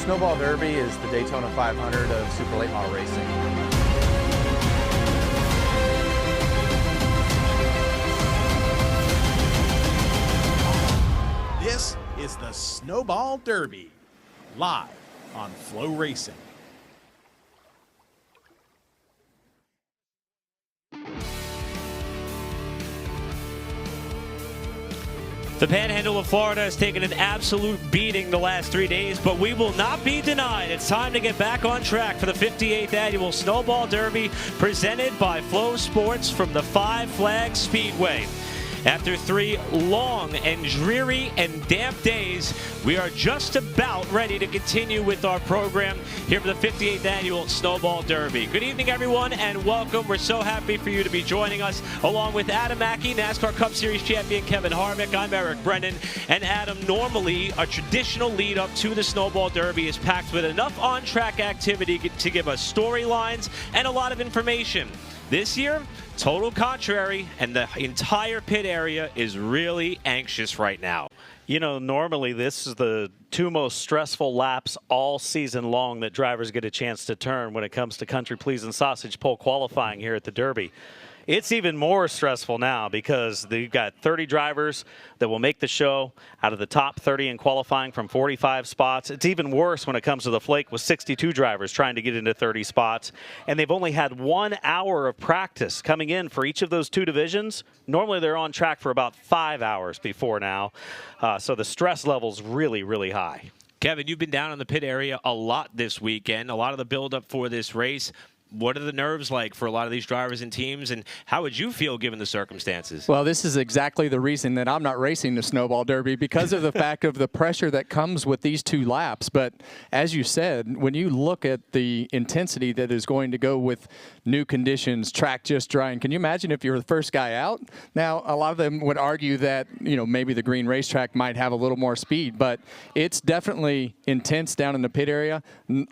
Snowball Derby is the Daytona 500 of super late model racing. This is the Snowball Derby, live on Flow Racing. The Panhandle of Florida has taken an absolute beating the last 3 days, but we will not be denied. It's time to get back on track for the 58th Annual Snowball Derby, presented by Flow Sports from the Flags Speedway. After 3 long and dreary and damp days, we are just about ready to continue with our program here for the 58th Annual Snowball Derby. Good evening, everyone, and welcome. We're so happy for you to be joining us, along with Adam Mackey, NASCAR Cup Series champion Kevin Harvick. I'm Eric Brennan, and Adam, normally a traditional lead-up to the Snowball Derby is packed with enough on-track activity to give us storylines and a lot of information. This year, total contrary, and the entire pit area is really anxious right now. You know, normally this is the 2 most stressful laps all season long that drivers get a chance to turn when it comes to country pleasing sausage pole qualifying here at the Derby. It's even more stressful now because you've got 30 drivers that will make the show out of the top 30 in qualifying from 45 spots. It's even worse when it comes to the Flake with 62 drivers trying to get into 30 spots. And they've only had 1 hour of practice coming in for each of those 2 divisions. Normally they're on track for about 5 hours before now. So the stress level's really, really high. Kevin, you've been down in the pit area a lot this weekend, a lot of the buildup for this race. What are the nerves like for a lot of these drivers and teams, and how would you feel given the circumstances? Well, this is exactly the reason that I'm not racing the Snowball Derby, because of the fact of the pressure that comes with these 2 laps. But as you said, when you look at the intensity that is going to go with new conditions, track just drying, can you imagine if you're the first guy out? Now, a lot of them would argue that, you know, maybe the green racetrack might have a little more speed, but it's definitely intense down in the pit area.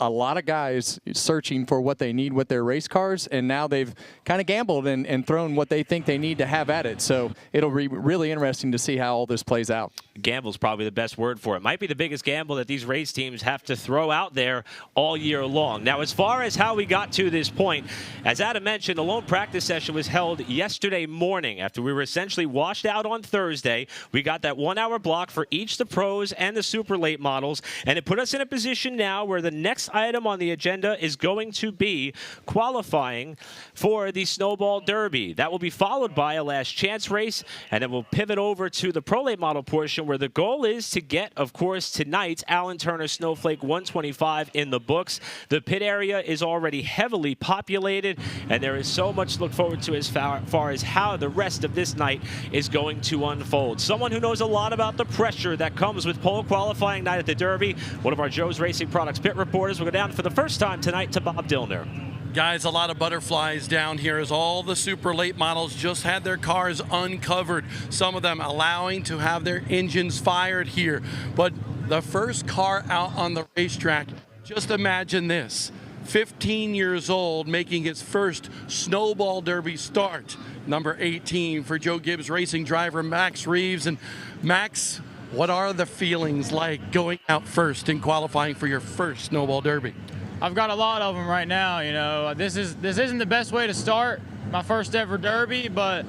A lot of guys searching for what they need with their race cars, and now they've kind of gambled and thrown what they think they need to have at it. So it'll be really interesting to see how all this plays out. Gamble's probably the best word for it. Might be the biggest gamble that these race teams have to throw out there all year long. Now, as far as how we got to this point, as Adam mentioned, the lone practice session was held yesterday morning after we were essentially washed out on Thursday. We got that 1 hour block for each the pros and the super late models, and it put us in a position now where the next item on the agenda is going to be qualifying for the Snowball Derby. That will be followed by a last chance race, and then we'll pivot over to the pro late model portion, where the goal is to get, of course, tonight's Alan Turner Snowflake 125 in the books. The pit area is already heavily populated, and there is so much to look forward to as far as how the rest of this night is going to unfold. Someone who knows a lot about the pressure that comes with pole qualifying night at the Derby, one of our Joe's Racing Products pit reporters, will go down for the first time tonight to Bob Dillner. Guys, a lot of butterflies down here as all the super late models just had their cars uncovered, some of them allowing to have their engines fired here. But the first car out on the racetrack, just imagine this, 15 years old, making his first Snowball Derby start. Number 18 for Joe Gibbs Racing driver Max Reeves. And Max, what are the feelings like going out first and qualifying for your first Snowball Derby? I've got a lot of them right now. You know, this isn't the best way to start my first ever Derby, but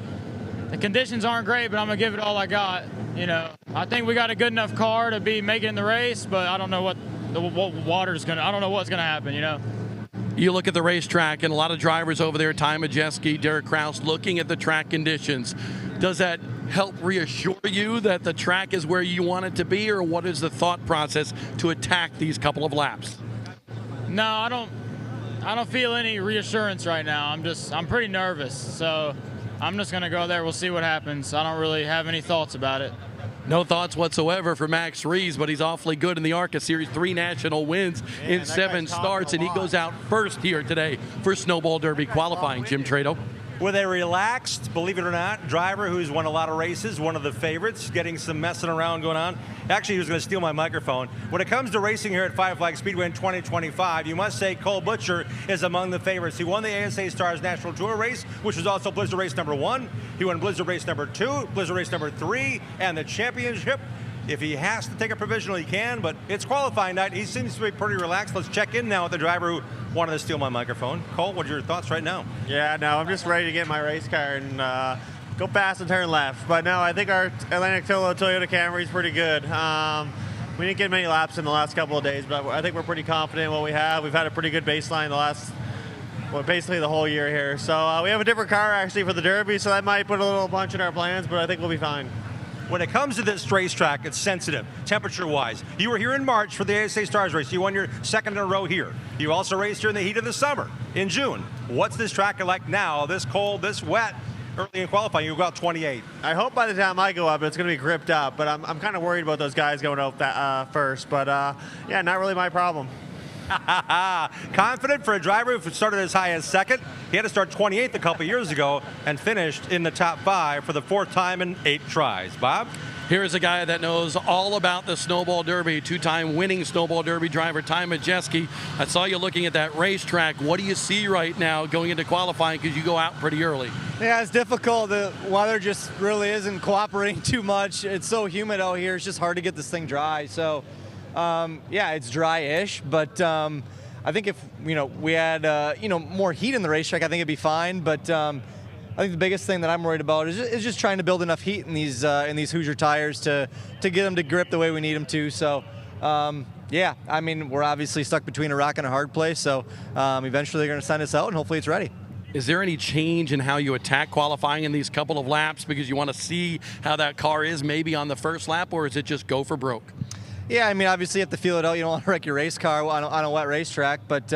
the conditions aren't great, but I'm gonna give it all I got. You know, I think we got a good enough car to be making the race, but I don't know what water's gonna, I don't know what's gonna happen, you know. You look at the racetrack and a lot of drivers over there, Ty Majeski, Derek Kraus, looking at the track conditions. Does that help reassure you that the track is where you want it to be, or what is the thought process to attack these couple of laps? No, I don't feel any reassurance right now. I'm pretty nervous, so I'm just gonna go there. We'll see what happens. I don't really have any thoughts about it. No thoughts whatsoever for Max Reeves, but he's awfully good in the ARCA Series, 3 national wins in 7 starts, and he goes out first here today for Snowball Derby qualifying. Jim Trado. With a relaxed, believe it or not, driver who's won a lot of races, one of the favorites, getting some messing around going on. Actually, he was going to steal my microphone. When it comes to racing here at Flags Speedway in 2025, you must say Cole Butcher is among the favorites. He won the ASA Stars National Tour race, which was also Blizzard Race number 1. He won Blizzard Race number 2, Blizzard Race number 3, and the championship. If he has to take a provisional, he can, but it's qualifying night. He seems to be pretty relaxed. Let's check in now with the driver who wanted to steal my microphone. Cole, what are your thoughts right now? Yeah, no, I'm just ready to get my race car and go fast and turn left. But no, I think our Atlantic Toyota Camry is pretty good. We didn't get many laps in the last couple of days, but I think we're pretty confident in what we have. We've had a pretty good baseline the last, well, basically the whole year here. So we have a different car actually for the Derby, so that might put a little bunch in our plans, but I think we'll be fine. When it comes to this racetrack, it's sensitive, temperature-wise. You were here in March for the ASA Stars race. You won your second in a row here. You also raced here in the heat of the summer in June. What's this track like now, this cold, this wet, early in qualifying? You go out 28. I hope by the time I go up, it's going to be gripped up, but I'm kind of worried about those guys going out that, first. But, yeah, not really my problem. Confident for a driver who started as high as second. He had to start 28th a couple years ago and finished in the top 5 for the 4th time in 8 tries. Bob? Here's a guy that knows all about the Snowball Derby, 2-time winning Snowball Derby driver, Ty Majeski. I saw you looking at that racetrack. What do you see right now going into qualifying, because you go out pretty early? Yeah, it's difficult. The weather just really isn't cooperating too much. It's so humid out here. It's just hard to get this thing dry. So, yeah, it's dry-ish, but I think if, we had, more heat in the racetrack, I think it'd be fine. But I think the biggest thing that I'm worried about is just trying to build enough heat in these Hoosier tires to get them to grip the way we need them to. So, yeah, I mean, we're obviously stuck between a rock and a hard place. So eventually they're going to send us out, and hopefully it's ready. Is there any change in how you attack qualifying in these couple of laps because you want to see how that car is maybe on the first lap, or is it just go for broke? Yeah, I mean, obviously you have to feel it out. You don't want to wreck your race car on a wet racetrack, but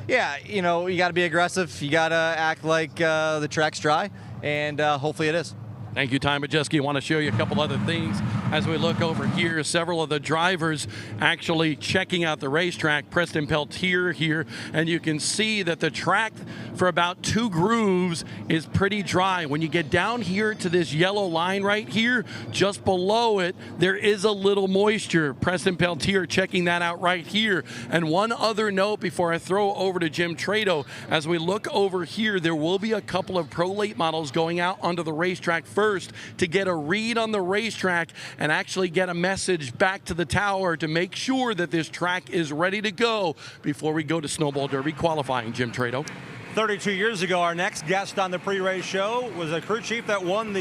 yeah, you got to be aggressive. You got to act like the track's dry, and hopefully it is. Thank you, Ty Majeski. I want to show you a couple other things as we look over here. Several of the drivers actually checking out the racetrack. Preston Peltier here, and you can see that the track for about 2 grooves is pretty dry. When you get down here to this yellow line right here, just below it, there is a little moisture. Preston Peltier checking that out right here. And one other note before I throw over to Jim Trado, as we look over here, there will be a couple of pro late models going out onto the racetrack first to get a read on the racetrack and actually get a message back to the tower to make sure that this track is ready to go before we go to Snowball Derby qualifying. Jim Trado. 32 years ago, our next guest on the pre-race show was a crew chief that won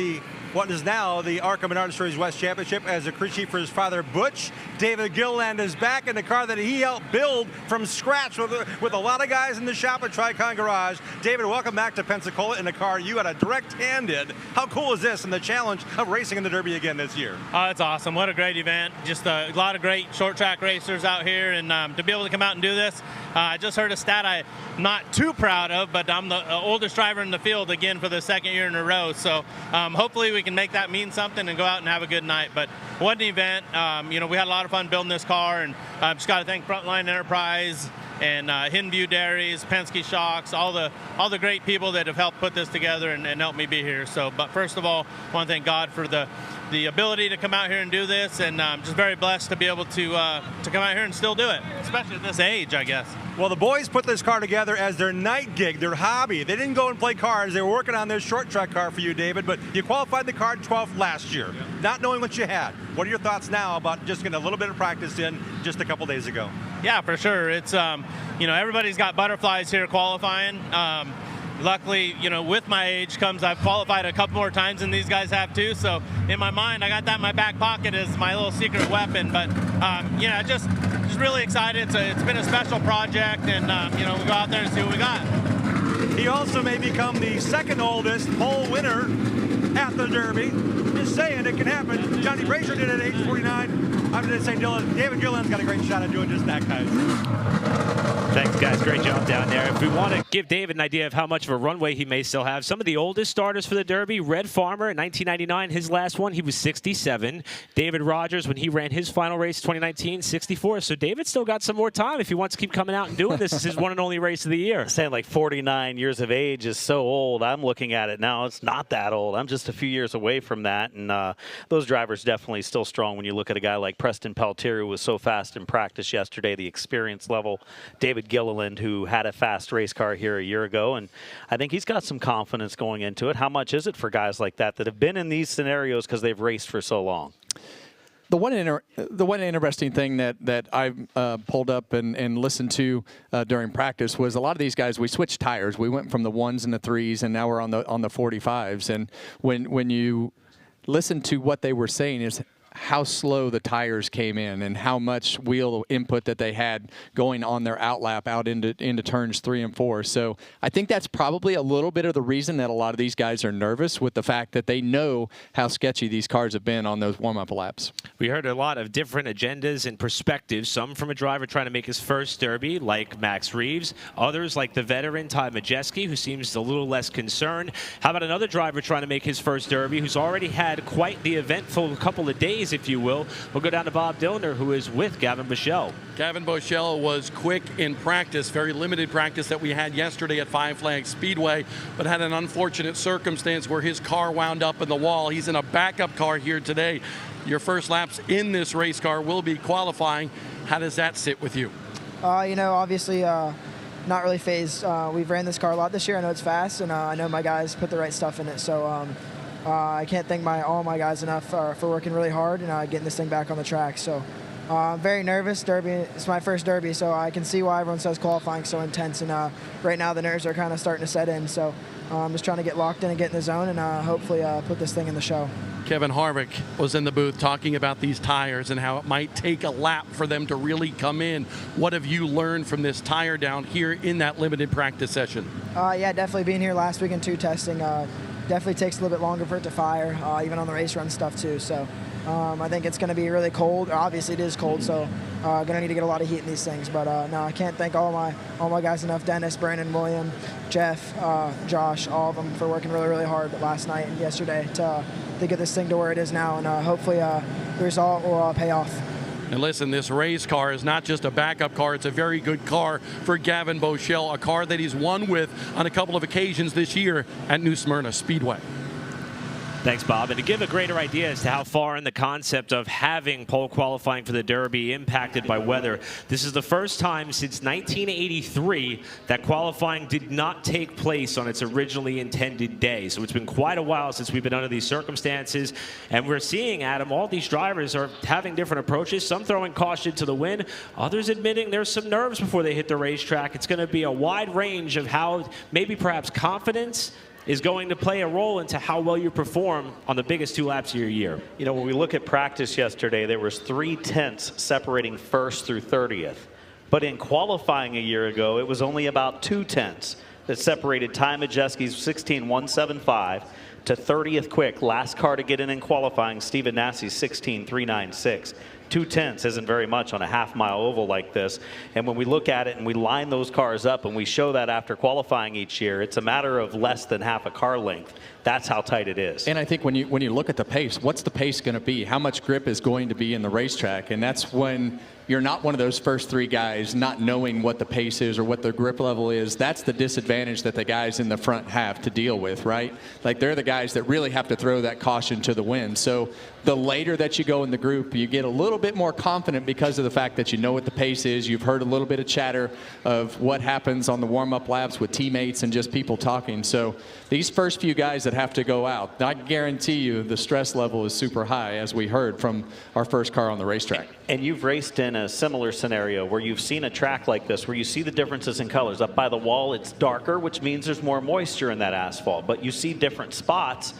what is now the ARCA Menard Series West Championship as a crew chief for his father, Butch. David Gilliland is back in the car that he helped build from scratch with a lot of guys in the shop at Tricon Garage. David, welcome back to Pensacola in a car you had a direct hand in. How cool is this and the challenge of racing in the Derby again this year? Oh, it's awesome. What a great event. Just a lot of great short track racers out here, and to be able to come out and do this, I just heard a stat I'm not too proud of, but I'm the oldest driver in the field again for the 2nd year in a row. So hopefully we can make that mean something and go out and have a good night. But what an event. We had a lot of fun building this car, and just got to thank Frontline Enterprise and Hidden View Dairies, Penske Shocks, all the great people that have helped put this together and helped me be here. So, but first of all, I want to thank God for the ability to come out here and do this, and I'm just very blessed to be able to come out here and still do it, especially at this age, I guess. Well, the boys put this car together as their night gig, their hobby. They didn't go and play cars. They were working on this short track car for you, David, but you qualified the car in 12th last year, not knowing what you had. What are your thoughts now about just getting a little bit of practice in just a couple days ago? Yeah, for sure. It's, everybody's got butterflies here qualifying. Luckily, with my age comes I've qualified a couple more times than these guys have too. So in my mind, I got that in my back pocket as my little secret weapon. But just really excited. It's been a special project, and we go out there and see what we got. He also may become the 2nd oldest pole winner at the Derby. Just saying, it can happen. Johnny Brazier did it at age 49. I'm going to say David Gilliland's got a great shot at doing just that, guys. Thanks, guys. Great job down there. If we want to give David an idea of how much of a runway he may still have, some of the oldest starters for the Derby, Red Farmer in 1999, his last one, he was 67. David Rogers, when he ran his final race 2019, 64. So David's still got some more time if he wants to keep coming out and doing this. This is his one and only race of the year. Saying like 49 years of age is so old. I'm looking at it now. It's not that old. I'm just a few years away from that. And those drivers definitely still strong when you look at a guy like Preston Peltier, who was so fast in practice yesterday, the experience level. David Gilliland, who had a fast race car here a year ago, and I think he's got some confidence going into it. How much is it for guys like that have been in these scenarios because they've raced for so long? The one interesting thing that I pulled up and listened to during practice was a lot of these guys, we switched tires. We went from the 1s and the 3s, and now we're on the 45s. And when you listen to what they were saying is how slow the tires came in and how much wheel input that they had going on their outlap out into turns 3 and 4. So I think that's probably a little bit of the reason that a lot of these guys are nervous, with the fact that they know how sketchy these cars have been on those warm-up laps. We heard a lot of different agendas and perspectives, some from a driver trying to make his first Derby, like Max Reeves, others like the veteran Ty Majeski, who seems a little less concerned. How about another driver trying to make his first Derby, who's already had quite the eventful couple of days, if you will. We'll go down to Bob Dillner, who is with Gavin Bichelle. Gavin Bichelle was quick in practice, very limited practice that we had yesterday at Flags Speedway, but had an unfortunate circumstance where his car wound up in the wall. He's in a backup car here today. Your first laps in this race car will be qualifying. How does that sit with you? Obviously not really phased. We've ran this car a lot this year. I know it's fast, and I know my guys put the right stuff in it. So I can't thank all my guys enough for working really hard and getting this thing back on the track. So I'm very nervous. Derby, it's my first Derby, so I can see why everyone says qualifying so intense. And right now the nerves are kind of starting to set in. So I'm just trying to get locked in and get in the zone and hopefully put this thing in the show. Kevin Harvick was in the booth talking about these tires and how it might take a lap for them to really come in. What have you learned from this tire down here in that limited practice session? Yeah, definitely being here last week and testing. Definitely takes a little bit longer for it to fire, even on the race run stuff too. So I think it's going to be really cold. Obviously it is cold, so going to need to get a lot of heat in these things. But no, I can't thank all my guys enough. Dennis, Brandon, William, Jeff, Josh, all of them for working really, really hard last night and yesterday to get this thing to where it is now. And hopefully the result will pay off. And listen, this race car is not just a backup car. It's a very good car for Gavin Bichelle, a car that he's won with on a couple of occasions this year at New Smyrna Speedway. Thanks, Bob. And to give a greater idea as to how far in the concept of having pole qualifying for the Derby impacted by weather, this is the first time since 1983 that qualifying did not take place on its originally intended day. So it's been quite a while since we've been under these circumstances. And we're seeing, Adam, all these drivers are having different approaches, some throwing caution to the wind, others admitting there's some nerves before they hit the racetrack. It's going to be a wide range of how maybe perhaps confidence is going to play a role into how well you perform on the biggest 2 laps of your year. You know, when we look at practice yesterday, there was 3 tenths separating 1st through 30th. But in qualifying a year ago, it was only about 2 tenths that separated Ty Majeski's 16.175 to 30th quick. Last car to get in qualifying, Stephen Nassie's 16.396. 2 tenths isn't very much on a half-mile oval like this. And when we look at it and we line those cars up and we show that after qualifying each year, it's a matter of less than half a car length. That's how tight it is. And I think when you look at the pace, what's the pace going to be? How much grip is going to be in the racetrack? And that's when you're not one of those first 3 guys not knowing what the pace is or what their grip level is. That's the disadvantage that the guys in the front have to deal with, right? Like, they're the guys that really have to throw that caution to the wind. So the later that you go in the group, you get a little bit more confident because of the fact that you know what the pace is. You've heard a little bit of chatter of what happens on the warm-up laps with teammates and just people talking. So these first few guys that have to go out, I guarantee you the stress level is super high, as we heard from our first car on the racetrack. And you've raced in a similar scenario where you've seen a track like this where you see the differences in colors. Up by the wall, it's darker, which means there's more moisture in that asphalt. But you see different spots.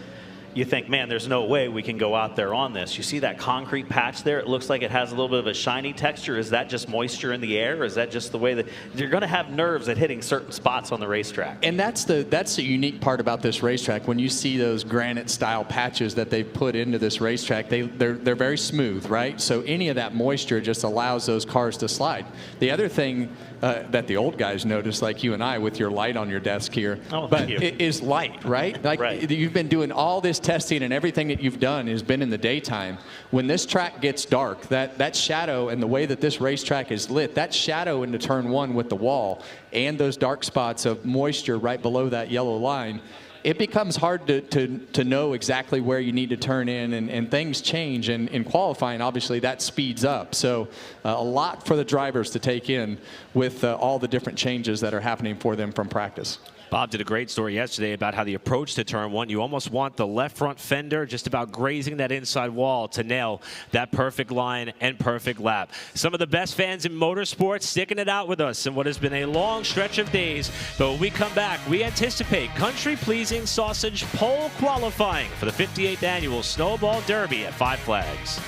You think, man, there's no way we can go out there on this. You see that concrete patch there? It looks like it has a little bit of a shiny texture. Is that just moisture in the air? Or is that just the way that you're going to have nerves at hitting certain spots on the racetrack? And that's the unique part about this racetrack. When you see those granite-style patches that they've put into this racetrack, they're very smooth, right? So any of that moisture just allows those cars to slide. The other thing that the old guys notice, like you and I with your light on your desk here, but it is light, right? Like, right. You've been doing all this testing and everything that you've done has been in the daytime. When this track gets dark, that shadow and the way that this racetrack is lit, that shadow into turn 1 with the wall and those dark spots of moisture right below that yellow line, it becomes hard to know exactly where you need to turn in, and things change. And in qualifying, obviously, that speeds up. So a lot for the drivers to take in with all the different changes that are happening for them from practice. Bob did a great story yesterday about how the approach to turn one, you almost want the left front fender just about grazing that inside wall to nail that perfect line and perfect lap. Some of the best fans in motorsports sticking it out with us in what has been a long stretch of days. But when we come back, we anticipate country-pleasing sausage pole qualifying for the 58th annual Snowball Derby at Five Flags.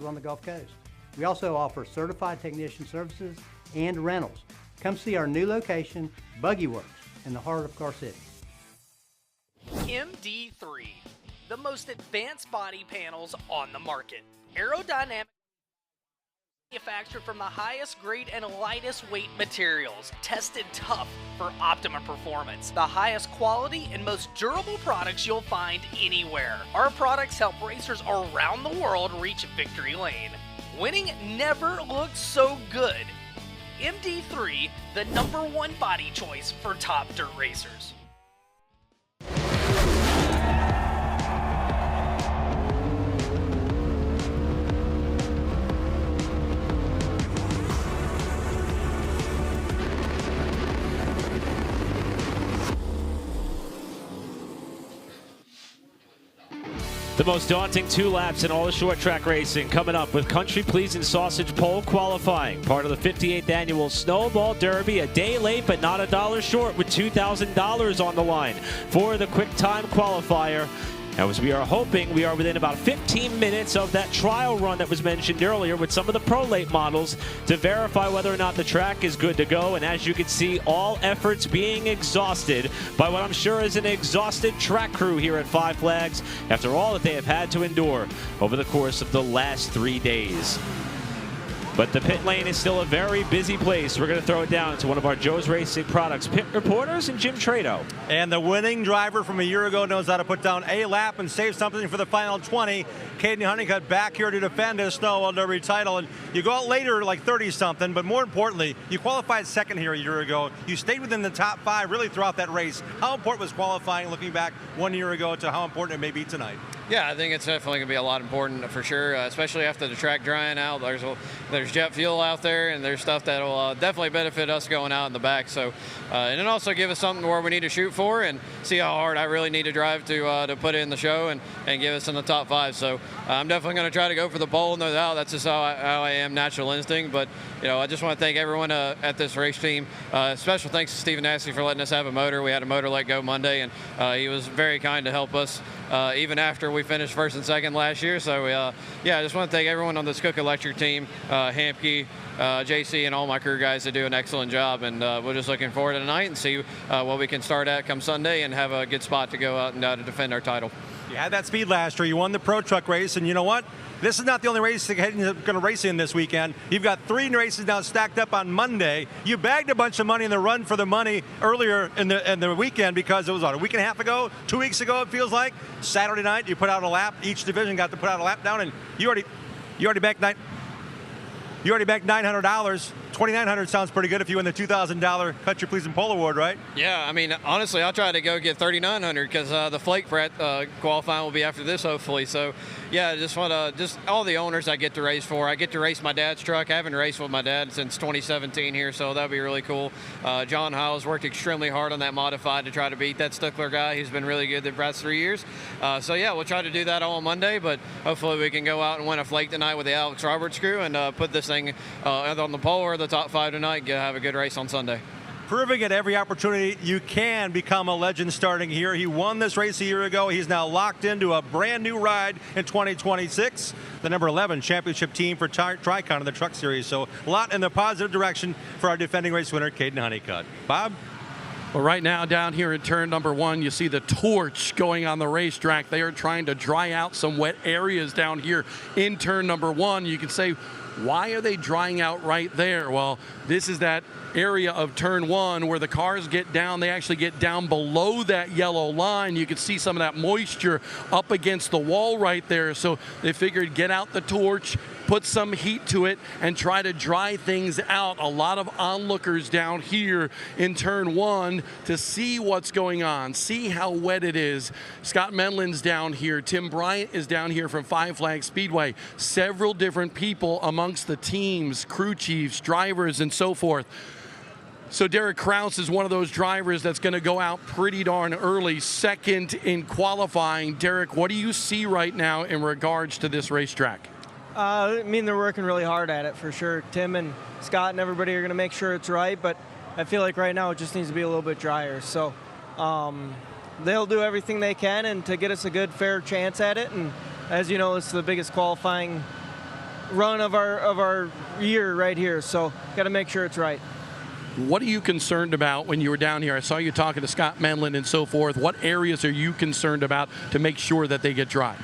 On the Gulf Coast. We also offer certified technician services and rentals. Come see our new location, Buggy Works, in the heart of Car City. MD3, the most advanced body panels on the market. Aerodynamic, manufactured from the highest grade and lightest weight materials, tested tough for optimum performance. The highest quality and most durable products you'll find anywhere. Our products help racers around the world reach victory lane. Winning never looked so good. MD3, the #1 body choice for top dirt racers. The most daunting 2 laps in all the short track racing coming up with country pleasing sausage pole qualifying. Part of the 58th annual Snowball Derby, a day late but not a dollar short with $2,000 on the line for the quick time qualifier. Now, as we are hoping, we are within about 15 minutes of that trial run that was mentioned earlier with some of the Pro Late models to verify whether or not the track is good to go. And as you can see, all efforts being exhausted by what I'm sure is an exhausted track crew here at Five Flags after all that they have had to endure over the course of the last 3 days. But the pit lane is still a very busy place. We're going to throw it down to one of our Joe's Racing Products pit reporters and Jim Trado. And the winning driver from a year ago knows how to put down a lap and save something for the final 20. Caden Honeycutt back here to defend his Snowball Derby title. And you go out later like 30-something, but more importantly, you qualified second here a year ago. You stayed within the top 5 really throughout that race. How important was qualifying looking back 1 year ago to how important it may be tonight? Yeah, I think it's definitely going to be a lot important for sure, especially after the track drying out. There's jet fuel out there, and there's stuff that will definitely benefit us going out in the back. So, and it also give us something where we need to shoot for and see how hard I really need to drive to put in the show and get us in the top 5. So I'm definitely going to try to go for the pole, no doubt. That's just how I am, natural instinct. But you know, I just want to thank everyone at this race team. Special thanks to Stephen Nasty for letting us have a motor. We had a motor let go Monday, and he was very kind to help us even after we finished first and second last year. So yeah, I just want to thank everyone on this Cook Electric team, Hampke, JC, and all my crew guys that do an excellent job. And we're just looking forward to tonight and see what we can start at come Sunday and have a good spot to go out and to defend our title. You had that speed last year. You won the Pro Truck race, and you know what? This is not the only race you're going to race in this weekend. You've got 3 races now stacked up on Monday. You bagged a bunch of money in the Run for the Money earlier in the weekend because it was a week and a half ago, 2 weeks ago it feels like. Saturday night you put out a lap. Each division got to put out a lap down, and you already backed $900. $2,900 sounds pretty good if you win the $2,000 Country Pleasing Pole Award, right? Yeah, I mean, honestly, I'll try to go get $3,900 because the Flake qualifying will be after this, hopefully. So, yeah, just all the owners I get to race for. I get to race my dad's truck. I haven't raced with my dad since 2017 here, so that'll be really cool. John Howes worked extremely hard on that modified to try to beat that Stuckler guy. He's been really good the past 3 years. So, yeah, we'll try to do that all on Monday, but hopefully we can go out and win a Flake tonight with the Alex Roberts crew and put this thing either on the pole or the top 5 tonight and have a good race on Sunday. Proving at every opportunity you can become a legend starting here. He won this race a year ago. He's now locked into a brand new ride in 2026. The number 11 championship team for Tricon in the Truck Series. So a lot in the positive direction for our defending race winner, Caden Honeycutt. Bob? Well, right now down here in turn number 1, you see the torch going on the racetrack. They are trying to dry out some wet areas down here in turn number 1. You can say, why are they drying out right there? Well, this is that area of turn 1 where the cars get down. They actually get down below that yellow line. You can see some of that moisture up against the wall right there. So they figured get out the torch, put some heat to it, and try to dry things out. A lot of onlookers down here in turn 1 to see what's going on, see how wet it is. Scott Menlin's down here. Tim Bryant is down here from Flags Speedway. Several different people amongst the teams, crew chiefs, drivers, and so forth. So Derek Kraus is one of those drivers that's going to go out pretty darn early, second in qualifying. Derek, what do you see right now in regards to this racetrack? I mean, they're working really hard at it for sure. Tim and Scott and everybody are going to make sure it's right, but I feel like right now it just needs to be a little bit drier. So they'll do everything they can and to get us a good, fair chance at it. And as you know, it's the biggest qualifying run of our year right here. So got to make sure it's right. What are you concerned about when you were down here? I saw you talking to Scott Menlin and so forth. What areas are you concerned about to make sure that they get dry?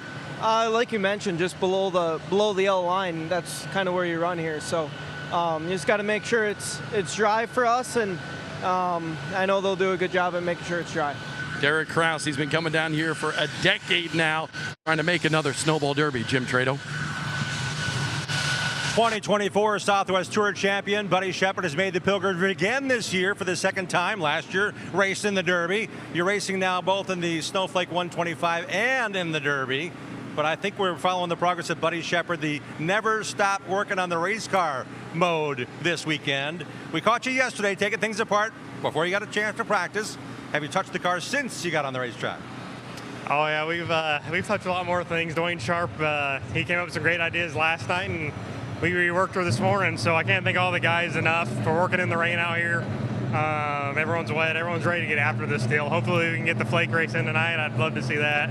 Like you mentioned, just below the yellow line, that's kind of where you run here. So you just got to make sure it's dry for us, and I know they'll do a good job at making sure it's dry. Derek Kraus, he's been coming down here for a decade now, trying to make another Snowball Derby. Jim Trado. 2024 Southwest Tour champion Buddy Shepard has made the pilgrimage again this year for the second time. Last year, raced in the Derby. You're racing now both in the Snowflake 125 and in the Derby. But I think we're following the progress of Buddy Shepard, the never stop working on the race car mode this weekend. We caught you yesterday taking things apart before you got a chance to practice. Have you touched the car since you got on the racetrack? Oh yeah, we've touched a lot more things. Dwayne Sharp, he came up with some great ideas last night, and we reworked her this morning. So I can't thank all the guys enough for working in the rain out here. Everyone's wet. Everyone's ready to get after this deal. Hopefully we can get the Flake race in tonight. I'd love to see that.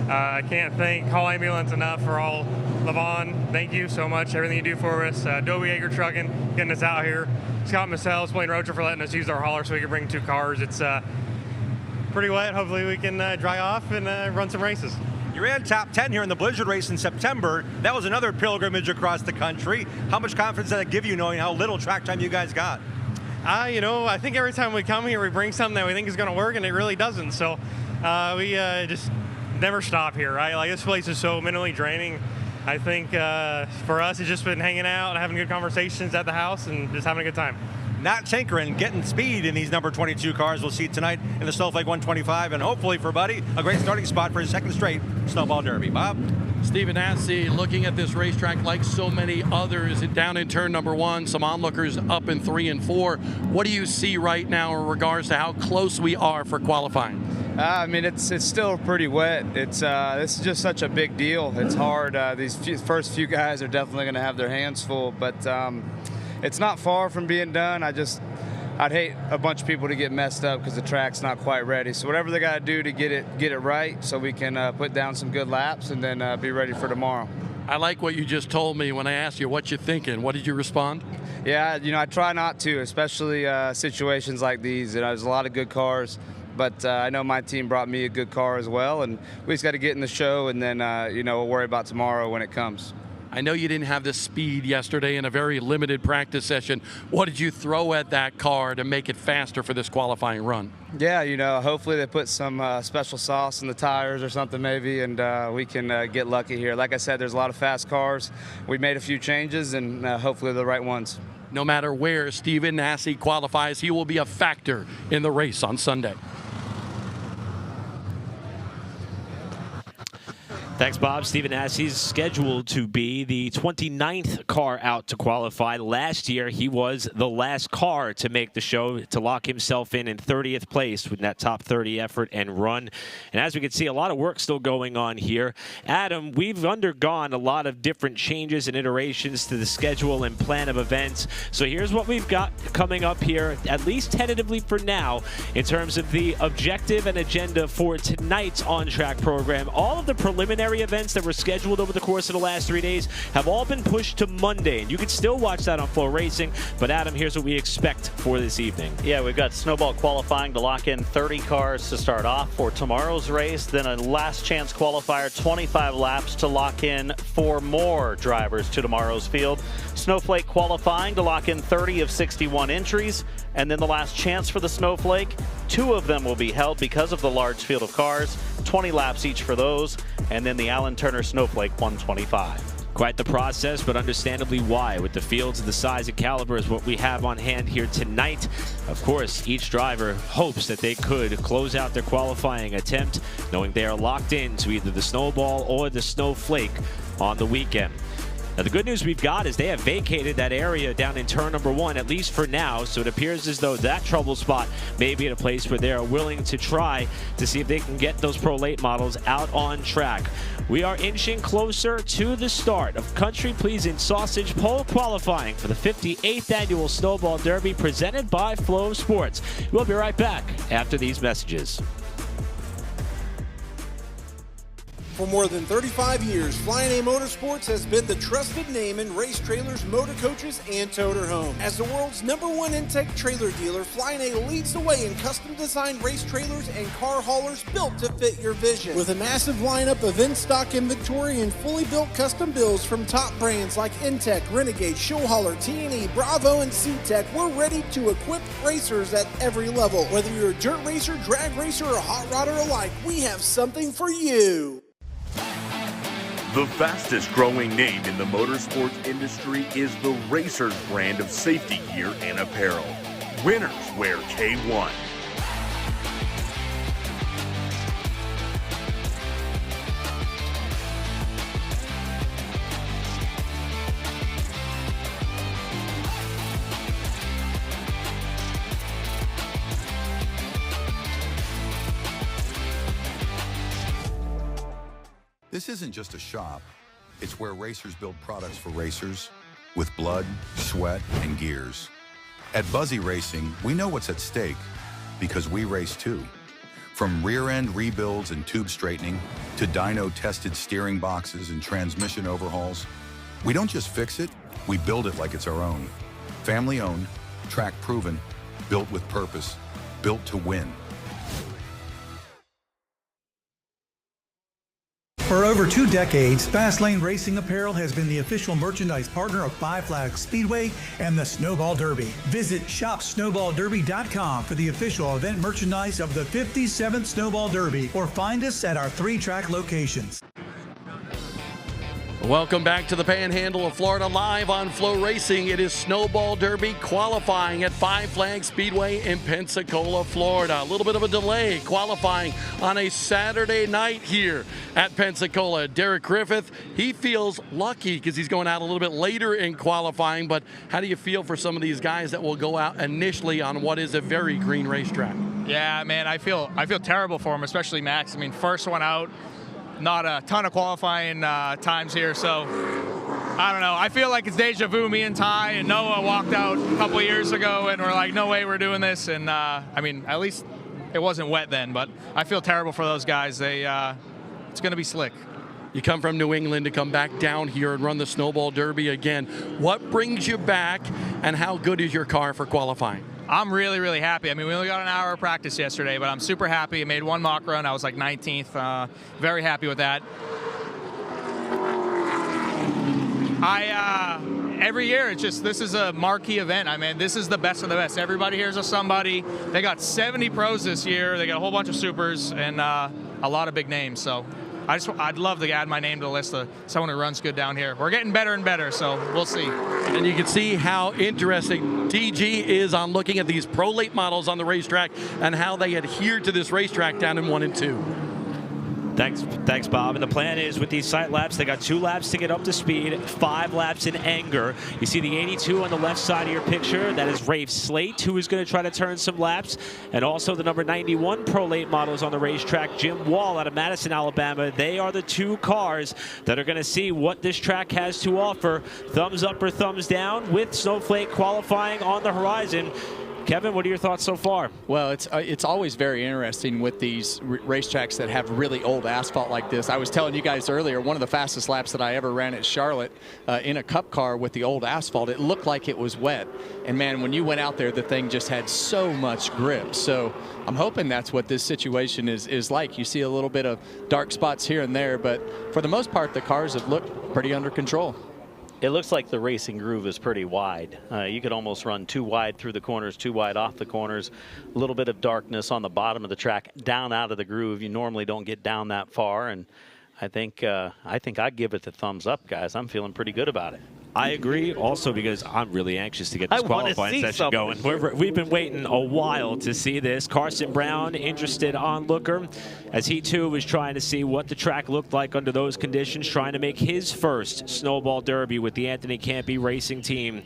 I can't thank Call Ambulance enough for all. Levon, thank you so much. Everything you do for us. Dobie Yeager Trucking, getting us out here. Scott Massell, Blaine Rocher for letting us use our hauler so we can bring 2 cars. It's pretty wet. Hopefully we can dry off and run some races. You ran top 10 here in the Blizzard race in September. That was another pilgrimage across the country. How much confidence did that give you knowing how little track time you guys got? I think every time we come here, we bring something that we think is going to work, and it really doesn't. So we just never stop here, right? Like, this place is so mentally draining. I think for us, it's just been hanging out and having good conversations at the house and just having a good time. Not tinkering, getting speed in these number 22 cars we'll see tonight in the Snowflake 125, and hopefully for Buddy, a great starting spot for his second straight Snowball Derby. Bob? Stephen Assey looking at this racetrack like so many others down in turn number 1, some onlookers up in 3 and 4. What do you see right now in regards to how close we are for qualifying? I mean, it's still pretty wet. This is just such a big deal. It's hard. These first few guys are definitely going to have their hands full, but it's not far from being done. I'd hate a bunch of people to get messed up because the track's not quite ready. So whatever they got to do to get it right, so we can put down some good laps and then be ready for tomorrow. I like what you just told me when I asked you what you're thinking. What did you respond? Yeah, I try not to, especially situations like these. There's a lot of good cars. But I know my team brought me a good car as well, and we just got to get in the show, and then we'll worry about tomorrow when it comes. I know you didn't have the speed yesterday in a very limited practice session. What did you throw at that car to make it faster for this qualifying run? Yeah, hopefully they put some special sauce in the tires or something maybe, and we can get lucky here. Like I said, there's a lot of fast cars. We made a few changes, and hopefully the right ones. No matter where Stephen Nasse qualifies, he will be a factor in the race on Sunday. Thanks, Bob. Stephen Nasse is scheduled to be the 29th car out to qualify. Last year, he was the last car to make the show, to lock himself in 30th place with that top 30 effort and run. And as we can see, a lot of work still going on here. Adam, we've undergone a lot of different changes and iterations to the schedule and plan of events. So here's what we've got coming up here, at least tentatively for now, in terms of the objective and agenda for tonight's on-track program. All of the preliminary events that were scheduled over the course of the last 3 days have all been pushed to Monday, and you can still watch that on Flow Racing. But Adam, here's what we expect for this evening. Yeah, we've got snowball qualifying to lock in 30 cars to start off for tomorrow's race, then a last chance qualifier, 25 laps to lock in 4 more drivers to tomorrow's field. Snowflake qualifying to lock in 30 of 61 entries, and then the last chance for the Snowflake. 2 of them will be held because of the large field of cars, 20 laps each for those, and then the Alan Turner Snowflake 125. Quite the process, but understandably why. With the fields of the size and caliber is what we have on hand here tonight. Of course, each driver hopes that they could close out their qualifying attempt, knowing they are locked into either the Snowball or the Snowflake on the weekend. Now, the good news we've got is they have vacated that area down in turn number 1, at least for now, so it appears as though that trouble spot may be at a place where they are willing to try to see if they can get those Pro Late models out on track. We are inching closer to the start of Country Pleasing Sausage Pole qualifying for the 58th annual Snowball Derby presented by Flow Sports. We'll be right back after these messages. For more than 35 years, Flying A Motorsports has been the trusted name in race trailers, motor coaches, and toter homes. As the world's #1 intake trailer dealer, Flying A leads the way in custom-designed race trailers and car haulers built to fit your vision. With a massive lineup of in-stock inventory and fully built custom builds from top brands like Intech, Renegade, Showhauler, T&E, Bravo, and C-Tech, we're ready to equip racers at every level. Whether you're a dirt racer, drag racer, or hot rodder alike, we have something for you. The fastest growing name in the motorsports industry is the Racers brand of safety gear and apparel. Winners wear K1. This isn't just a shop. It's where racers build products for racers with blood, sweat, and gears. At Buzzy Racing, we know what's at stake because we race too. From rear-end rebuilds and tube straightening to dyno-tested steering boxes and transmission overhauls, we don't just fix it, we build it like it's our own. Family-owned, track-proven, built with purpose, built to win. For over 2 decades, Fastlane Racing Apparel has been the official merchandise partner of Flags Speedway and the Snowball Derby. Visit shopsnowballderby.com for the official event merchandise of the 57th Snowball Derby, or find us at our 3-track locations. Welcome back to the Panhandle of Florida, live on Flow Racing. It is Snowball Derby qualifying at Flags Speedway in Pensacola, Florida. A little bit of a delay qualifying on a Saturday night here at Pensacola. Derek Griffith, he feels lucky because he's going out a little bit later in qualifying, but how do you feel for some of these guys that will go out initially on what is a very green racetrack? Yeah, man, I feel terrible for him, especially Max. I mean, first one out. Not a ton of qualifying times here, so I don't know. I feel like it's deja vu. Me and Ty and Noah walked out a couple of years ago, and we're like, no way we're doing this. And I mean, at least it wasn't wet then, but I feel terrible for those guys. It's going to be slick. You come from New England to come back down here and run the Snowball Derby again. What brings you back, and how good is your car for qualifying? I'm really, really happy. I mean, we only got an hour of practice yesterday, but I'm super happy. I made one mock run. I was like 19th. Very happy with that. Every year, this is a marquee event. I mean, this is the best of the best. Everybody here's a somebody. They got 70 pros this year. They got a whole bunch of supers and a lot of big names. So I'd love to add my name to the list of someone who runs good down here. We're getting better and better, so we'll see. And you can see how interesting DG is on looking at these pro late models on the racetrack and how they adhere to this racetrack down in 1 and 2. Thanks, Bob. And the plan is with these sight laps, they got 2 laps to get up to speed, 5 laps in anger. You see the 82 on the left side of your picture. That is Rafe Slate, who is going to try to turn some laps. And also the number 91 Pro Late models on the racetrack, Jim Wall out of Madison, Alabama. They are the 2 cars that are going to see what this track has to offer. Thumbs up or thumbs down with Snowflake qualifying on the horizon. Kevin, what are your thoughts so far? Well, it's always very interesting with these racetracks that have really old asphalt like this. I was telling you guys earlier, one of the fastest laps that I ever ran at Charlotte in a cup car with the old asphalt, it looked like it was wet. And man, when you went out there, the thing just had so much grip. So I'm hoping that's what this situation is like. You see a little bit of dark spots here and there, but for the most part, the cars have looked pretty under control. It looks like the racing groove is pretty wide. You could almost run too wide through the corners, too wide off the corners. A little bit of darkness on the bottom of the track, down out of the groove. You normally don't get down that far, and I think I'd give it the thumbs up, guys. I'm feeling pretty good about it. I agree also because I'm really anxious to get this qualifying session going. We've been waiting a while to see this. Carson Brown, interested onlooker, as he too was trying to see what the track looked like under those conditions, trying to make his first Snowball Derby with the Anthony Campy racing team.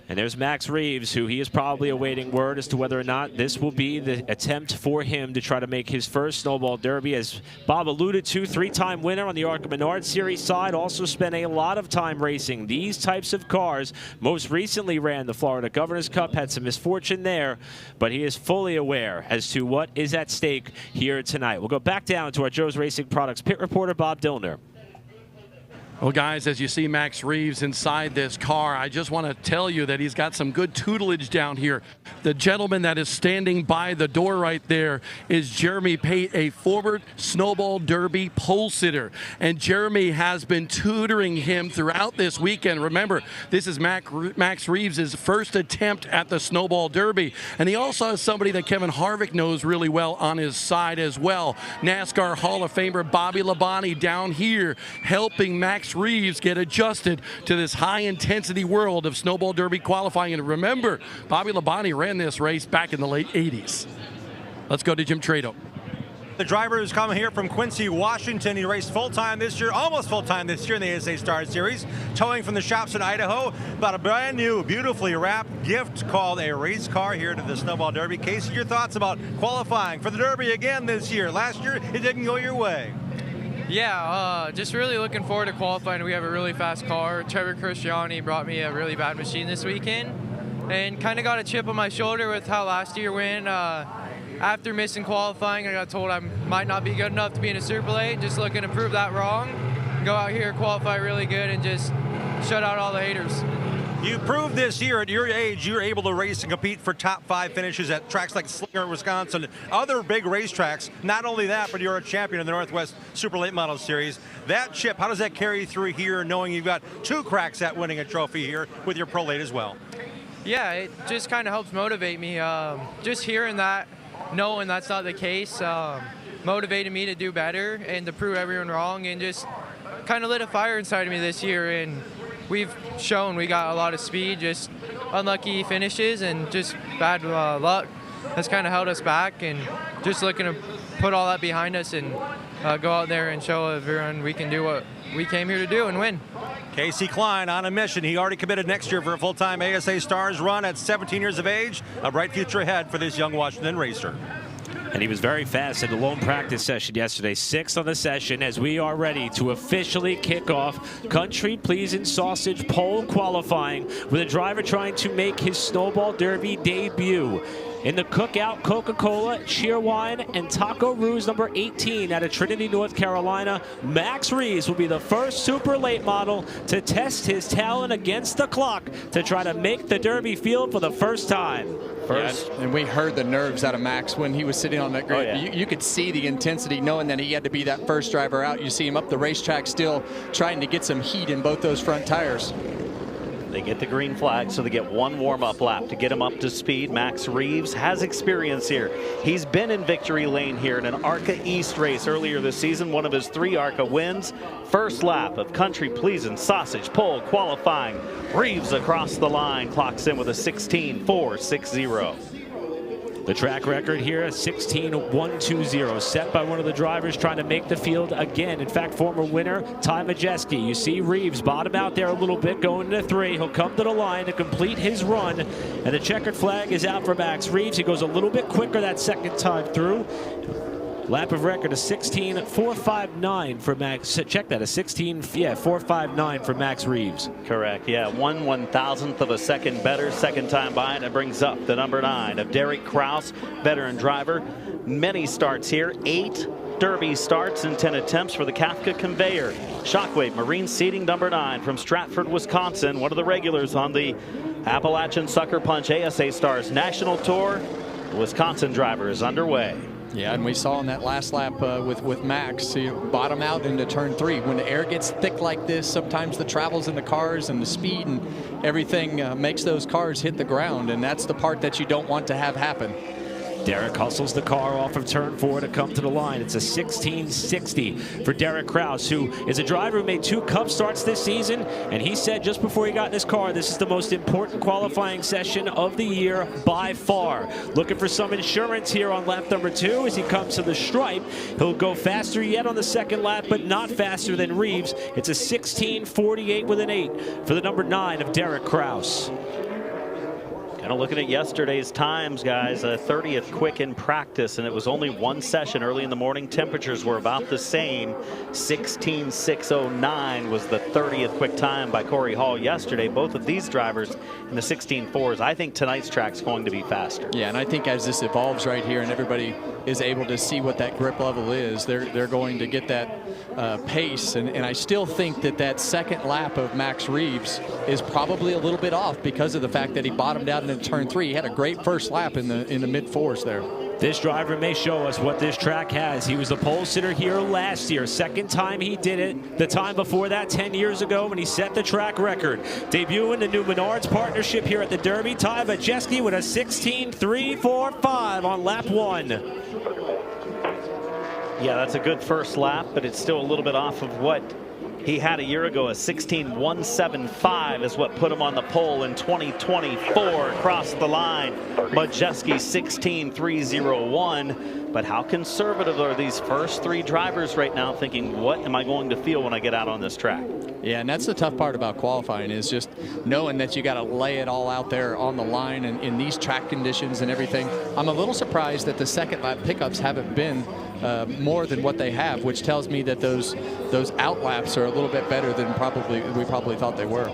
And there's Max Reeves, who he is probably awaiting word as to whether or not this will be the attempt for him to try to make his first Snowball Derby. As Bob alluded to, 3-time winner on the ARCA Menard Series side, also spent a lot of time racing these types of cars. Most recently ran the Florida Governor's Cup, had some misfortune there, but he is fully aware as to what is at stake here tonight. We'll go back down to our Joe's Racing Products pit reporter, Bob Dillner. Well, guys, as you see Max Reeves inside this car, I just want to tell you that he's got some good tutelage down here. The gentleman that is standing by the door right there is Jeremy Pate, a former Snowball Derby pole sitter. And Jeremy has been tutoring him throughout this weekend. Remember, this is Max Reeves' first attempt at the Snowball Derby. And he also has somebody that Kevin Harvick knows really well on his side as well. NASCAR Hall of Famer Bobby Labonte down here helping Max Reeves get adjusted to this high-intensity world of Snowball Derby qualifying. And remember, Bobby Labonte ran this race back in the late 80s. Let's go to Jim Trado. The driver who's coming here from Quincy, Washington. He raced full-time this year, almost full-time this year in the ASA Star Series, towing from the shops in Idaho. About a brand new, beautifully wrapped gift called a race car here to the Snowball Derby. Casey, your thoughts about qualifying for the Derby again this year? Last year, it didn't go your way. Yeah, just really looking forward to qualifying. We have a really fast car. Trevor Christiani brought me a really bad machine this weekend and kind of got a chip on my shoulder with how last year went. After missing qualifying, I got told I might not be good enough to be in a Super Late. Just looking to prove that wrong. Go out here, qualify really good, and just shut out all the haters. You proved this year at your age you're able to race and compete for top 5 finishes at tracks like Slinger, Wisconsin, other big racetracks. Not only that, but you're a champion in the Northwest Super Late Model Series. That chip, how does that carry through here, knowing you've got 2 cracks at winning a trophy here with your Pro Late as well? Yeah, it just kind of helps motivate me. Just hearing that, knowing that's not the case, motivated me to do better and to prove everyone wrong, and just kind of lit a fire inside of me this year. And we've shown we got a lot of speed, just unlucky finishes and just bad luck has kind of held us back, and just looking to put all that behind us and go out there and show everyone we can do what we came here to do and win. Casey Klein on a mission. He already committed next year for a full-time ASA Stars run at 17 years of age. A bright future ahead for this young Washington racer. And he was very fast in the lone practice session yesterday. 6th on the session as we are ready to officially kick off Country Pleasin' Sausage pole qualifying with a driver trying to make his Snowball Derby debut. In the Cookout, Coca-Cola, Cheerwine, and Taco Ruse number 18 out of Trinity, North Carolina, Max Reeves will be the first super late model to test his talent against the clock to try to make the Derby field for the first time. Yeah, and we heard the nerves out of Max when he was sitting on that grid. Oh, yeah. You could see the intensity knowing that he had to be that first driver out. You see him up the racetrack still trying to get some heat in both those front tires. They get the green flag, so they get one warm-up lap to get him up to speed. Max Reeves has experience here. He's been in victory lane here in an ARCA East race earlier this season, one of his 3 ARCA wins. First lap of Country Pleasin' Sausage Pole qualifying. Reeves across the line, clocks in with a 16.460. The track record here, 16.120, set by one of the drivers trying to make the field again. In fact, former winner Ty Majeski. You see Reeves bottom out there a little bit, going into 3. He'll come to the line to complete his run, and the checkered flag is out for Max Reeves. He goes a little bit quicker that second time through. Lap of record, a 16.459 for Max. Check that, a 459 for Max Reeves. Correct, yeah, 1/1000th of a second better, second time by, and it brings up the number 9 of Derek Kraus, veteran driver. Many starts here, 8 Derby starts and 10 attempts for the Kafka Conveyor. Shockwave Marine Seating number 9 from Stratford, Wisconsin, one of the regulars on the Appalachian Sucker Punch ASA Stars National Tour. The Wisconsin driver is underway. Yeah, and we saw in that last lap with Max, he bottom out into turn 3. When the air gets thick like this, sometimes the travels in the cars and the speed and everything makes those cars hit the ground, and that's the part that you don't want to have happen. Derek hustles the car off of turn 4 to come to the line. It's a 16.60 for Derek Kraus, who is a driver who made 2 Cup starts this season, and he said just before he got in his car, this is the most important qualifying session of the year by far. Looking for some insurance here on lap number 2 as he comes to the stripe. He'll go faster yet on the second lap, but not faster than Reeves. It's a 16.48 with an 8 for the number 9 of Derek Kraus. Kind of looking at yesterday's times, guys, a 30th quick in practice, and it was only 1 session early in the morning. Temperatures were about the same. 16.609 was the 30th quick time by Corey Hall yesterday. Both of these drivers in the 16.4s. I think tonight's track's going to be faster. Yeah, and I think as this evolves right here and everybody is able to see what that grip level is, they're going to get that pace. And I still think that second lap of Max Reeves is probably a little bit off because of the fact that he bottomed out in turn 3. He had a great first lap in the mid-4s there. This driver may show us what this track has. He was the pole sitter here last year. Second time he did it. The time before that, 10 years ago, when he set the track record. Debuting the new Menards partnership here at the Derby. Ty Majeski with a 16.345 on lap 1. Yeah, that's a good first lap, but it's still a little bit off of what he had a year ago. A 16.175 is what put him on the pole in 2024 across the line. Majeski 16.301. But how conservative are these first 3 drivers right now, thinking, what am I going to feel when I get out on this track? Yeah, and that's the tough part about qualifying, is just knowing that you got to lay it all out there on the line and in these track conditions and everything. I'm a little surprised that the second lap pickups haven't been more than what they have, which tells me that those out laps are a little bit better than we probably thought they were.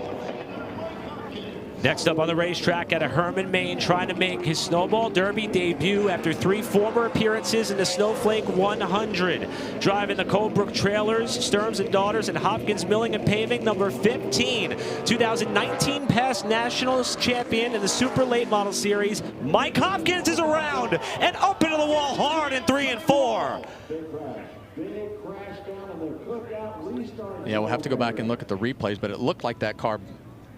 Next up on the racetrack out of Herman, Maine, trying to make his Snowball Derby debut after 3 former appearances in the Snowflake 100. Driving the Coldbrook Trailers, Sturms and Daughters, and Hopkins Milling and Paving, number 15. 2019 past Nationals champion in the Super Late Model Series. Mike Hopkins is around and up into the wall hard in 3 and 4. Yeah, we'll have to go back and look at the replays, but it looked like that car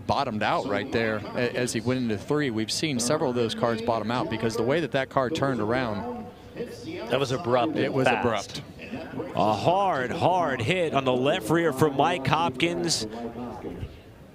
bottomed out right there as he went into 3. We've seen several of those cars bottom out because the way that car turned around. That was abrupt. It was abrupt. A hard hit on the left rear for Mike Hopkins.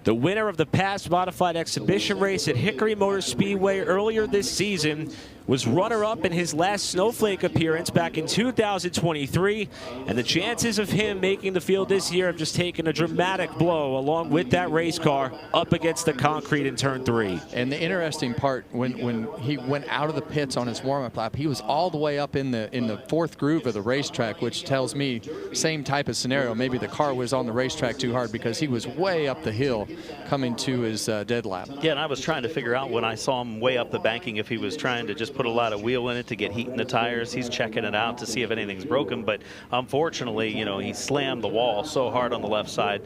The winner of the past modified exhibition race at Hickory Motor Speedway earlier this season was runner-up in his last Snowflake appearance back in 2023, and the chances of him making the field this year have just taken a dramatic blow along with that race car up against the concrete in turn 3. And the interesting part, when he went out of the pits on his warm-up lap, he was all the way up in the 4th groove of the racetrack, which tells me same type of scenario. Maybe the car was on the racetrack too hard because he was way up the hill coming to his dead lap. Yeah, and I was trying to figure out when I saw him way up the banking if he was trying to just put a lot of wheel in it to get heat in the tires. He's checking it out to see if anything's broken, but unfortunately, you know, he slammed the wall so hard on the left side.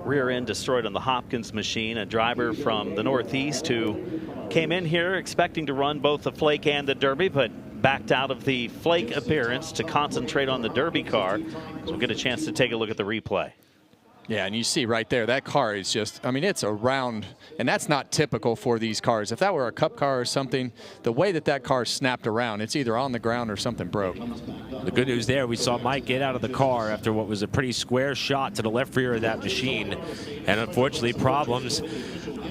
Rear end destroyed on the Hopkins machine, a driver from the Northeast who came in here expecting to run both the Flake and the Derby, but backed out of the Flake appearance to concentrate on the Derby car. So we'll get a chance to take a look at the replay. Yeah, and you see right there, that car is just, I mean, it's around, and that's not typical for these cars. If that were a Cup car or something, the way that that car snapped around, it's either on the ground or something broke. The good news there, we saw Mike get out of the car after what was a pretty square shot to the left rear of that machine. And unfortunately, problems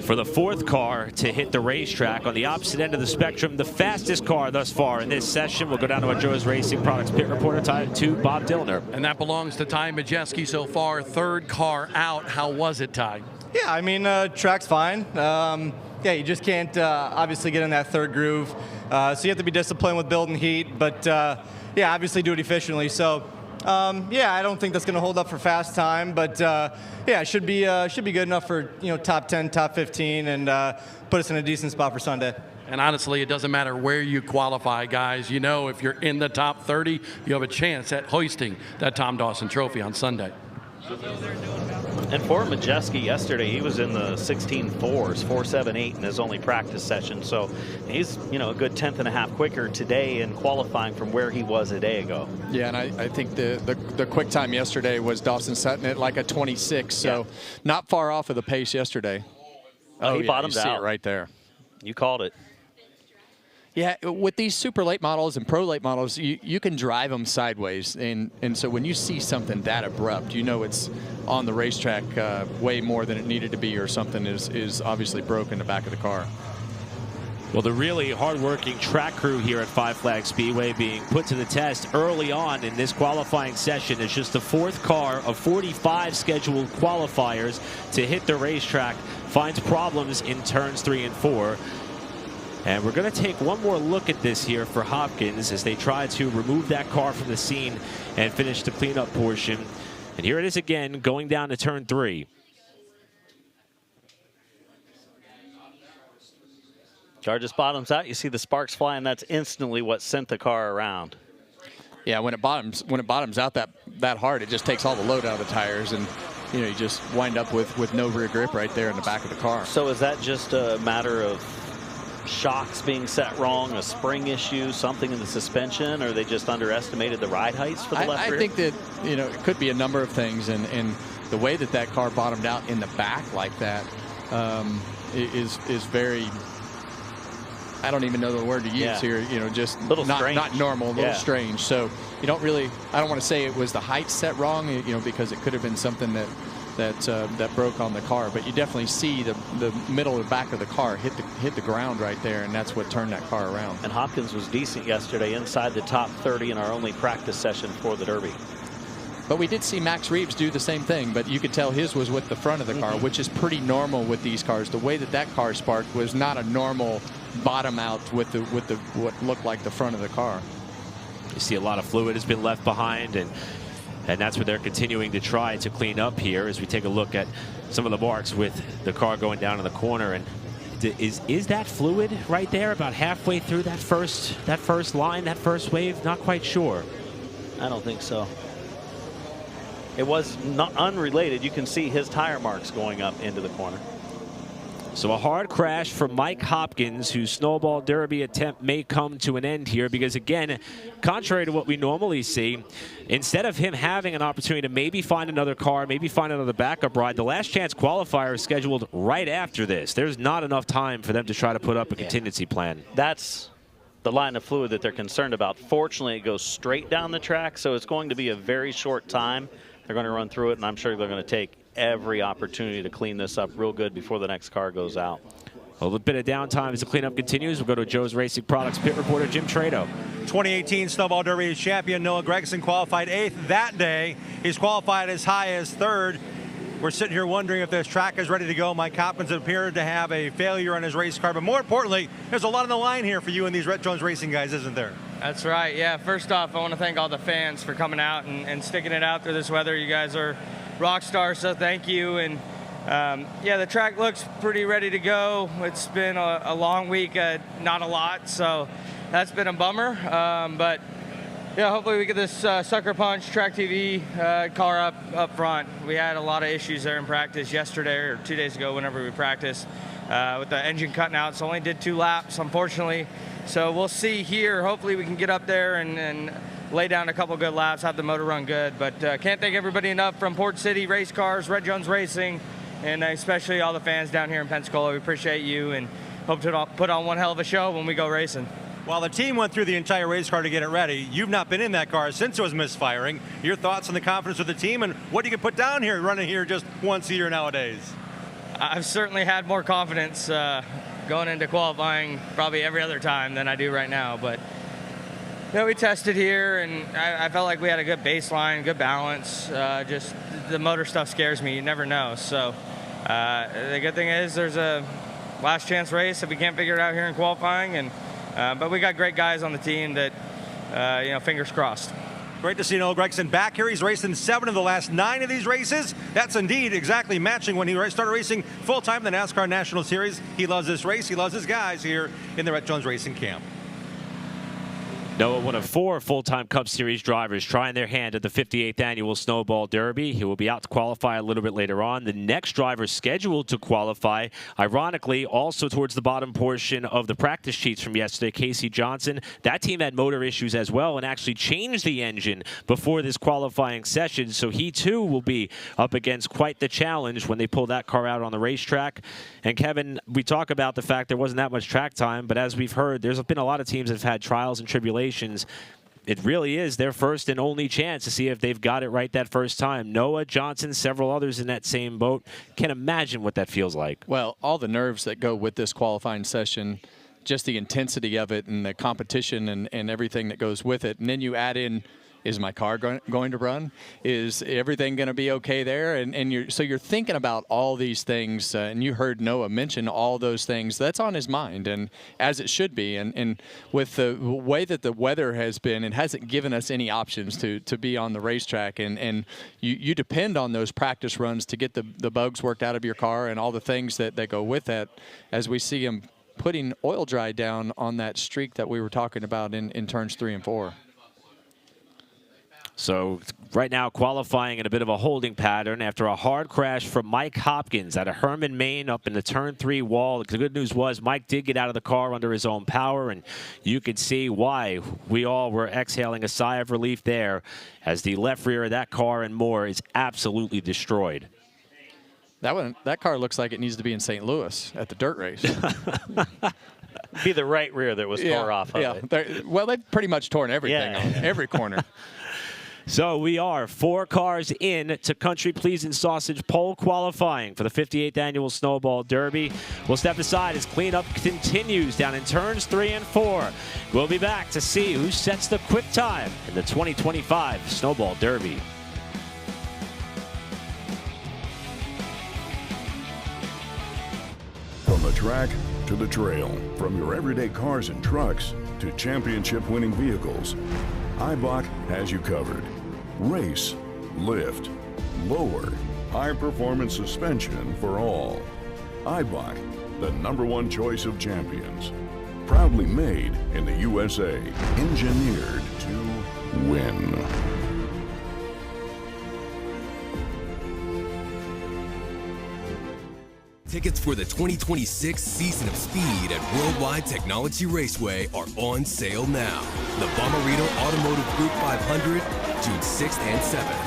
for the fourth car to hit the racetrack on the opposite end of the spectrum. The fastest car thus far in this session. We'll go down to our Joe's Racing Products pit reporter, to Bob Dillner. And that belongs to Ty Majeski so far, third car out. How was it, Ty? Yeah, I mean, track's fine. Yeah, you just can't obviously get in that third groove. So you have to be disciplined with building heat, but yeah, obviously do it efficiently. So yeah, I don't think that's going to hold up for fast time, but yeah, it should be good enough for, you know, top 10, top 15, and put us in a decent spot for Sunday. And honestly, it doesn't matter where you qualify, guys. You know, if you're in the top 30, you have a chance at hoisting that Tom Dawson Trophy on Sunday. And for Majeski yesterday, he was in the 16.4s, 4.78 in his only practice session. So he's, you know, a good 10th and a half quicker today in qualifying from where he was a day ago. Yeah, and I think the quick time yesterday was Dawson setting it like a 26, so not far off of the pace yesterday. Oh, he yeah, bottomed you see out. it right there. You called it. Yeah, with these super late models and pro late models, you can drive them sideways. And so when you see something that abrupt, you know it's on the racetrack way more than it needed to be, or something is obviously broken in the back of the car. Well, the really hard-working track crew here at Five Flags Speedway being put to the test early on in this qualifying session. It's just the fourth car of 45 scheduled qualifiers to hit the racetrack. Finds problems in turns 3 and 4. And we're going to take one more look at this here for Hopkins as they try to remove that car from the scene and finish the cleanup portion. And here it is again, going down to turn 3. Car just bottoms out. You see the sparks flying. That's instantly what sent the car around. Yeah, when it bottoms out that hard, it just takes all the load out of the tires, and you know, you just wind up with no rear grip right there in the back of the car. So is that just a matter of shocks being set wrong, a spring issue, something in the suspension, or they just underestimated the ride heights for the left rear? I think that, you know, it could be a number of things, and the way that car bottomed out in the back like that is very, I don't even know the word to use here, you know, just not normal, a little strange. So you don't really, I don't want to say it was the height set wrong, you know, because it could have been something that broke on the car, but you definitely see the middle and back of the car hit the ground right there, and that's what turned that car around. And Hopkins was decent yesterday, inside the top 30 in our only practice session for the Derby. But we did see Max Reeves do the same thing, but you could tell his was with the front of the car, which is pretty normal with these cars. The way that car sparked was not a normal bottom out with the what looked like the front of the car. You see a lot of fluid has been left behind, and that's what they're continuing to try to clean up here as we take a look at some of the marks with the car going down in the corner. And is that fluid right there about halfway through that first line, that first wave? Not quite sure. I don't think so. It was not unrelated. You can see his tire marks going up into the corner. So a hard crash for Mike Hopkins, whose Snowball Derby attempt may come to an end here, because again, contrary to what we normally see, instead of him having an opportunity to maybe find another car, maybe find another backup ride, the last chance qualifier is scheduled right after this. There's not enough time for them to try to put up a contingency plan. That's the line of fluid that they're concerned about. Fortunately, it goes straight down the track, so it's going to be a very short time. They're going to run through it, and I'm sure they're going to take every opportunity to clean this up real good before the next car goes out. A little bit of downtime as the cleanup continues. We'll go to Joe's Racing Products pit reporter Jim Trado. 2018 Snowball Derby champion Noah Gragson qualified 8th that day. He's qualified as high as 3rd. We're sitting here wondering if this track is ready to go. Mike Hopkins appeared to have a failure on his race car, but more importantly, there's a lot on the line here for you and these Rhett Jones Racing guys, isn't there? That's right. Yeah, first off, I want to thank all the fans for coming out and sticking it out through this weather. You guys are rock stars, so thank you. And yeah, the track looks pretty ready to go. It's been a long week, not a lot, so that's been a bummer. But yeah, hopefully we get this Sucker Punch Track TV car up front. We had a lot of issues there in practice yesterday or 2 days ago, whenever we practiced, with the engine cutting out. So only did 2 laps, unfortunately. So we'll see here. Hopefully we can get up there and lay down a couple good laps, have the motor run good. But can't thank everybody enough from Port City Race Cars, Red Jones Racing, and especially all the fans down here in Pensacola. We appreciate you and hope to put on one hell of a show when we go racing. While the team went through the entire race car to get it ready, you've not been in that car since it was misfiring. Your thoughts on the confidence of the team and what you can put down here running here just once a year nowadays? I've certainly had more confidence going into qualifying probably every other time than I do right now. But we tested here, and I felt like we had a good baseline, good balance. Just the motor stuff scares me. You never know. So the good thing is there's a last chance race if we can't figure it out here in qualifying. And but we got great guys on the team that, fingers crossed. Great to see Noah Gragson back here. He's raced in 7 of the last 9 of these races. That's indeed exactly matching when he started racing full-time in the NASCAR National Series. He loves this race. He loves his guys here in the Red Jones Racing camp. Noah, one of 4 full-time Cup Series drivers trying their hand at the 58th Annual Snowball Derby. He will be out to qualify a little bit later on. The next driver scheduled to qualify, ironically, also towards the bottom portion of the practice sheets from yesterday, Casey Johnson. That team had motor issues as well and actually changed the engine before this qualifying session, so he too will be up against quite the challenge when they pull that car out on the racetrack. And Kevin, we talk about the fact there wasn't that much track time, but as we've heard, there's been a lot of teams that have had trials and tribulations. It really is their first and only chance to see if they've got it right that first time. Noah, Johnson, several others in that same boat. Can't imagine what that feels like. Well, all the nerves that go with this qualifying session, just the intensity of it and the competition and everything that goes with it. And then you add in, is my car going to run? Is everything going to be okay there? And so you're thinking about all these things, and you heard Noah mention all those things. That's on his mind, and as it should be. And with the way that the weather has been, it hasn't given us any options to be on the racetrack. And you depend on those practice runs to get the bugs worked out of your car and all the things that go with that, as we see him putting oil dry down on that streak that we were talking about in turns 3 and 4. So right now qualifying in a bit of a holding pattern after a hard crash from Mike Hopkins out of Herman, Maine, up in the turn 3 wall. The good news was Mike did get out of the car under his own power, and you could see why we all were exhaling a sigh of relief there, as the left rear of that car and more is absolutely destroyed. That car looks like it needs to be in St. Louis at the dirt race. Be the right rear that was tore off of it. Well, they've pretty much torn everything on every corner. So we are 4 cars in to Country Pleasing Sausage pole qualifying for the 58th Annual Snowball Derby. We'll step aside as cleanup continues down in turns 3 and 4. We'll be back to see who sets the quick time in the 2025 Snowball Derby. From the track to the trail, from your everyday cars and trucks to championship-winning vehicles, Eibach has you covered. Race, lift, lower, high-performance suspension for all. Eibach, the #1 choice of champions. Proudly made in the USA, engineered to win. Tickets for the 2026 season of Speed at Worldwide Technology Raceway are on sale now. The Bommarito Automotive Group 500, June 6th and 7th.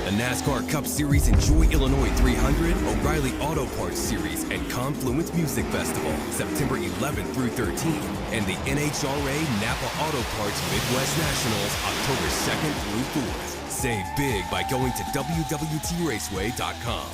The NASCAR Cup Series Enjoy Illinois 300, O'Reilly Auto Parts Series, and Confluence Music Festival, September 11th through 13th. And the NHRA Napa Auto Parts Midwest Nationals, October 2nd through 4th. Save big by going to WWTRaceway.com.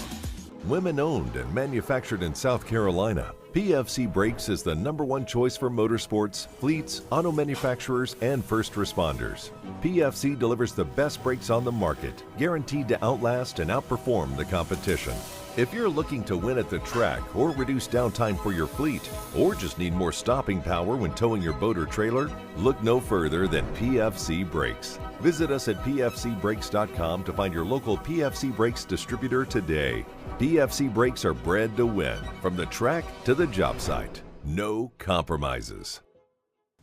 Women owned and manufactured in South Carolina, PFC Brakes is the #1 choice for motorsports, fleets, auto manufacturers, and first responders. PFC delivers the best brakes on the market, guaranteed to outlast and outperform the competition. If you're looking to win at the track or reduce downtime for your fleet, or just need more stopping power when towing your boat or trailer, look no further than PFC Brakes. Visit us at pfcbrakes.com to find your local PFC Brakes distributor today. PFC Brakes are bred to win, from the track to the job site. No compromises.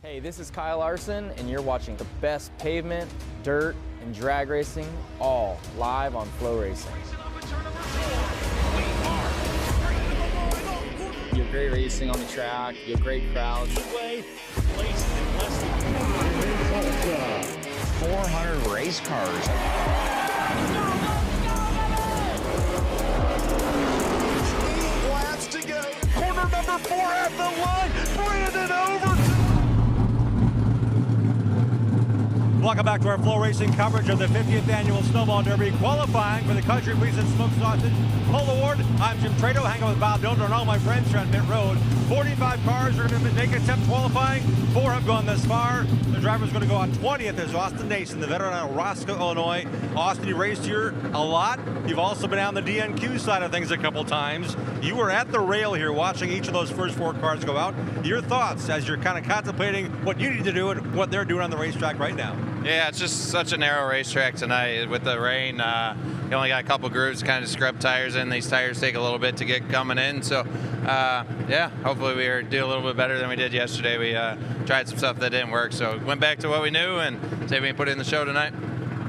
Hey, this is Kyle Larson, and you're watching the best pavement, dirt, and drag racing, all live on Flow Racing. You have great racing on the track, you have great crowds. 400 race cars. Laps to go. Corner number 4 at the line. Brandon over. Welcome back to our Flow Racing coverage of the 50th Annual Snowball Derby, qualifying for the Country Pleasing Smoked Sausage Pole Award. I'm Jim Trado, hanging with Bob Dillner and all my friends here on Pit Road. 45 cars are going to make an attempt qualifying. 4 have gone this far. The driver's going to go on 20th is Austin Nason, the veteran out of Roscoe, Illinois. Austin, you raced here a lot. You've also been on the DNQ side of things a couple times. You were at the rail here watching each of those first 4 cars go out. Your thoughts as you're kind of contemplating what you need to do and what they're doing on the racetrack right now? Yeah, it's just such a narrow racetrack tonight with the rain. You only got a couple grooves to kind of scrub tires in. These tires take a little bit to get coming in. So, yeah, hopefully we do a little bit better than we did yesterday. We tried some stuff that didn't work, so went back to what we knew and see if we can put it in the show tonight.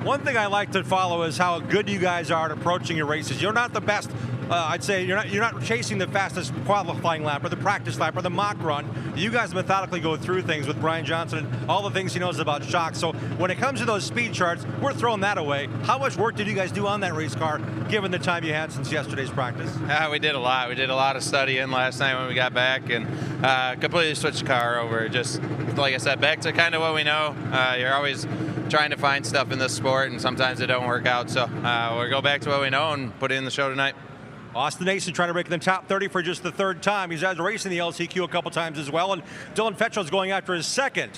One thing I like to follow is how good you guys are at approaching your races. You're not the best. I'd say you're not chasing the fastest qualifying lap or the practice lap or the mock run. You guys methodically go through things with Brian Johnson and all the things he knows about shocks. So when it comes to those speed charts, we're throwing that away. How much work did you guys do on that race car, given the time you had since yesterday's practice? We did a lot. We did a lot of studying last night when we got back and completely switched the car over. Just, like I said, back to kind of what we know. You're always trying to find stuff in this sport, and sometimes it don't work out. So we'll go back to what we know and put it in the show tonight. Austin Nason trying to break in the top 30 for just the 3rd time. He's had racing the LCQ a couple times as well. And Dylan Fetchell's going after his 2nd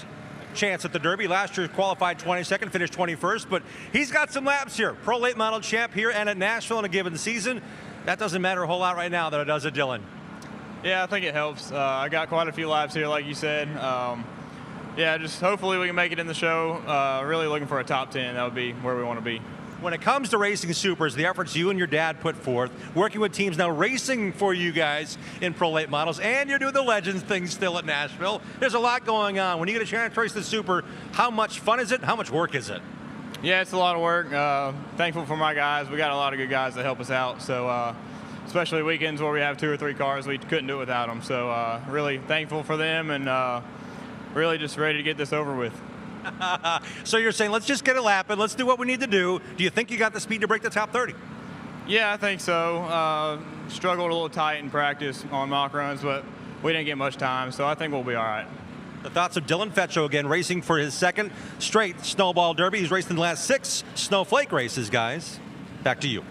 chance at the Derby. Last year qualified 22nd, finished 21st. But he's got some laps here. Pro late model champ here and at Nashville in a given season. That doesn't matter a whole lot right now that it does at Dylan. Yeah, I think it helps. I got quite a few laps here, like you said. Yeah, just hopefully we can make it in the show. Really looking for a top 10. That would be where we want to be. When it comes to racing supers, the efforts you and your dad put forth, working with teams now racing for you guys in pro late models, and you're doing the Legends thing still at Nashville, there's a lot going on. When you get a chance to race the super, how much fun is it? How much work is it? Yeah, it's a lot of work. Thankful for my guys. We got a lot of good guys that help us out. So especially weekends where we have 2 or 3 cars, we couldn't do it without them. So really thankful for them and really just ready to get this over with. So you're saying, let's just get a lap and let's do what we need to do. Do you think you got the speed to break the top 30? Yeah, I think so. Struggled a little tight in practice on mock runs, but we didn't get much time, so I think we'll be all right. The thoughts of Dylan Fetcho again, racing for his 2nd straight Snowball Derby. He's raced in the last 6 Snowflake races, guys. Back to you.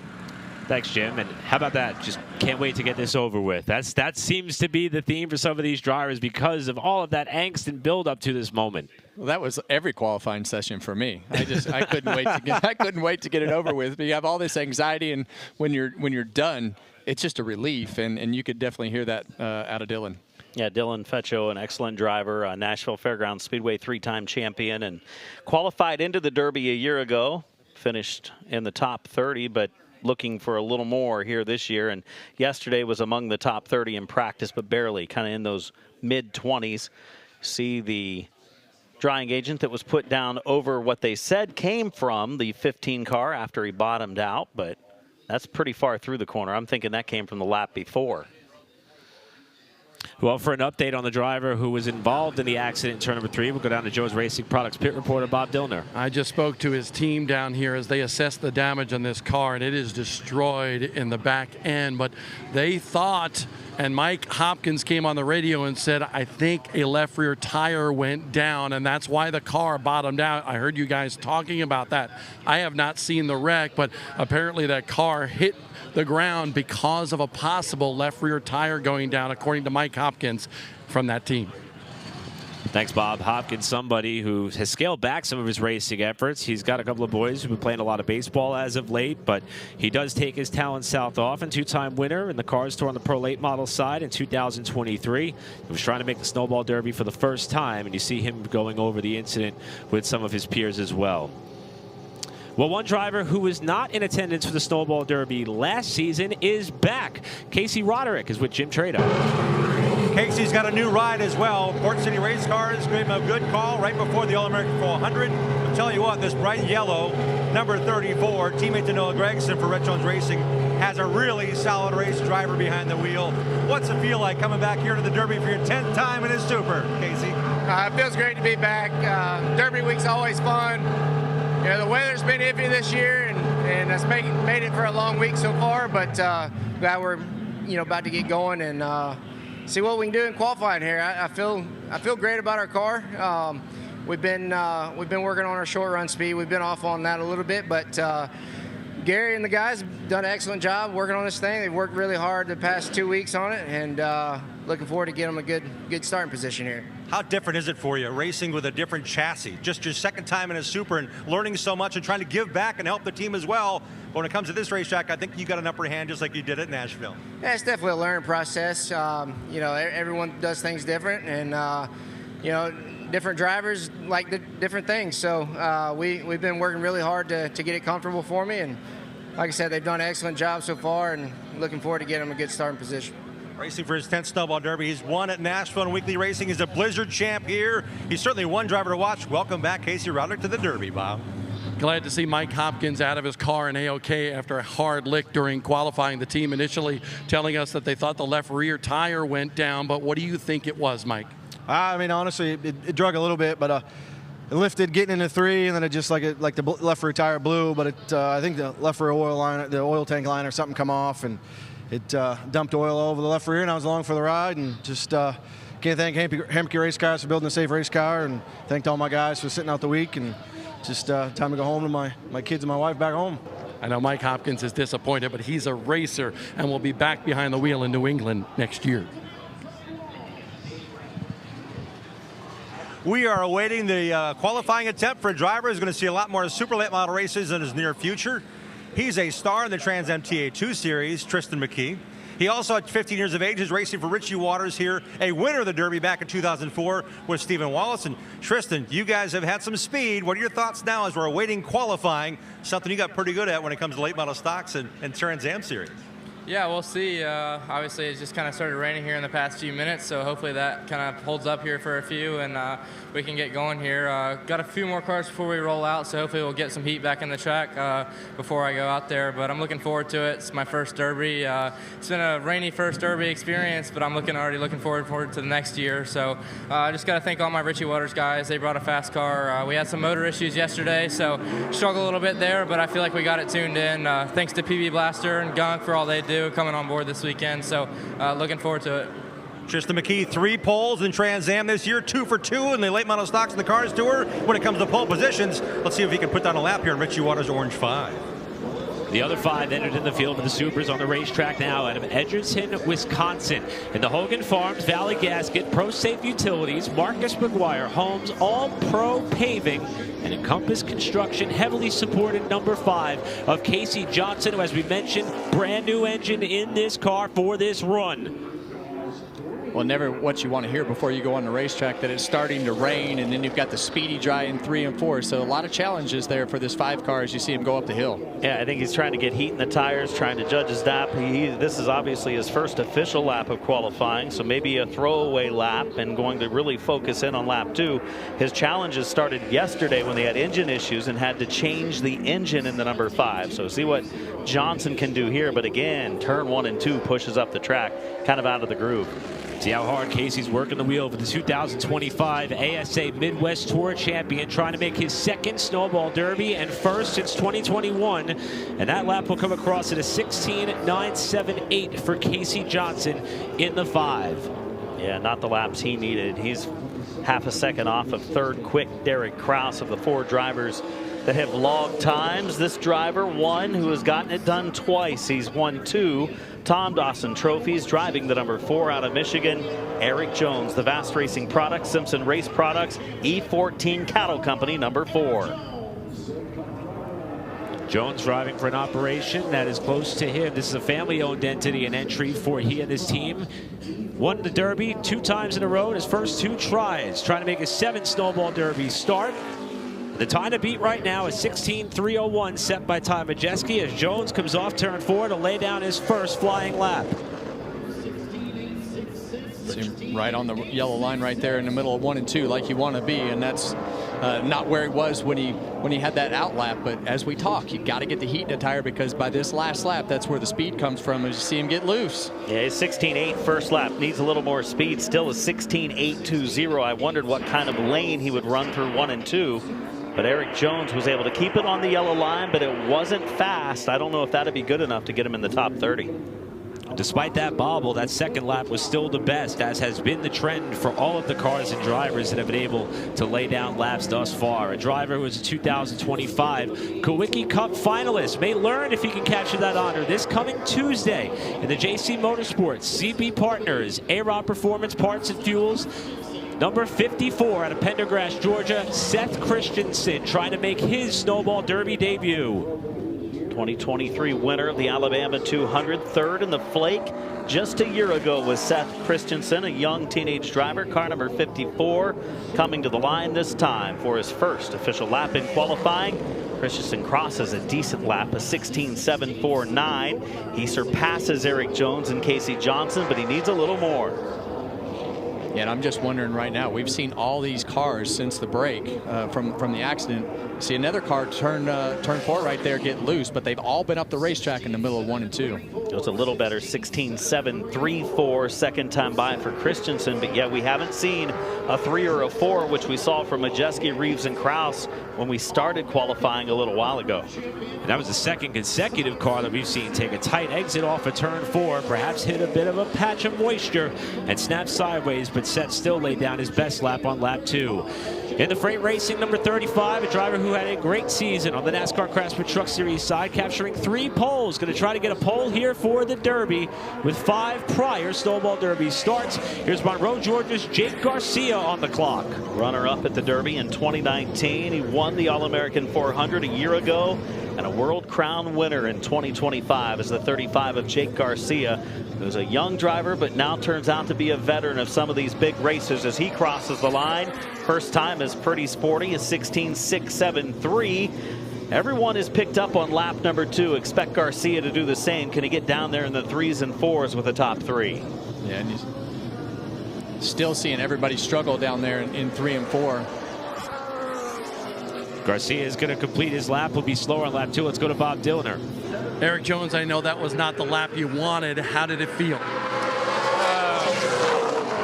Thanks, Jim. And how about that? Just can't wait to get this over with. That seems to be the theme for some of these drivers because of all of that angst and build up to this moment. Well, that was every qualifying session for me. I couldn't wait to get it over with. But you have all this anxiety, and when you're done, it's just a relief, and you could definitely hear that out of Dylan. Yeah, Dylan Fetcho, an excellent driver, Nashville Fairgrounds Speedway 3-time champion, and qualified into the Derby a year ago. Finished in the top 30, but looking for a little more here this year, and yesterday was among the top 30 in practice, but barely, kind of in those mid-20s. See the drying agent that was put down over what they said came from the 15 car after he bottomed out, but that's pretty far through the corner. I'm thinking that came from the lap before. Well, for an update on the driver who was involved in the accident in turn number 3, we'll go down to Joe's Racing Products pit reporter, Bob Dillner. I just spoke to his team down here as they assess the damage on this car, and it is destroyed in the back end. But they thought, and Mike Hopkins came on the radio and said, I think a left rear tire went down, and that's why the car bottomed out. I heard you guys talking about that. I have not seen the wreck, but apparently that car hit the ground because of a possible left rear tire going down, according to Mike Hopkins from that team. Thanks, Bob. Hopkins, somebody who has scaled back some of his racing efforts. He's got a couple of boys who've been playing a lot of baseball as of late, but he does take his talent south off, and 2-time winner in the Cars Tour on the Pro Late Model side in 2023. He was trying to make the Snowball Derby for the first time, and you see him going over the incident with some of his peers as well. Well, one driver who was not in attendance for the Snowball Derby last season is back. Casey Roderick is with Jim Trado. Casey's got a new ride as well. Port City Race Cars gave him a good call right before the All-American 400. I'll tell you what, this bright yellow, number 34, teammate to Noah Gregson for Red Jones Racing, has a really solid race driver behind the wheel. What's it feel like coming back here to the Derby for your 10th time in his Super, Casey? It feels great to be back. Derby week's always fun. You know, the weather's been iffy this year, and it's made it for a long week so far, but glad we're about to get going and see what we can do in qualifying here. I feel great about our car. We've been working on our short run speed. We've been off on that a little bit, but Gary and the guys have done an excellent job working on this thing. They've worked really hard the past 2 weeks on it, and looking forward to getting them a good starting position here. How different is it for you racing with a different chassis? Just your second time in a Super and learning so much and trying to give back and help the team as well. But when it comes to this racetrack, I think you got an upper hand just like you did at Nashville. Yeah, it's definitely a learning process. Everyone does things different, and different drivers like the different things. So we've been working really hard to get it comfortable for me, and like I said, they've done an excellent job so far, and looking forward to getting them a good starting position. Racing for his 10th Snowball Derby. He's won at Nashville in weekly racing. He's a Blizzard champ here. He's certainly one driver to watch. Welcome back, Casey Roderick, to the Derby, Bob. Glad to see Mike Hopkins out of his car in A-OK after a hard lick during qualifying. The team initially telling us that they thought the left rear tire went down, but what do you think it was, Mike? I mean, honestly, it drug a little bit, but it lifted getting into 3, and then it just like the left rear tire blew. But I think the left rear oil line, the oil tank line or something come off, and it dumped oil over the left rear, and I was along for the ride, and just can't thank Hemke Race Cars for building a safe race car, and thanked all my guys for sitting out the week, and just time to go home to my kids and my wife back home. I know Mike Hopkins is disappointed, but he's a racer and will be back behind the wheel in New England next year. We are awaiting the qualifying attempt for a driver who's going to see a lot more super late model races in his near future. He's a star in the Trans Am TA2 series, Tristan McKee. He also, at 15 years of age, is racing for Richie Waters here, a winner of the Derby back in 2004 with Stephen Wallace. And Tristan, you guys have had some speed. What are your thoughts now as we're awaiting qualifying, something you got pretty good at when it comes to late model stocks and Trans Am series? Yeah, we'll see. Obviously, it just kind of started raining here in the past few minutes, so hopefully that kind of holds up here for a few, and we can get going here. Got a few more cars before we roll out, so hopefully we'll get some heat back in the track before I go out there. But I'm looking forward to it. It's my first Derby. It's been a rainy first Derby experience, but I'm already looking forward to the next year. So I just got to thank all my Richie Waters guys. They brought a fast car. We had some motor issues yesterday, so struggled a little bit there, but I feel like we got it tuned in. Thanks to PB Blaster and Gunk for all they do coming on board this weekend, so looking forward to it. Tristan McKee, 3 poles in Trans Am this year, 2 for 2 in the late model stocks in the Cars Tour. When it comes to pole positions, let's see if he can put down a lap here in Richie Waters' Orange 5. The other 5 entered in the field for the Supers on the racetrack now out of Edgerton, Wisconsin. In the Hogan Farms, Valley Gasket, Pro Safe Utilities, Marcus McGuire Homes, All Pro Paving, and Encompass Construction, heavily supported number 5 of Casey Johnson, who, as we mentioned, brand new engine in this car for this run. Well, never what you want to hear before you go on the racetrack, that it's starting to rain, and then you've got the speedy dry in 3 and 4. So a lot of challenges there for this 5 car as you see him go up the hill. Yeah, I think he's trying to get heat in the tires, trying to judge his lap. This is obviously his first official lap of qualifying, so maybe a throwaway lap and going to really focus in on lap 2. His challenges started yesterday when they had engine issues and had to change the engine in the number 5. So see what Johnson can do here, but again, turn 1 and 2 pushes up the track, kind of out of the groove. See how hard Casey's working the wheel for the 2025 ASA Midwest Tour champion, trying to make his 2nd Snowball Derby and first since 2021. And that lap will come across at a 16.978 for Casey Johnson in the 5. Yeah, not the laps he needed. He's half a second off of 3rd quick Derek Kraus of the 4 drivers that have logged times. This driver, 1 who has gotten it done twice. He's won 2 Tom Dawson trophies, driving the number 4 out of Michigan. Eric Jones, the Vast Racing Products, Simpson Race Products, E14 Cattle Company, number 4. Jones driving for an operation that is close to him. This is a family-owned entity, an entry for he and his team. Won the Derby 2 times in a row in his first 2 tries, trying to make a 7th Snowball Derby start. The time to beat right now is 16.301, set by Ty Majeski, as Jones comes off turn 4 to lay down his first flying lap. Right on the yellow line right there in the middle of 1 and 2 like you want to be, and that's not where he was when he had that out lap. But as we talk, you got to get the heat in the tire, because by this last lap, that's where the speed comes from as you see him get loose. Yeah, he's 16.8 first lap. Needs a little more speed. Still a 16.820. I wondered what kind of lane he would run through 1 and 2. But Eric Jones was able to keep it on the yellow line, but it wasn't fast. I don't know if that'd be good enough to get him in the top 30. Despite that bobble, that second lap was still the best, as has been the trend for all of the cars and drivers that have been able to lay down laps thus far. A driver who is a 2025 Kawicki Cup finalist may learn if he can capture that honor this coming Tuesday in the JC Motorsports CB Partners A-Rod Performance Parts and Fuels. Number 54 out of Pendergrass, Georgia, Seth Christensen, trying to make his Snowball Derby debut. 2023 winner of the Alabama 200, third in the Flake. Just a year ago was Seth Christensen, a young teenage driver, car number 54, coming to the line this time for his first official lap in qualifying. Christensen crosses a decent lap, a 16.749. He surpasses Eric Jones and Casey Johnson, but he needs a little more. Yeah, and I'm just wondering right now, we've seen all these cars since the break from the accident. See another car turn 4 right there get loose, but they've all been up the racetrack in the middle of 1 and 2. It was a little better, 16.734 second time by for Christensen, but yet we haven't seen a 3 or a 4, which we saw from Majeski, Reeves, and Kraus when we started qualifying a little while ago. And that was the second consecutive car that we've seen take a tight exit off of turn 4, perhaps hit a bit of a patch of moisture and snap sideways, but Seth still laid down his best lap on lap 2. In the freight racing, number 35, a driver who had a great season on the NASCAR Craftsman Truck Series side, capturing 3 poles. Going to try to get a pole here for the Derby with 5 prior Snowball Derby starts. Here's Monroe, Georgia's Jake Garcia on the clock. Runner-up at the Derby in 2019. He won the All-American 400 a year ago, and a World Crown winner in 2025 as the 35 of Jake Garcia, who's a young driver but now turns out to be a veteran of some of these big races as he crosses the line. First time is pretty sporty, a 16.673. Everyone is picked up on lap number 2. Expect Garcia to do the same. Can he get down there in the 3s and 4s with the top 3? Yeah, and he's still seeing everybody struggle down there in 3 and 4. Garcia is going to complete his lap. Will be slower on lap 2. Let's go to Bob Dillner. Eric Jones, I know that was not the lap you wanted. How did it feel?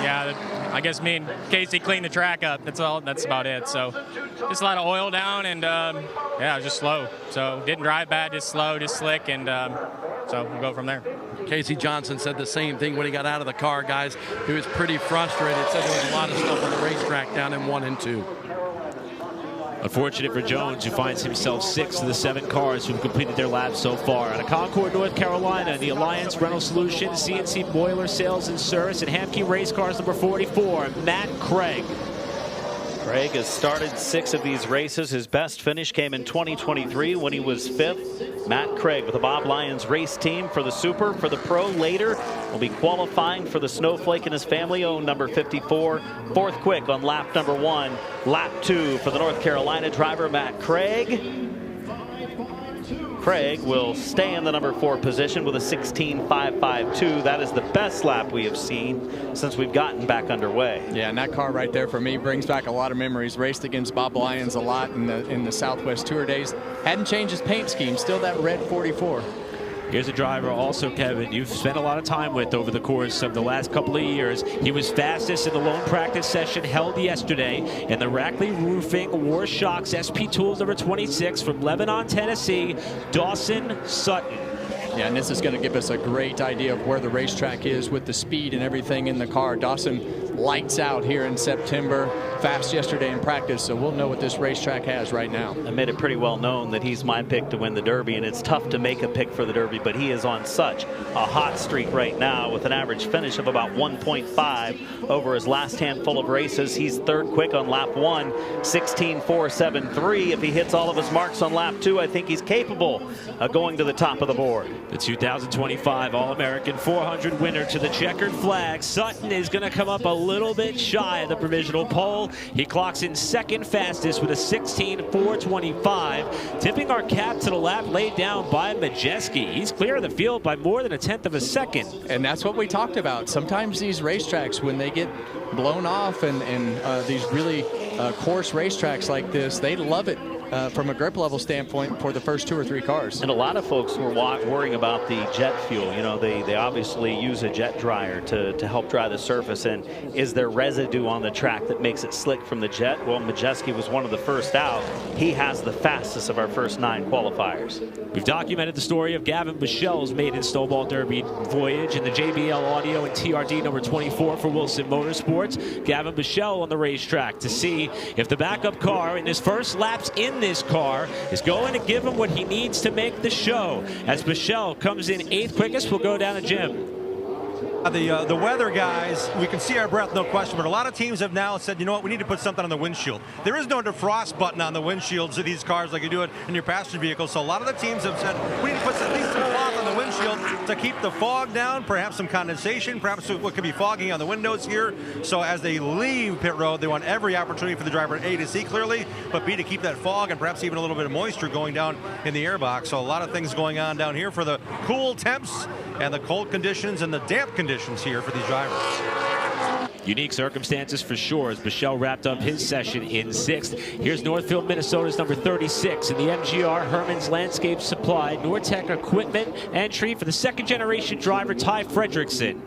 Yeah, I guess me and Casey cleaned the track up. That's about it. So just a lot of oil down, and yeah, just slow. So didn't drive bad, just slow, just slick, and so we'll go from there. Casey Johnson said the same thing when he got out of the car, guys. He was pretty frustrated. Said there was a lot of stuff on the racetrack down in 1 and 2. Unfortunate for Jones, who finds himself 6th of the 7 cars who've completed their laps so far. Out of Concord, North Carolina, the Alliance Rental Solutions, CNC Boiler Sales and Service, and Hamke Race Cars number 44, Matt Craig. Craig has started 6 of these races. His best finish came in 2023 when he was 5th. Matt Craig with the Bob Lyons race team for the Super. For the Pro later, will be qualifying for the Snowflake and his family-owned number 54. 4th quick on lap number 1. Lap 2 for the North Carolina driver, Matt Craig. Craig will stay in the number 4 position with a 16.552. That is the best lap we have seen since we've gotten back underway. Yeah, and that car right there for me brings back a lot of memories. Raced against Bob Lyons a lot in the Southwest Tour days. Hadn't changed his paint scheme, still that red 44. Here's a driver also, Kevin, you've spent a lot of time with over the course of the last couple of years. He was fastest in the lone practice session held yesterday in the Rackley Roofing War Shocks SP Tools number 26 from Lebanon, Tennessee, Dawson Sutton. Yeah, and this is going to give us a great idea of where the racetrack is with the speed and everything in the car. Dawson lights out here in September, fast yesterday in practice, so we'll know what this racetrack has right now. I made it pretty well known that he's my pick to win the Derby, and it's tough to make a pick for the Derby, but he is on such a hot streak right now with an average finish of about 1.5 over his last handful of races. He's 3rd quick on lap 1, 16.473. If he hits all of his marks on lap 2, I think he's capable of going to the top of the board. The 2025 All-American 400 winner to the checkered flag. Sutton is going to come up a little little bit shy of the provisional pole. He clocks in second fastest with a 16:4.25, tipping our cap to the lap laid down by Majeski. He's clear of the field by more than a tenth of a second. And that's what we talked about. Sometimes these racetracks, when they get blown off and these really coarse racetracks like this, they love it. From a grip level standpoint for the first 2 or 3 cars. And a lot of folks were worrying about the jet fuel. You know, they obviously use a jet dryer to help dry the surface. And is there residue on the track that makes it slick from the jet? Well, Majeski was one of the first out. He has the fastest of our first 9 qualifiers. We've documented the story of Gavin Bichel's maiden Snowball Derby voyage in the JBL Audio and TRD number 24 for Wilson Motorsports. Gavin Bichel on the racetrack to see if the backup car in his first laps in this car is going to give him what he needs to make the show. As Bichel comes in 8th quickest, we'll go down to Jim. The weather guys, we can see our breath, no question, but a lot of teams have now said, you know what, we need to put something on the windshield. There is no defrost button on the windshields of these cars like you do it in your passenger vehicles, so a lot of the teams have said, we need to put at least some cloth on the windshield to keep the fog down, perhaps some condensation, perhaps what could be fogging on the windows here. So as they leave pit road, they want every opportunity for the driver, A, to see clearly, but B, to keep that fog and perhaps even a little bit of moisture going down in the airbox. So a lot of things going on down here for the cool temps and the cold conditions and the damp conditions here for these drivers. Unique circumstances for sure as Bichel wrapped up his session in 6th. Here's Northfield, Minnesota's number 36 in the MGR Herman's Landscape Supply Nortec Equipment entry for the 2nd generation driver Ty Fredrickson.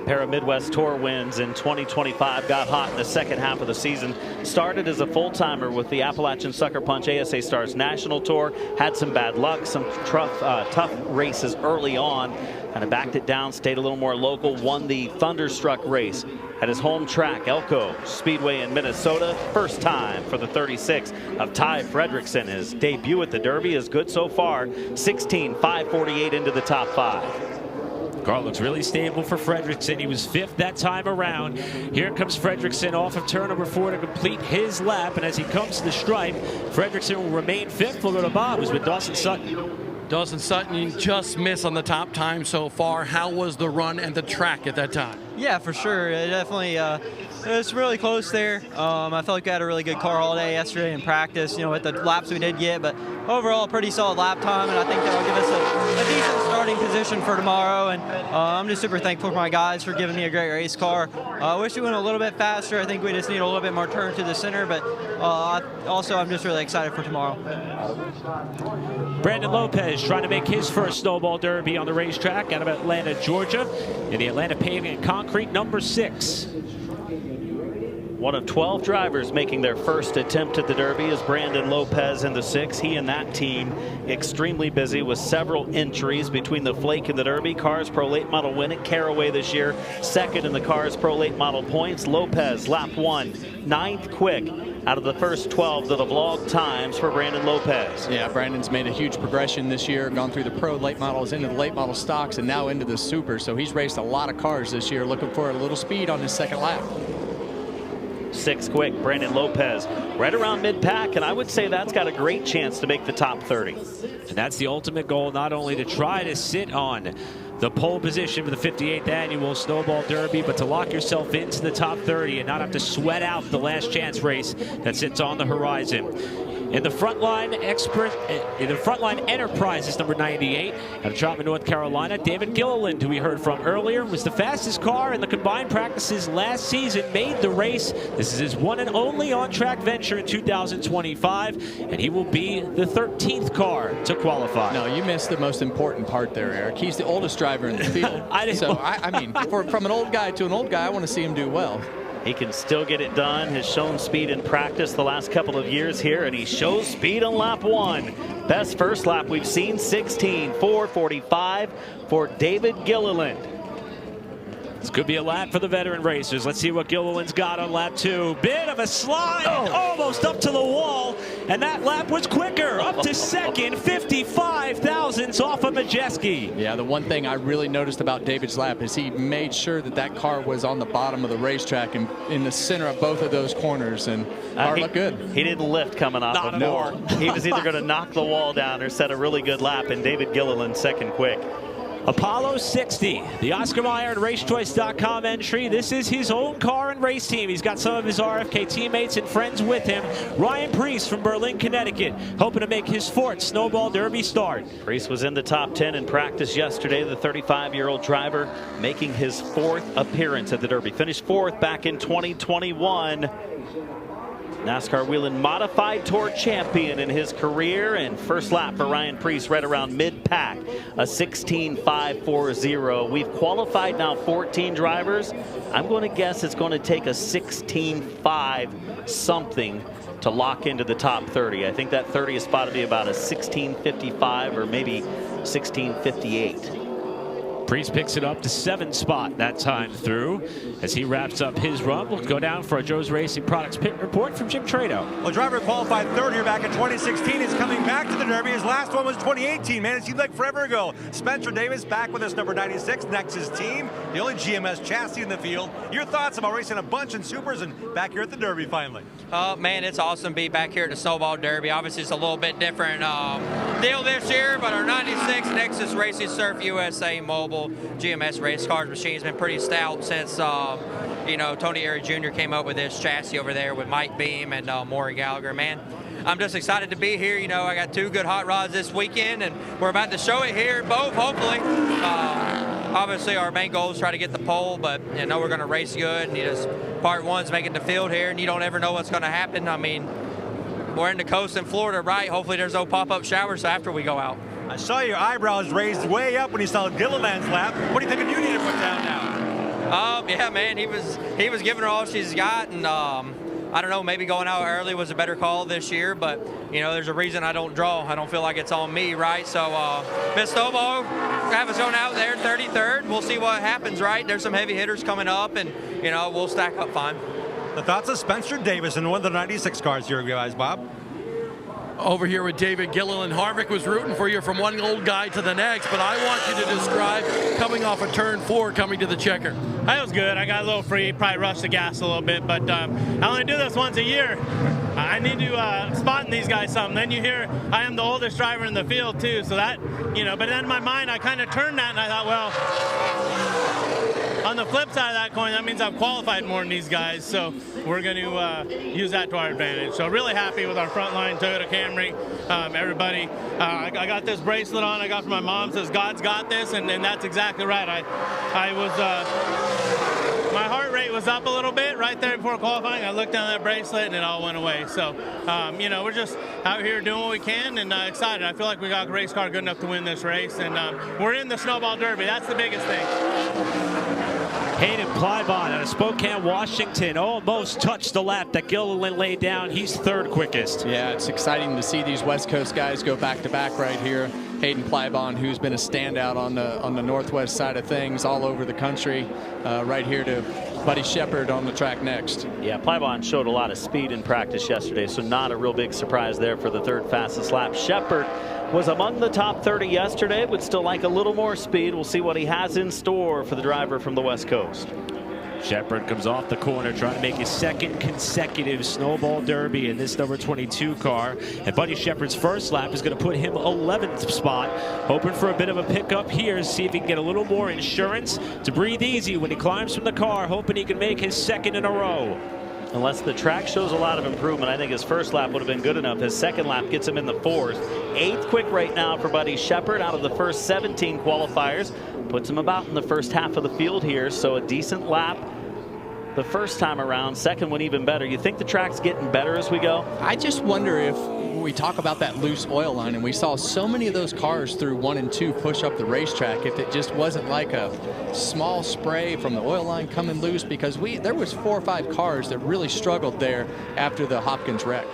Pair of Midwest Tour wins in 2025, got hot in the second half of the season. Started as a full-timer with the Appalachian Sucker Punch ASA Stars National Tour. Had some bad luck, some tough races early on. Kind of backed it down, stayed a little more local, won the Thunderstruck race at his home track, Elko Speedway in Minnesota. First time for the 36 of Ty Fredrickson. His debut at the Derby is good so far. 16:548 into the top 5. Car looks really stable for Fredrickson. He was 5th that time around. Here comes Fredrickson off of turn number 4 to complete his lap. And as he comes to the stripe, Fredrickson will remain 5th. We'll go to Bob, who's with Dawson Sutton. Dawson Sutton, you just missed on the top time so far. How was the run and the track at that time? Yeah, for sure. It definitely, it's really close there. I felt like we had a really good car all day yesterday in practice, you know, with the laps we did get, but overall, pretty solid lap time, and I think that'll give us a decent starting position for tomorrow, and I'm just super thankful for my guys for giving me a great race car. I wish we went a little bit faster. I think we just need a little bit more turn to the center, but also I'm just really excited for tomorrow. Brandon Lopez trying to make his first Snowball Derby on the racetrack out of Atlanta, Georgia, in the Atlanta Paving and Concrete number 6. One of 12 drivers making their first attempt at the Derby is Brandon Lopez in the 6. He and that team extremely busy with several entries between the Flake and the Derby. Cars Pro Late Model win at Caraway this year. 2nd in the Cars Pro Late Model points. Lopez, lap 1, 9th quick out of the first 12 that have logged times for Brandon Lopez. Yeah, Brandon's made a huge progression this year, gone through the Pro Late Models into the Late Model stocks and now into the Super. So he's raced a lot of cars this year, looking for a little speed on his 2nd lap. 6th quick, Brandon Lopez, right around mid-pack, and I would say that's got a great chance to make the top 30. And that's the ultimate goal, not only to try to sit on the pole position for the 58th annual Snowball Derby, but to lock yourself into the top 30 and not have to sweat out the last chance race that sits on the horizon. In the Frontline Enterprises number 98 out of Troutman, North Carolina, David Gilliland, who we heard from earlier, was the fastest car in the combined practices last season, made the race. This is his one and only on-track venture in 2025, and he will be the 13th car to qualify. No, you missed the most important part there, Eric. He's the oldest driver in the field. I mean, from an old guy to an old guy, I want to see him do well. He can still get it done. Has shown speed in practice the last couple of years here, and he shows speed on lap 1. Best first lap we've seen, 16:445 for David Gilliland. This could be a lap for the veteran racers. Let's see what Gilliland's got on lap 2. Bit of a slide, almost up to the wall, and that lap was quicker, up to 2nd, 55 thousandths off of Majeski. Yeah, the one thing I really noticed about David's lap is he made sure that that car was on the bottom of the racetrack and in the center of both of those corners, and car looked good. He didn't lift coming off Not of at all. He was either going to knock the wall down or set a really good lap, and David Gilliland 2nd quick. Apollo 60, the Oscar Mayer and RaceChoice.com entry. This is his own car and race team. He's got some of his RFK teammates and friends with him. Ryan Preece from Berlin, Connecticut, hoping to make his fourth Snowball Derby start. Preece was in the top 10 in practice yesterday. The 35-year-old driver making his fourth appearance at the Derby. Finished fourth back in 2021. NASCAR Whelen Modified Tour champion in his career, and first lap for Ryan Preece right around mid-pack, a 16.540. We've qualified now 14 drivers. I'm going to guess it's going to take a 16.5 something to lock into the top 30. I think that 30th spot will be about a 16.55 or maybe 16.58. Preece picks it up to 7th spot that time through. As he wraps up his run, we'll go down for a Joe's Racing Products pit report from Jim Trado. Well, driver qualified third here back in 2016. He's coming back to the Derby. His last one was 2018, man. It seemed like forever ago. Spencer Davis back with us, number 96, Nexus team. The only GMS chassis in the field. Your thoughts about racing a bunch in supers and back here at the Derby finally? Man, it's awesome to be back here at the Snowball Derby. Obviously, it's a little bit different deal this year, but our 96 Nexus Racing Surf USA Mobile GMS race cars machine has been pretty stout since Tony Airy Jr. came up with this chassis over there with Mike Beam and Maury Gallagher. Man, I'm just excited to be here. I got 2 good hot rods this weekend, and we're about to show it here, both hopefully. Obviously, our main goal is try to get the pole, but we're going to race good. And part one's making the field here, and you don't ever know what's going to happen. I mean, we're in the coast in Florida, right? Hopefully, there's no pop-up showers after we go out. I saw your eyebrows raised way up when you saw Gilliland's lap. What do you think you need to put down now? Yeah, man, he was giving her all she's got, and I don't know, maybe going out early was a better call this year, but there's a reason I don't draw. I don't feel like it's on me, right? So Miss Snowball, have us going out there 33rd. We'll see what happens, right? There's some heavy hitters coming up, and we'll stack up fine. The thoughts of Spencer Davis in one of the 96 cars here, guys, Bob? Over here with David Gilliland. Harvick was rooting for you from one old guy to the next, but I want you to describe coming off of turn 4, coming to the checker. That was good. I got a little free, probably rushed the got a little bit, but I only do this once a year. I need to spot in these guys something. Then you hear I am the oldest driver in the field too, so that, but then in my mind I kind of turned that and I thought, well, on the flip side of that coin, that means I've qualified more than these guys, so we're going to use that to our advantage. So really happy with our front line, Toyota Camry, everybody. I got this bracelet on I got from my mom, says God's got this, and that's exactly right. I was, my heart rate was up a little bit right there before qualifying. I looked down that bracelet and it all went away. So, we're just out here doing what we can and excited. I feel like we got a race car good enough to win this race, and we're in the Snowball Derby. That's the biggest thing. Hayden Plybon out of Spokane, Washington, almost touched the lap that Gilliland laid down. He's 3rd quickest. Yeah, it's exciting to see these West Coast guys go back-to-back right here. Hayden Plybon, who's been a standout on the Northwest side of things all over the country, right here to Buddy Shepard on the track next. Yeah, Plybon showed a lot of speed in practice yesterday, so not a real big surprise there for the 3rd fastest lap. Shepard was among the top 30 yesterday, would still like a little more speed. We'll see what he has in store for the driver from the West Coast. Shepard comes off the corner trying to make his 2nd consecutive Snowball Derby in this number 22 car. And Buddy Shepard's first lap is going to put him 11th spot. Hoping for a bit of a pickup here, see if he can get a little more insurance to breathe easy when he climbs from the car, hoping he can make his 2nd in a row. Unless the track shows a lot of improvement, I think his first lap would have been good enough. His 2nd lap gets him in the 4th. 8th quick right now for Buddy Shepard out of the first 17 qualifiers. Puts him about in the first half of the field here, so a decent lap the first time around. 2nd one even better. You think the track's getting better as we go? I just wonder if we talk about that loose oil line, and we saw so many of those cars through 1 and 2 push up the racetrack, if it just wasn't like a small spray from the oil line coming loose, because there was 4 or 5 cars that really struggled there after the Hopkins wreck.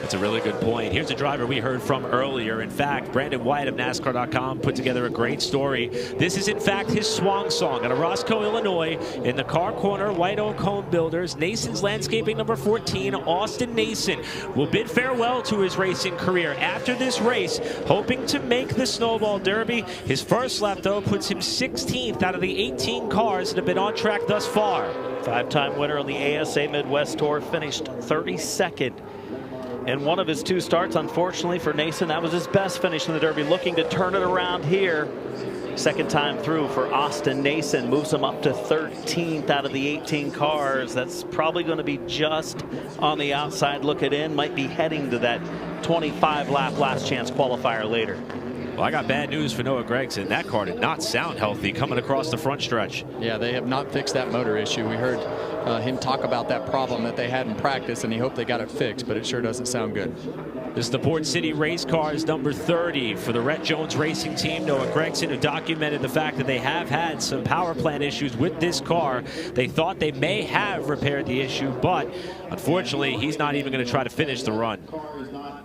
That's a really good point. Here's a driver we heard from earlier. In fact, Brandon White of NASCAR.com put together a great story. This is, in fact, his swan song out of Roscoe, Illinois. In the car corner, White Oak Home Builders, Nason's Landscaping number 14, Austin Nason, will bid farewell to his racing career after this race, hoping to make the Snowball Derby. His first lap, though, puts him 16th out of the 18 cars that have been on track thus far. 5-time winner on the ASA Midwest Tour, finished 32nd. In one of his 2 starts, unfortunately for Nason, that was his best finish in the Derby, looking to turn it around here. Second time through for Austin Nason, moves him up to 13th out of the 18 cars. That's probably going to be just on the outside looking in. Might be heading to that 25 lap last chance qualifier later. Well, I got bad news for Noah Gregson. That car did not sound healthy coming across the front stretch. Yeah, they have not fixed that motor issue. We heard him talk about that problem that they had in practice, and he hoped they got it fixed, but it sure doesn't sound good. This is the Port City Race Cars number 30 for the Rhett Jones Racing Team. Noah Gregson, who documented the fact that they have had some power plant issues with this car. They thought they may have repaired the issue, but unfortunately, he's not even going to try to finish the run.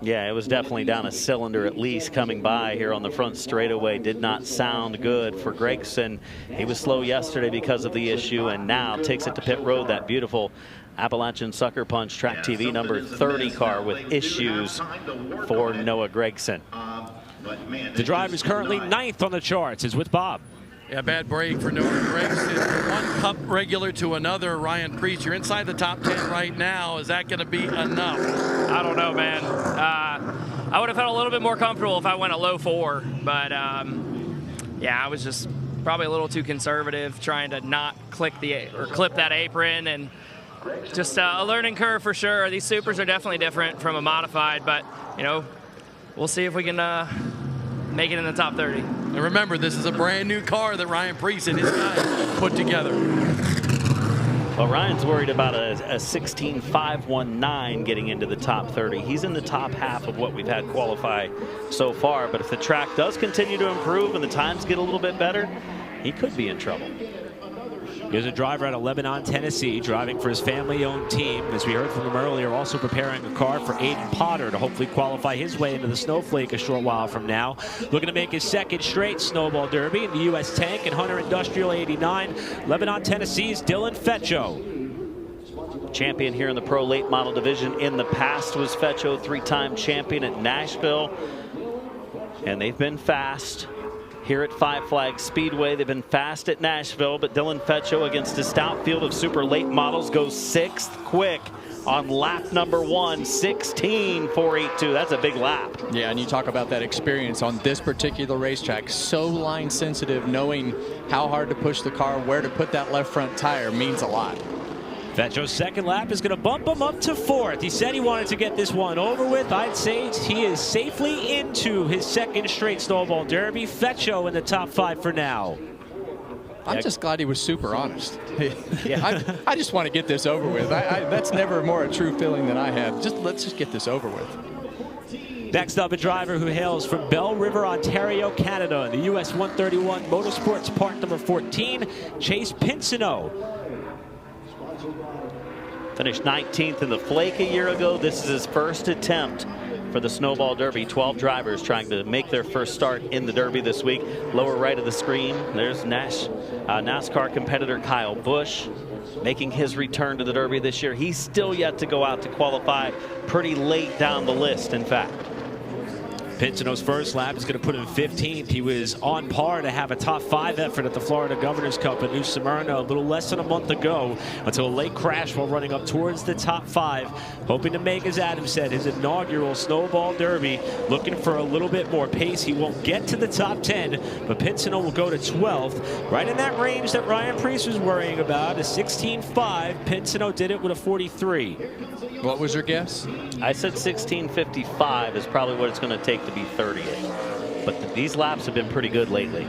Yeah, it was definitely down a cylinder at least coming by here on the front straightaway. Did not sound good for Gregson. He was slow yesterday because of the issue, and now takes it to pit road. That beautiful Appalachian Sucker Punch Track TV number 30 car with issues for Noah Gregson. The driver's currently 9th on the charts is with Bob. Yeah, bad break for Noah Gregson. One cup regular to another. Ryan Priest, you're inside the top 10 right now. Is that going to be enough? I don't know, man. I would have felt a little bit more comfortable if I went a low 4, but yeah, I was just probably a little too conservative, trying to not clip that apron, and just a learning curve for sure. These supers are definitely different from a modified, but you know, we'll see if we can make it in the top 30. And remember, this is a brand new car that Ryan Priest and his guys put together. Well, Ryan's worried about a 16.519 getting into the top 30. He's in the top half of what we've had qualify so far, but if the track does continue to improve and the times get a little bit better, he could be in trouble. Here's a driver out of Lebanon, Tennessee, driving for his family-owned team. As we heard from him earlier, also preparing a car for Aiden Potter to hopefully qualify his way into the Snowflake a short while from now. Looking to make his second straight Snowball Derby in the U.S. Tank and Hunter Industrial 89. Lebanon, Tennessee's Dylan Feccio. Champion here in the Pro Late Model Division in the past was Feccio, 3-time champion at Nashville. And they've been fast here at Flags Speedway. They've been fast at Nashville, but Dylan Feccio against a stout field of super late models goes 6th quick on lap number 1, 16.482. That's a big lap. Yeah, and you talk about that experience on this particular racetrack. So line sensitive, knowing how hard to push the car, where to put that left front tire means a lot. Feccio's second lap is going to bump him up to 4th. He said he wanted to get this one over with. I'd say he is safely into his second straight Snowball Derby. Feccio in the top 5 for now. I'm just glad he was super honest. Yeah. I just want to get this over with. That's never more a true feeling than I have. Let's just get this over with. Next up, a driver who hails from Belle River, Ontario, Canada. The US 131 Motorsports part number 14, Chase Pinsino. Finished 19th in the Flake a year ago. This is his first attempt for the Snowball Derby. 12 drivers trying to make their first start in the Derby this week. Lower right of the screen, there's NASCAR competitor Kyle Busch making his return to the Derby this year. He's still yet to go out to qualify, pretty late down the list, in fact. Pinsino's first lap is going to put him 15th. He was on par to have a top 5 effort at the Florida Governor's Cup in New Smyrna a little less than a month ago, until a late crash while running up towards the top 5. Hoping to make, as Adam said, his inaugural Snowball Derby. Looking for a little bit more pace. He won't get to the top 10, but Pinsino will go to 12th. Right in that range that Ryan Priest was worrying about, a 16.5. Pinsino did it with a 43. What was your guess? I said 16.55 is probably what it's going to take to be 30th. But these laps have been pretty good lately.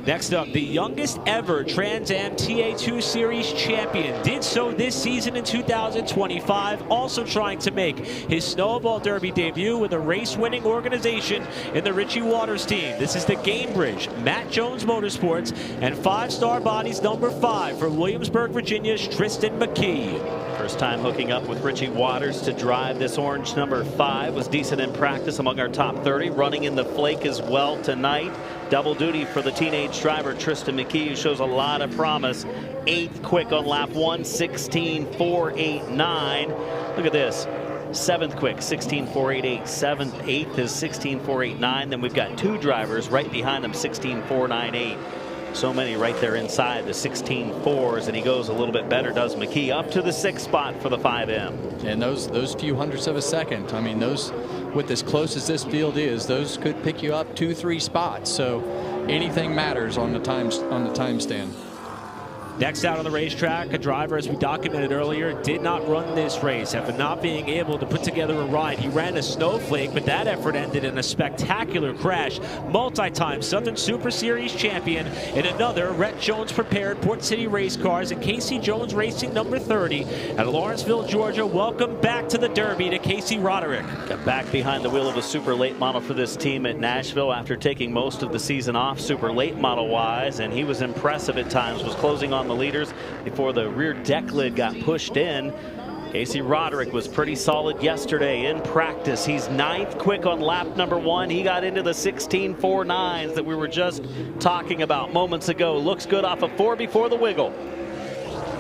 Next up, the youngest ever Trans Am TA2 Series champion. Did so this season in 2025. Also trying to make his Snowball Derby debut with a race-winning organization in the Richie Waters team. This is the Gamebridge Matt Jones Motorsports and 5-star bodies number 5 for Williamsburg, Virginia's Tristan McKee. First time hooking up with Richie Waters to drive this orange number 5. Was decent in practice among our top 30. Running in the Flake as well tonight. Double duty for the teenage driver Tristan McKee, who shows a lot of promise. 8th quick on lap 1, 16.489. Look at this. 7th quick, 16.488. 8th is 16.489. Then we've got 2 drivers right behind them, 16.498. So many right there inside the 16.4s, and he goes a little bit better, does McKee, up to the 6th spot for the 5M. And those few hundredths of a second, I mean, those, with as close as this field is, those could pick you up 2-3 spots. So anything matters on the time stand. Next out on the racetrack, a driver, as we documented earlier, did not run this race after not being able to put together a ride. He ran a snowflake, but that effort ended in a spectacular crash. Multi-time Southern Super Series champion in another Rhett Jones prepared Port City race cars and Casey Jones Racing number 30 at Lawrenceville, Georgia. Welcome back to the Derby to Casey Roderick. Got back behind the wheel of a super late model for this team at Nashville after taking most of the season off super late model wise, and he was impressive at times, was closing on the leaders before the rear deck lid got pushed in. Casey Roderick was pretty solid yesterday in practice. He's 9th quick on lap number 1. He got into the 16.49s that we were just talking about moments ago. Looks good off of 4 before the wiggle.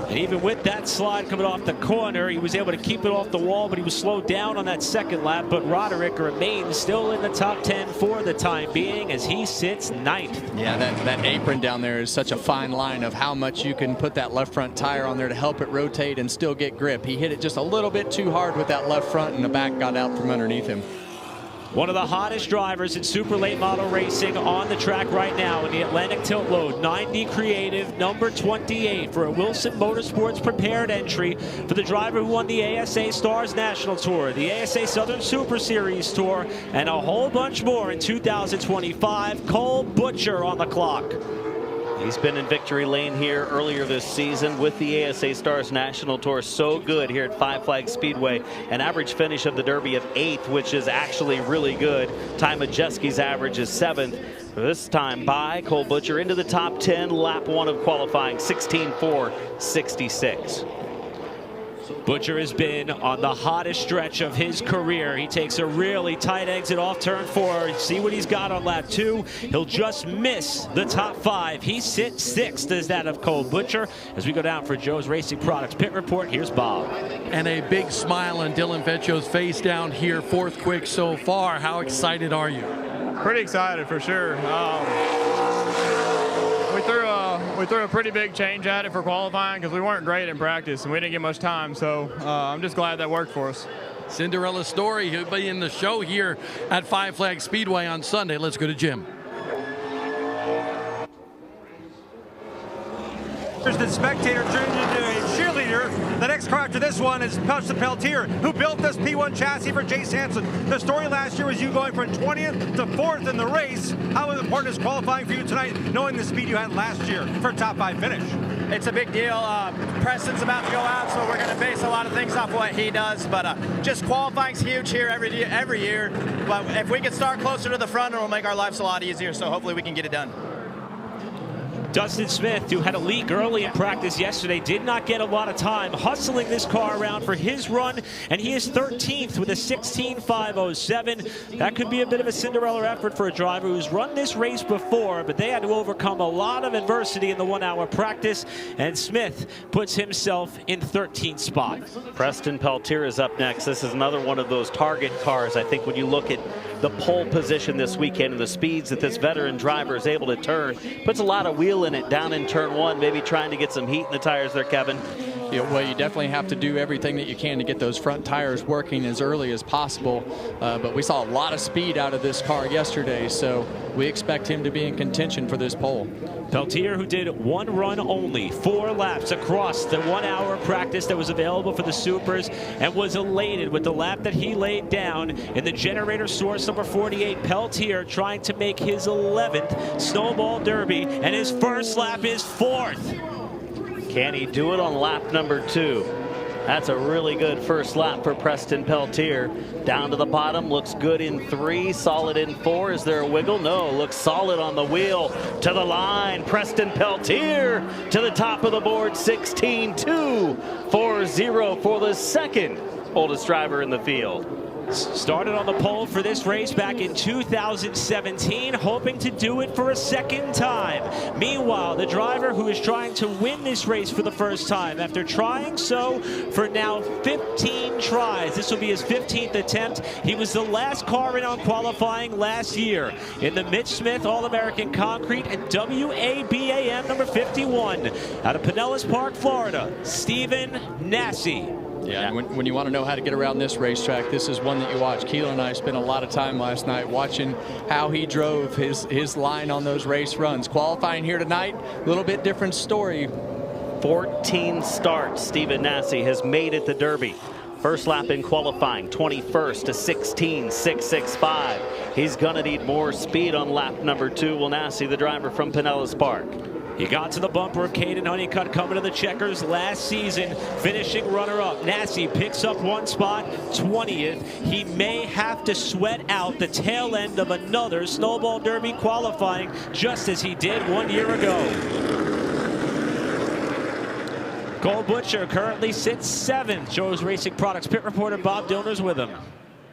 And even with that slide coming off the corner, he was able to keep it off the wall, but he was slowed down on that second lap. But Roderick remains still in the top 10 for the time being as he sits 9th. Yeah, that apron down there is such a fine line of how much you can put that left front tire on there to help it rotate and still get grip. He hit it just a little bit too hard with that left front, and the back got out from underneath him. One of the hottest drivers in super late model racing on the track right now in the Atlantic Tilt Load. 90 Creative, number 28 for a Wilson Motorsports prepared entry for the driver who won the ASA Stars National Tour, the ASA Southern Super Series Tour, and a whole bunch more in 2025. Cole Butcher on the clock. He's been in victory lane here earlier this season with the ASA Stars National Tour. So good here at Five Flags Speedway. An average finish of the Derby of 8th, which is actually really good. Ty Majeski's average is 7th. This time by Cole Butcher into the top 10, lap 1 of qualifying, 16.4.66. Butcher has been on the hottest stretch of his career. He takes a really tight exit off turn 4. See what he's got on lap 2. He'll just miss the top 5. He sits 6th as that of Cole Butcher. As we go down for Joe's Racing Products Pit Report, here's Bob. And a big smile on Dylan Vecchio's face down here, 4th quick so far. How excited are you? Pretty excited for sure. We threw a pretty big change at it for qualifying because we weren't great in practice and we didn't get much time. So I'm just glad that worked for us. Cinderella story. He'll be in the show here at Five Flags Speedway on Sunday. Let's go to Jim. The spectator turned into a cheerleader. The next car after this one is Preston Peltier, who built this P1 chassis for Jay Sampson. The story last year was you going from 20th to 4th in the race. How important is qualifying for you tonight, knowing the speed you had last year for a top 5 finish? It's a big deal. Preston's about to go out, so we're going to base a lot of things off what he does. But just qualifying's huge here every year. But if we can start closer to the front, it'll make our lives a lot easier. So hopefully we can get it done. Dustin Smith, who had a leak early in practice yesterday, did not get a lot of time hustling this car around for his run, and he is 13th with a 16.507. That could be a bit of a Cinderella effort for a driver who's run this race before, but they had to overcome a lot of adversity in the 1 hour practice, and Smith puts himself in 13th spot. Preston Peltier is up next. This is another one of those target cars. I think when you look at the pole position this weekend and the speeds that this veteran driver is able to turn, puts a lot of wheel in it down in turn 1, maybe trying to get some heat in the tires there, Kevin. Yeah, well, you definitely have to do everything that you can to get those front tires working as early as possible. But we saw a lot of speed out of this car yesterday, so we expect him to be in contention for this pole. Peltier, who did 1 run only, 4 laps across the 1 hour practice that was available for the Supers, and was elated with the lap that he laid down in the generator source number 48. Peltier trying to make his 11th Snowball Derby, and his first lap is 4th. Can he do it on lap number 2? That's a really good first lap for Preston Peltier. Down to the bottom, looks good in 3, solid in 4. Is there a wiggle? No, looks solid on the wheel. To the line, Preston Peltier to the top of the board, 16.240 for the second oldest driver in the field. Started on the pole for this race back in 2017, hoping to do it for a second time. Meanwhile, the driver who is trying to win this race for the first time, after trying so for now 15 tries. This will be his 15th attempt. He was the last car in on qualifying last year in the Mitch Smith All-American Concrete and WABAM number 51. Out of Pinellas Park, Florida, Stephen Nasse. Yeah, and when you want to know how to get around this racetrack, this is one that you watch. Keelan and I spent a lot of time last night watching how he drove his line on those race runs. Qualifying here tonight, a little bit different story. 14 starts Stephen Nasse has made at the Derby. First lap in qualifying, 21st to 16.665. He's going to need more speed on lap number 2. Will Nasse, the driver from Pinellas Park. He got to the bumper of Caden Honeycutt coming to the checkers last season, finishing runner-up. Nasse picks up one spot, 20th. He may have to sweat out the tail end of another Snowball Derby qualifying, just as he did 1 year ago. Cole Butcher currently sits 7th. Joe's Racing Products pit reporter Bob Dillner's with him.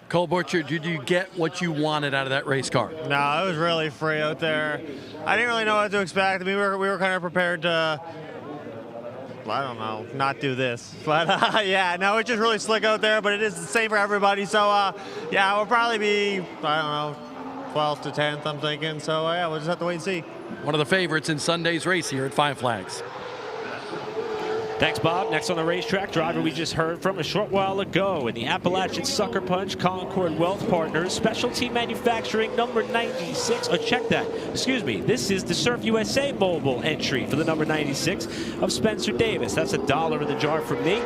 Cole Butcher, did you get what you wanted out of that race car? No, it was really free out there. I didn't really know what to expect. I mean, we were kind of prepared to, I don't know, not do this. But yeah, no, it's just really slick out there, but it is the same for everybody. So yeah, we'll probably be, I don't know, 12th to 10th, I'm thinking. So yeah, we'll just have to wait and see. One of the favorites in Sunday's race here at Five Flags. Thanks, Bob. Next on the racetrack, driver we just heard from a short while ago in the Appalachian Sucker Punch Concord Wealth Partners Specialty Manufacturing number 96. Oh, check that. Excuse me. This is the Surf USA Mobile entry for the number 96 of Spencer Davis. That's $1 in the jar for me.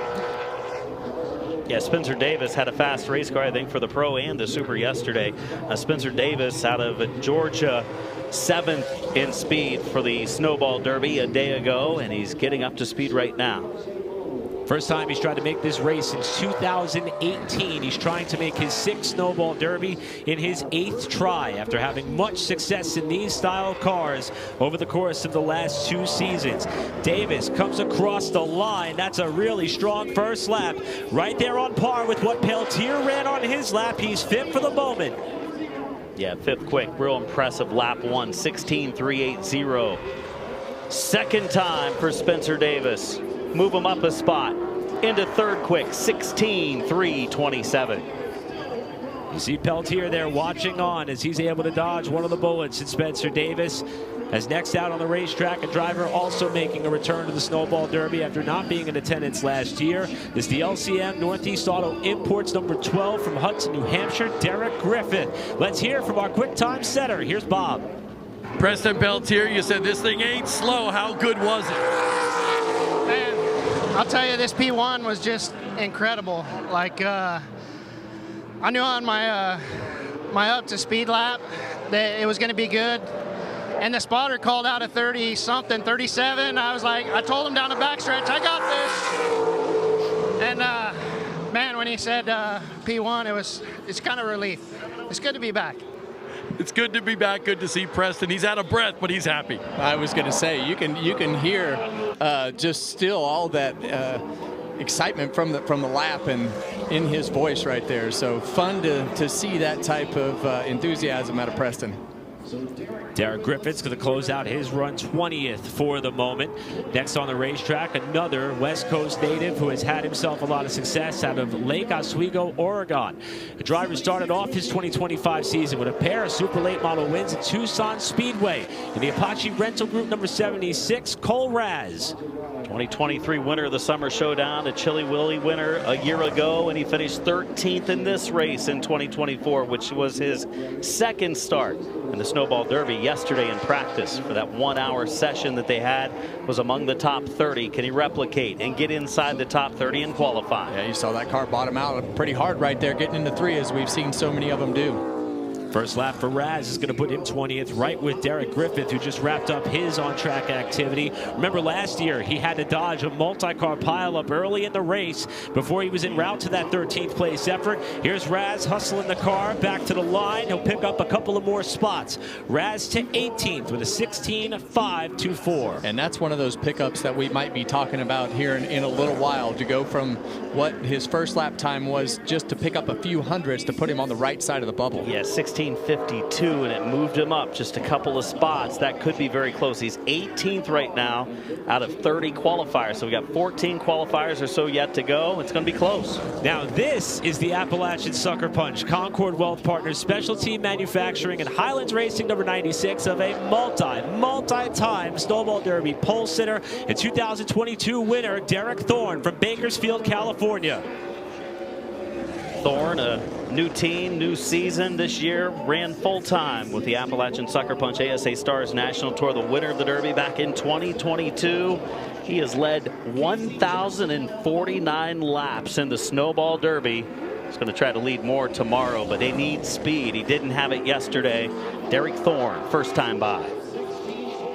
Yeah, Spencer Davis had a fast race car, I think, for the Pro and the Super yesterday. Spencer Davis out of Georgia, 7th in speed for the Snowball Derby a day ago, and he's getting up to speed right now. First time he's tried to make this race since 2018. He's trying to make his 6th Snowball Derby in his 8th try after having much success in these style cars over the course of the last 2 seasons. Davis comes across the line. That's a really strong first lap. Right there on par with what Peltier ran on his lap. He's 5th for the moment. Yeah, 5th quick. Real impressive lap 1, 16.380. Second time for Spencer Davis. Move him up a spot into 3rd quick, 16.327. You see Peltier there watching on as he's able to dodge one of the bullets. And Spencer Davis, as next out on the racetrack, a driver also making a return to the Snowball Derby after not being in attendance last year. This is the LCM Northeast Auto Imports number 12 from Hudson, New Hampshire, Derek Griffith. Let's hear from our quick time setter. Here's Bob. Preston Peltier, you said this thing ain't slow. How good was it? Man, I'll tell you, this P1 was just incredible. Like, I knew on my up to speed lap that it was going to be good. And the spotter called out a 30-something, 37. I was like, I told him down the backstretch, I got this. And man, when he said P1, it's kind of relief. It's good to be back. It's good to be back. Good to see Preston. He's out of breath, but he's happy. I was going to say, you can hear just still all that excitement from the lap and in his voice right there. So fun to see that type of enthusiasm out of Preston. Derek Griffith's going to close out his run 20th for the moment. Next on the racetrack, another West Coast native who has had himself a lot of success out of Lake Oswego, Oregon. The driver started off his 2025 season with a pair of super late model wins at Tucson Speedway in the Apache Rental Group number 76, Cole Raz. 2023 winner of the Summer Showdown, a Chili Willy winner a year ago, and he finished 13th in this race in 2024, which was his 2nd start in the Snowball Derby yesterday in practice. For that 1-hour session that they had, was among the top 30. Can he replicate and get inside the top 30 and qualify? Yeah, you saw that car bottom out pretty hard right there, getting into 3, as we've seen so many of them do. First lap for Raz is going to put him 20th, right with Derek Griffith, who just wrapped up his on-track activity. Remember last year, he had to dodge a multi-car pileup early in the race before he was en route to that 13th place effort. Here's Raz hustling the car back to the line. He'll pick up a couple of more spots. Raz to 18th with a 16.524. And that's one of those pickups that we might be talking about here in a little while, to go from what his first lap time was just to pick up a few hundreds to put him on the right side of the bubble. Yeah, 16 16:52, and it moved him up just a couple of spots. That could be very close. He's 18th right now out of 30 qualifiers. So we got 14 qualifiers or so yet to go. It's going to be close. Now this is the Appalachian Sucker Punch. Concord Wealth Partners, Specialty Manufacturing, and Highlands Racing, number 96 of a multi-time Snowball Derby pole sitter and 2022 winner, Derek Thorne from Bakersfield, California. Thorne, a new team, new season this year, ran full-time with the Appalachian Sucker Punch ASA Stars National Tour, the winner of the Derby back in 2022. He has led 1,049 laps in the Snowball Derby. He's going to try to lead more tomorrow, but they need speed. He didn't have it yesterday. Derek Thorne, first time by.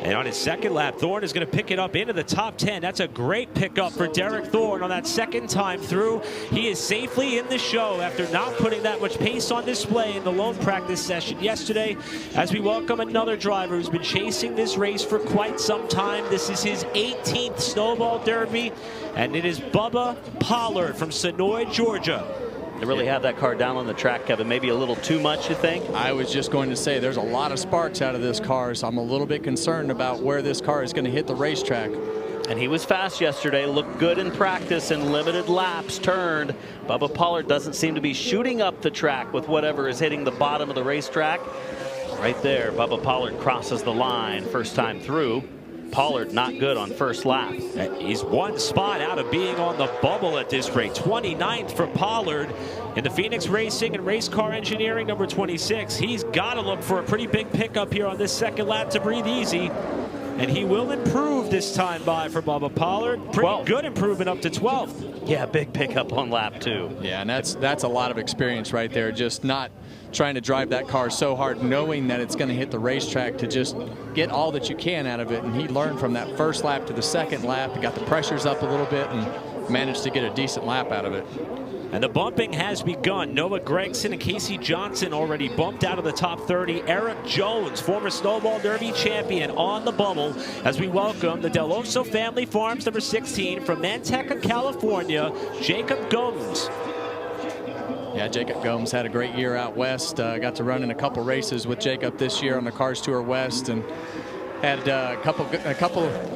And on his second lap, Thorne is going to pick it up into the top 10. That's a great pickup for Derek Thorne on that second time through. He is safely in the show after not putting that much pace on display in the lone practice session yesterday. As we welcome another driver who's been chasing this race for quite some time. This is his 18th Snowball Derby, and it is Bubba Pollard from Sonoy, Georgia. They really have that car down on the track, Kevin. Maybe a little too much, you think? I was just going to say there's a lot of sparks out of this car, so I'm a little bit concerned about where this car is going to hit the racetrack. And he was fast yesterday, looked good in practice and limited laps turned. Bubba Pollard doesn't seem to be shooting up the track with whatever is hitting the bottom of the racetrack. Right there, Bubba Pollard crosses the line first time through. Pollard not good on first lap. He's one spot out of being on the bubble at this rate. 29th for Pollard in the Phoenix Racing and Race Car Engineering, number 26. He's got to look for a pretty big pickup here on this second lap to breathe easy. And he will improve this time by for Bubba Pollard. Pretty good improvement up to 12th. Yeah, big pickup on lap 2. Yeah, and that's a lot of experience right there. Just not trying to drive that car so hard, knowing that it's going to hit the racetrack, to just get all that you can out of it. And he learned from that first lap to the second lap. He got the pressures up a little bit and managed to get a decent lap out of it. And the bumping has begun. Noah Gregson and Casey Johnson already bumped out of the top 30. Eric Jones, former Snowball Derby champion, on the bubble as we welcome the Del Oso Family Farms, number 16, from Manteca, California, Jacob Gomes. Yeah, Jacob Gomes had a great year out west. Got to run in a couple races with Jacob this year on the Cars Tour West, and had a couple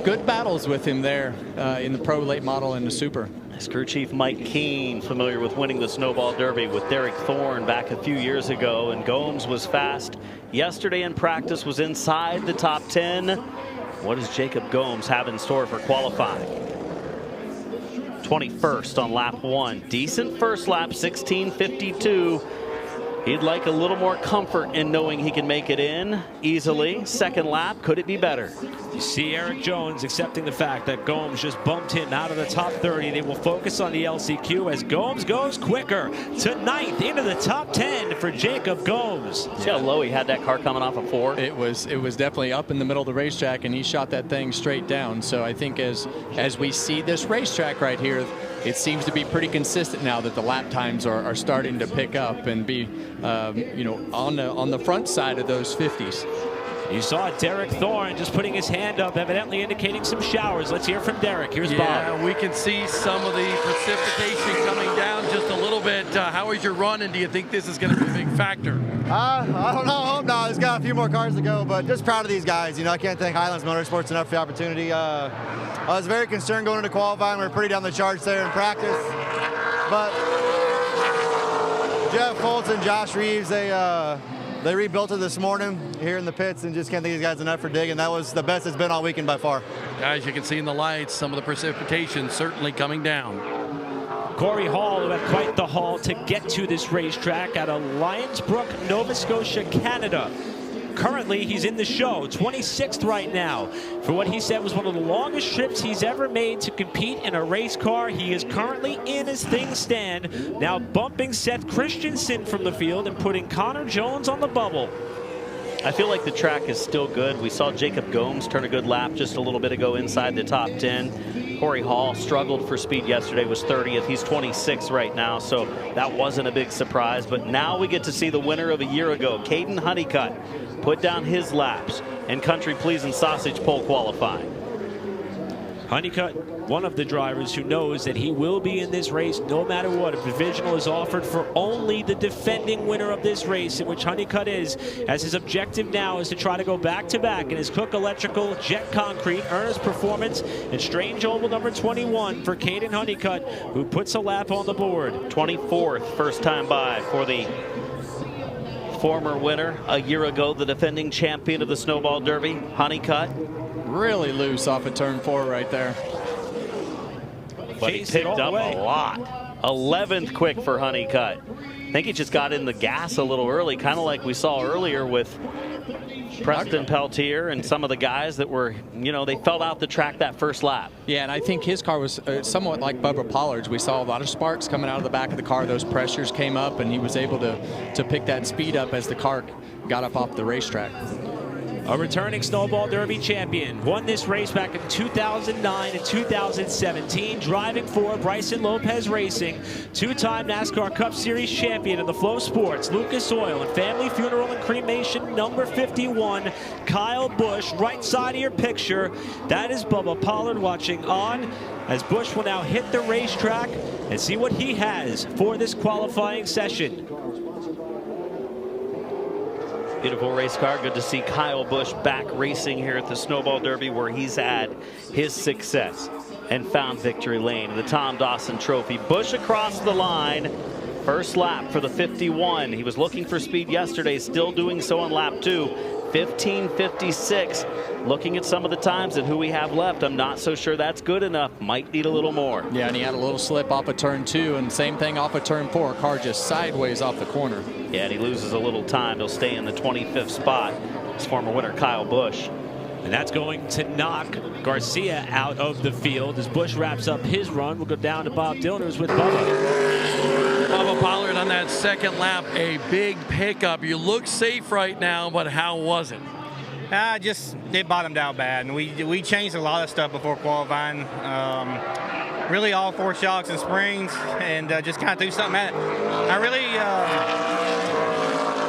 good battles with him there in the Pro Late Model and the Super. Crew Chief Mike Keene, familiar with winning the Snowball Derby with Derek Thorne back a few years ago, and Gomes was fast yesterday in practice, was inside the top 10. What does Jacob Gomes have in store for qualifying? 21st on lap 1. Decent first lap, 16:52. He'd like a little more comfort in knowing he can make it in easily. Second lap, could it be better? You see Eric Jones accepting the fact that Gomes just bumped him out of the top 30. They will focus on the LCQ as Gomes goes quicker to 9th into the top 10 for Jacob Gomes. See how low he had that car coming off of 4? It was definitely up in the middle of the racetrack, and he shot that thing straight down. So I think as we see this racetrack right here, it seems to be pretty consistent now that the lap times are starting to pick up and be on the front side of those 50s. You saw Derek Thorne just putting his hand up, evidently indicating some showers. Let's hear from Derek. Here's Bob. Yeah, we can see some of the precipitation coming down just a little bit. How is your run, and do you think this is going to be a big factor? I don't know. Hope not. There's got a few more cars to go, but just proud of these guys. I can't thank Highlands Motorsports enough for the opportunity. I was very concerned going into qualifying. We were pretty down the charts there in practice, but Jeff Foltz and Josh Reeves, they rebuilt it this morning here in the pits, and just can't thank these guys enough for digging. That was the best it's been all weekend by far. As you can see in the lights, some of the precipitation certainly coming down. Corey Hall, who had quite the haul to get to this racetrack out of Lionsbrook, Nova Scotia, Canada. Currently, he's in the show, 26th right now, for what he said was one of the longest trips he's ever made to compete in a race car. He is currently in his things stand, now bumping Seth Christensen from the field and putting Connor Jones on the bubble. I feel like the track is still good. We saw Jacob Gomes turn a good lap just a little bit ago inside the top 10. Corey Hall struggled for speed yesterday, was 30th. He's 26th right now, so that wasn't a big surprise. But now we get to see the winner of a year ago, Caden Honeycutt, put down his laps in Country Pleasing Sausage Pole qualifying. Honeycutt, one of the drivers who knows that he will be in this race no matter what. A divisional is offered for only the defending winner of this race, in which Honeycutt is, as his objective now is to try to go back-to-back in his Cook Electrical Jet Concrete, Ernest Performance, and Strange Oval number 21 for Caden Honeycutt, who puts a lap on the board. 24th, first time by for the former winner a year ago, the defending champion of the Snowball Derby, Honeycutt. Really loose off of turn 4 right there. But he picked up a lot. 11th quick for Honeycutt. I think he just got in the gas a little early, kind of like we saw earlier with Preston Peltier and some of the guys that were, you know, they fell out the track that first lap. Yeah, and I think his car was somewhat like Bubba Pollard's. We saw a lot of sparks coming out of the back of the car. Those pressures came up, and he was able to pick that speed up as the car got up off the racetrack. A returning Snowball Derby champion, won this race back in 2009 and 2017, driving for Bryson Lopez Racing, two-time NASCAR Cup Series champion in the Flow Sports, Lucas Oil and Family Funeral and Cremation number 51, Kyle Busch, right side of your picture. That is Bubba Pollard watching on, as Busch will now hit the racetrack and see what he has for this qualifying session. Beautiful race car. Good to see Kyle Busch back racing here at the Snowball Derby, where he's had his success and found victory lane. The Tom Dawson Trophy. Busch across the line. First lap for the 51. He was looking for speed yesterday, still doing so on lap 2. 15:56. Looking at some of the times and who we have left, I'm not so sure that's good enough. Might need a little more. Yeah, and he had a little slip off of turn 2, and same thing off of turn 4. Car just sideways off the corner. Yeah, and he loses a little time. He'll stay in the 25th spot. His former winner, Kyle Busch. And that's going to knock Garcia out of the field as Busch wraps up his run. We'll go down to Bob Dillner's with Bubba. Bubba Pollard on that second lap, a big pickup. You look safe right now, but how was it? It bottomed out bad, and we changed a lot of stuff before qualifying. Really all 4 shocks and springs, and just kind of threw something at it.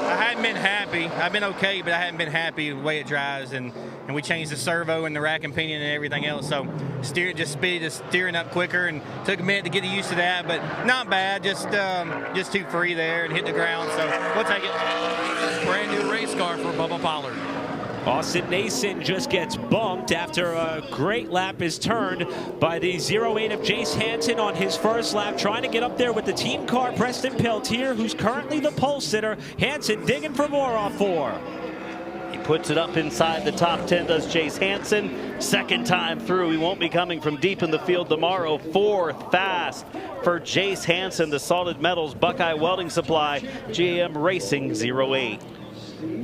I hadn't been happy. I've been okay, but I hadn't been happy with the way it drives, and we changed the servo and the rack and pinion and everything else. So steering up quicker, and took a minute to get used to that, but not bad. Just too free there and hit the ground. So we'll take it. Brand new race car for Bubba Pollard. Austin Nason just gets bumped after a great lap is turned by the 08 of Jace Hansen on his first lap, trying to get up there with the team car Preston Peltier, who's currently the pole sitter. Hansen digging for more off 4. He puts it up inside the top 10, does Jace Hansen. Second time through. He won't be coming from deep in the field tomorrow. 4th fast for Jace Hansen, the Solid Metals Buckeye Welding Supply GM Racing 08.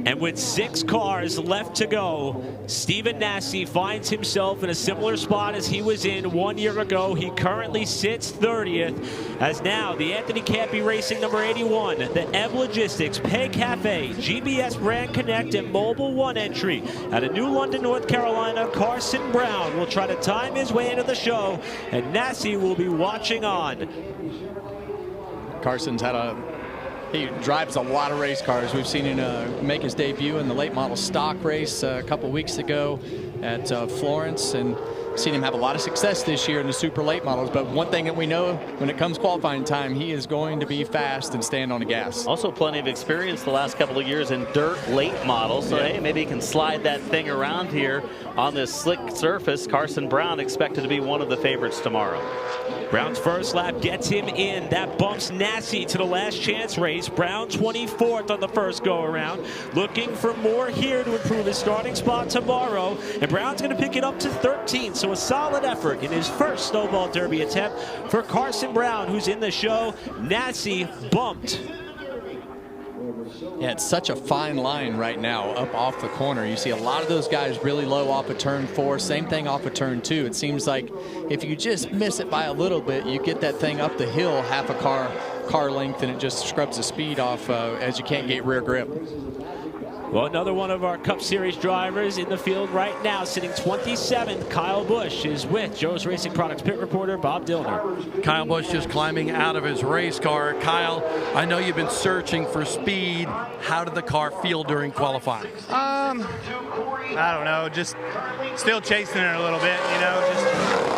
And with 6 cars left to go, Stephen Nasse finds himself in a similar spot as he was in 1 year ago. He currently sits 30th, as now the Anthony Campy Racing number 81, the Ev Logistics, Pay Cafe, GBS Brand Connect, and Mobile One entry out of New London, North Carolina, Carson Brown will try to time his way into the show, and Nasse will be watching on. Carson's he drives a lot of race cars. We've seen him make his debut in the late model stock race a couple weeks ago at Florence, and seen him have a lot of success this year in the super late models. But one thing that we know, when it comes qualifying time, he is going to be fast and stand on the gas. Also plenty of experience the last couple of years in dirt late models, so hey, maybe he can slide that thing around here on this slick surface. Carson Brown expected to be one of the favorites tomorrow. Brown's first lap gets him in. That bumps Nasse to the last chance race. Brown 24th on the first go-around. Looking for more here to improve his starting spot tomorrow. And Brown's going to pick it up to 13th. So a solid effort in his first Snowball Derby attempt for Carson Brown, who's in the show. Nasse bumped. Yeah, it's such a fine line right now up off the corner. You see a lot of those guys really low off of turn 4. Same thing off of turn 2. It seems like if you just miss it by a little bit, you get that thing up the hill half a car length, and it just scrubs the speed off as you can't get rear grip. Well, another one of our Cup Series drivers in the field right now, sitting 27th. Kyle Busch is with Joe's Racing Products pit reporter Bob Dillner. Kyle Busch just climbing out of his race car. Kyle, I know you've been searching for speed. How did the car feel during qualifying? I don't know, just still chasing it a little bit, you know, just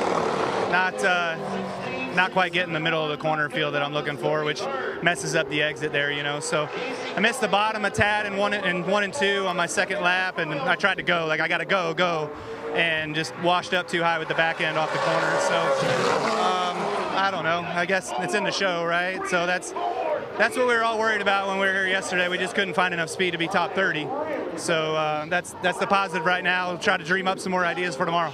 not quite getting the middle of the corner feel that I'm looking for, which messes up the exit there, you know. So I missed the bottom a tad in one and two on my second lap, and I tried to go, like I got to go, and just washed up too high with the back end off the corner. So I don't know. I guess it's in the show, right? So that's what we were all worried about when we were here yesterday. We just couldn't find enough speed to be top 30. So that's the positive right now. We'll try to dream up some more ideas for tomorrow.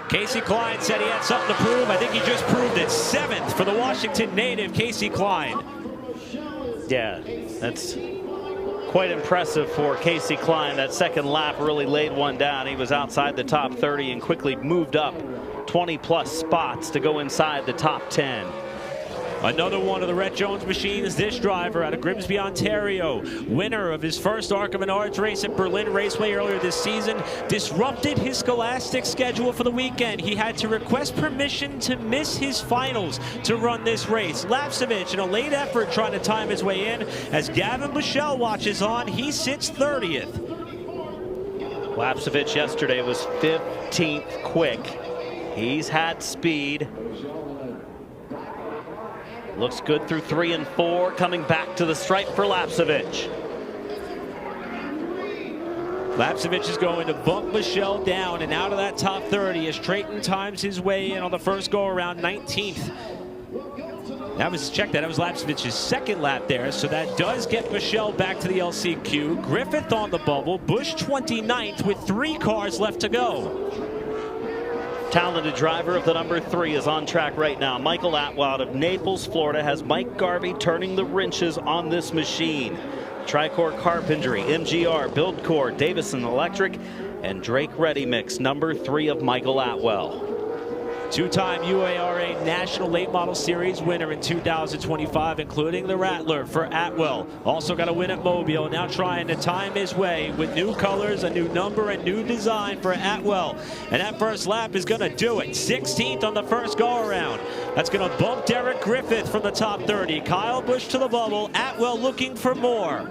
Casey Klein said he had something to prove. I think he just proved it. 7th for the Washington native, Casey Klein. Yeah, that's quite impressive for Casey Klein. That second lap really laid one down. He was outside the top 30 and quickly moved up 20-plus spots to go inside the top 10. Another one of the Rhett Jones machines, this driver out of Grimsby, Ontario, winner of his first ARCA Menards race at Berlin Raceway earlier this season, disrupted his scholastic schedule for the weekend. He had to request permission to miss his finals to run this race. Lapsevich in a late effort trying to time his way in. As Gavin Bushell watches on, he sits 30th. Lapsevich yesterday was 15th quick. He's had speed. Looks good through 3 and 4, coming back to the stripe for Lapsevich. Lapsevich is going to bump Michelle down and out of that top 30 as Trayton times his way in on the first go around 19th. That was Lapsevich's second lap there, so that does get Michelle back to the LCQ. Griffith on the bubble, Bush 29th with 3 cars left to go. Talented driver of the number 3 is on track right now. Michael Atwell out of Naples, Florida, has Mike Garvey turning the wrenches on this machine. Tricor Carpentry, MGR, Buildcore, Davison Electric, and Drake Ready Mix, number 3 of Michael Atwell. Two-time UARA National Late Model Series winner in 2025, including the Rattler for Atwell. Also got a win at Mobile, now trying to time his way with new colors, a new number, and new design for Atwell. And that first lap is going to do it. 16th on the first go-around. That's going to bump Derek Griffith from the top 30. Kyle Busch to the bubble. Atwell looking for more.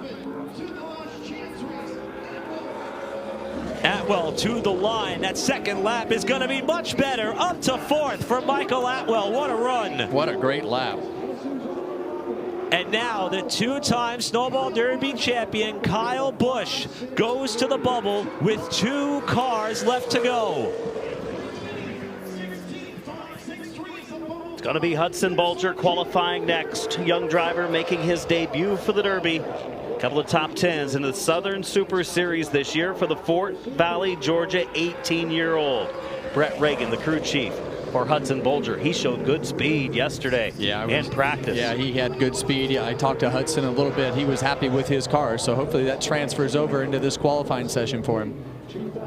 Atwell to the line. That second lap is going to be much better. Up to 4th for Michael Atwell. What a run. What a great lap. And now the 2-time Snowball Derby champion Kyle Busch goes to the bubble with 2 cars left to go. It's going to be Hudson Bulger qualifying next. Young driver making his debut for the Derby. A couple of top 10s in the Southern Super Series this year for the Fort Valley, Georgia 18-year-old. Brett Reagan, the crew chief for Hudson Bulger. He showed good speed yesterday in practice. Yeah, he had good speed. Yeah, I talked to Hudson a little bit. He was happy with his car, so hopefully that transfers over into this qualifying session for him.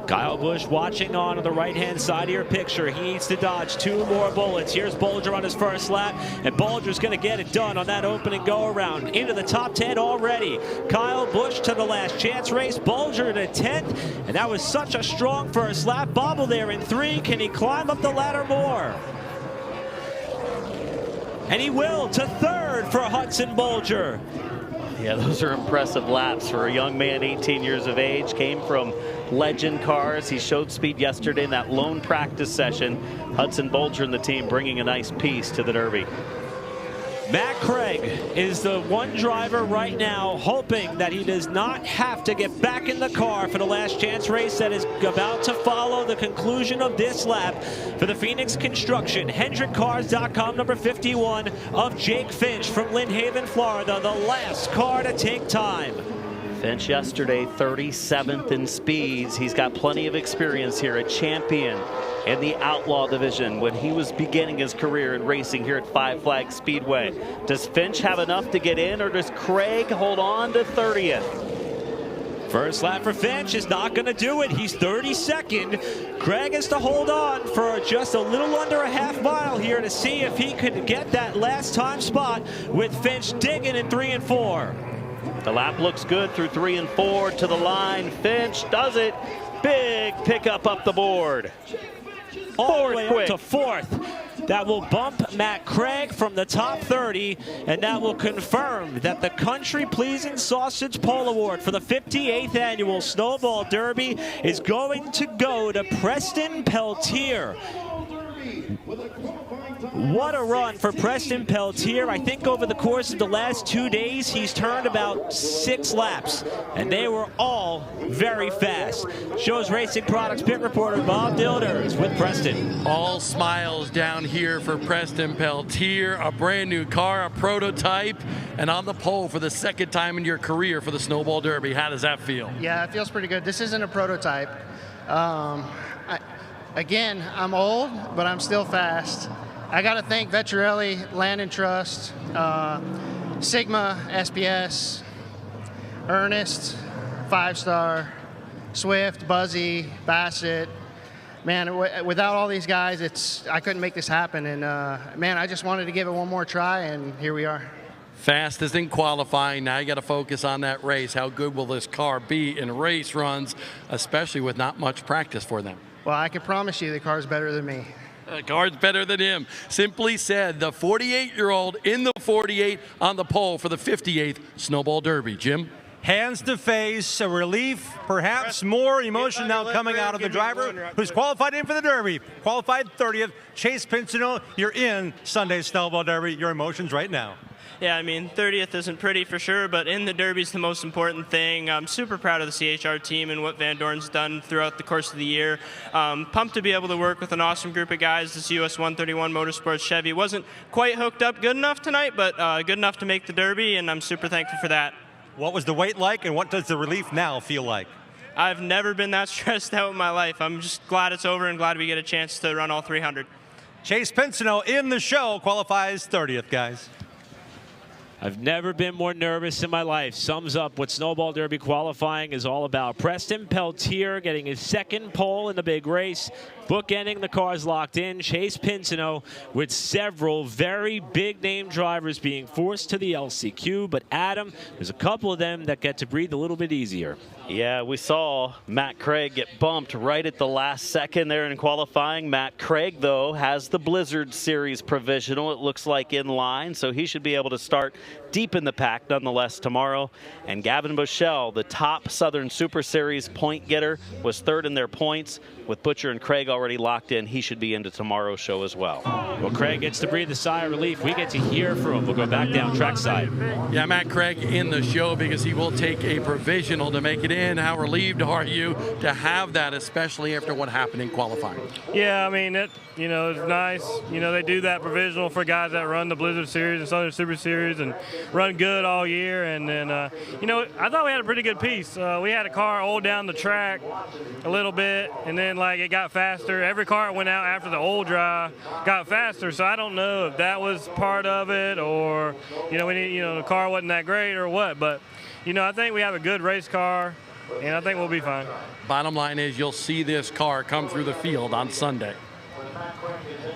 Kyle Busch watching on the right-hand side of your picture. He needs to dodge 2 more bullets. Here's Bulger on his first lap, and Bulger's going to get it done on that opening go-around. Into the top 10 already. Kyle Busch to the last chance race. Bulger to 10th, and that was such a strong first lap. Bobble there in 3. Can he climb up the ladder more? And he will, to 3rd for Hudson Bulger. Yeah, those are impressive laps for a young man, 18 years of age. Came from Legend Cars. He showed speed yesterday in that lone practice session. Hudson Bulger and the team bringing a nice piece to the Derby. Matt Craig is the one driver right now hoping that he does not have to get back in the car for the last chance race that is about to follow the conclusion of this lap for the Phoenix Construction. HendrickCars.com, number 51 of Jake Finch from Lynn Haven, Florida, the last car to take time. Finch yesterday 37th in speeds. He's got plenty of experience here, a champion in the Outlaw division when he was beginning his career in racing here at Five Flags Speedway. Does Finch have enough to get in, or does Craig hold on to 30th? First lap for Finch is not going to do it. He's 32nd. Craig has to hold on for just a little under a half mile here to see if he could get that last time spot with Finch digging in 3 and 4. The lap looks good through 3 and 4 to the line. Finch does it. Big pickup up the board. All the way up to 4th. That will bump Matt Craig from the top 30, and that will confirm that the Country Pleasing Sausage Pole Award for the 58th annual Snowball Derby is going to go to Preston Peltier. What a run for Preston Peltier. I think over the course of the last 2 days, he's turned about 6 laps, and they were all very fast. Shows Racing Products pit reporter Bob Dilder is with Preston. All smiles down here for Preston Peltier, a brand new car, a prototype, and on the pole for the second time in your career for the Snowball Derby. How does that feel? Yeah, it feels pretty good. This isn't a prototype. Again, I'm old, but I'm still fast. I got to thank Vettorelli, Land and Trust, Sigma, SPS, Ernest, 5-Star, Swift, Buzzy, Bassett. Man, without all these guys, I couldn't make this happen. And man, I just wanted to give it one more try, and here we are. Fastest in qualifying. Now you got to focus on that race. How good will this car be in race runs, especially with not much practice for them? Well, I can promise you the car's better than me. The car's better than him. Simply said, the 48-year-old in the 48 on the pole for the 58th Snowball Derby. Jim? Hands to face, a relief, perhaps more emotion now coming out of the driver who's qualified in for the Derby. Qualified 30th, Chase Pinsino. You're in Sunday's Snowball Derby. Your emotions right now. Yeah, I mean, 30th isn't pretty for sure, but in the Derby's the most important thing. I'm super proud of the CHR team and what Van Dorn's done throughout the course of the year. Pumped to be able to work with an awesome group of guys. This US 131 Motorsports Chevy wasn't quite hooked up good enough tonight, but good enough to make the Derby, and I'm super thankful for that. What was the wait like, and what does the relief now feel like? I've never been that stressed out in my life. I'm just glad it's over and glad we get a chance to run all 300. Chase Pinsino in the show qualifies 30th, guys. I've never been more nervous in my life. Sums up what Snowball Derby qualifying is all about. Preston Peltier getting his second pole in the big race. Bookending the cars locked in. Chase Pinsino with several very big-name drivers being forced to the LCQ. But, Adam, there's a couple of them that get to breathe a little bit easier. Yeah, we saw Matt Craig get bumped right at the last second there in qualifying. Matt Craig, though, has the Blizzard Series provisional. It looks like in line, so he should be able to start deep in the pack nonetheless tomorrow. And Gavin Bushell, the top Southern Super Series point getter, was third in their points. With Butcher and Craig already locked in, he should be into tomorrow's show as well. Well, Craig gets to breathe a sigh of relief. We get to hear from him. We'll go back down trackside. Yeah, Matt Craig in the show because he will take a provisional to make it in. How relieved are you to have that, especially after what happened in qualifying? Yeah, I mean, it's nice. They do that provisional for guys that run the Blizzard Series and Southern Super Series and run good all year. And then, I thought we had a pretty good piece. We had a car old down the track a little bit, and then, it got faster. Every car that went out after the old dry got faster, so I don't know if that was part of it or, the car wasn't that great or what. But, I think we have a good race car, and I think we'll be fine. Bottom line is you'll see this car come through the field on Sunday.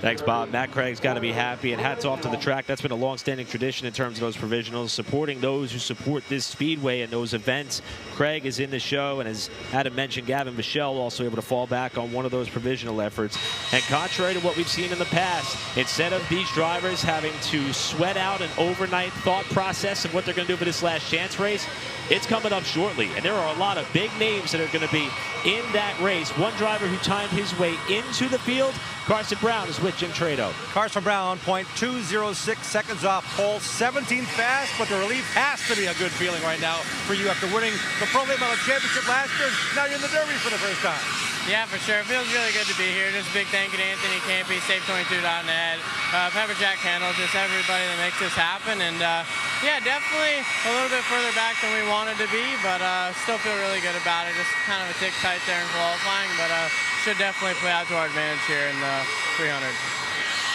Thanks, Bob. Matt Craig's got to be happy, and hats off to the track. That's been a long-standing tradition in terms of those provisionals, supporting those who support this speedway and those events. Craig is in the show, and as Adam mentioned, Gavin Michelle also able to fall back on one of those provisional efforts. And contrary to what we've seen in the past, instead of these drivers having to sweat out an overnight thought process of what they're going to do for this last chance race, it's coming up shortly, and there are a lot of big names that are going to be in that race. One driver who timed his way into the field, Carson Brown, is with Jim Trado. Carson Brown, 0.206 seconds off pole, 17th fast, but the relief has to be a good feeling right now for you after winning the Pro Late Model Championship last year. Now you're in the Derby for the first time. Yeah, for sure. It feels really good to be here. Just a big thank you to Anthony Campy, Save22.net, Pepper Jack Kendall, just everybody that makes this happen. And yeah, definitely a little bit further back than we wanted to be, but still feel really good about it. Just kind of a tick tight there in qualifying, but should definitely play out to our advantage here in the 300.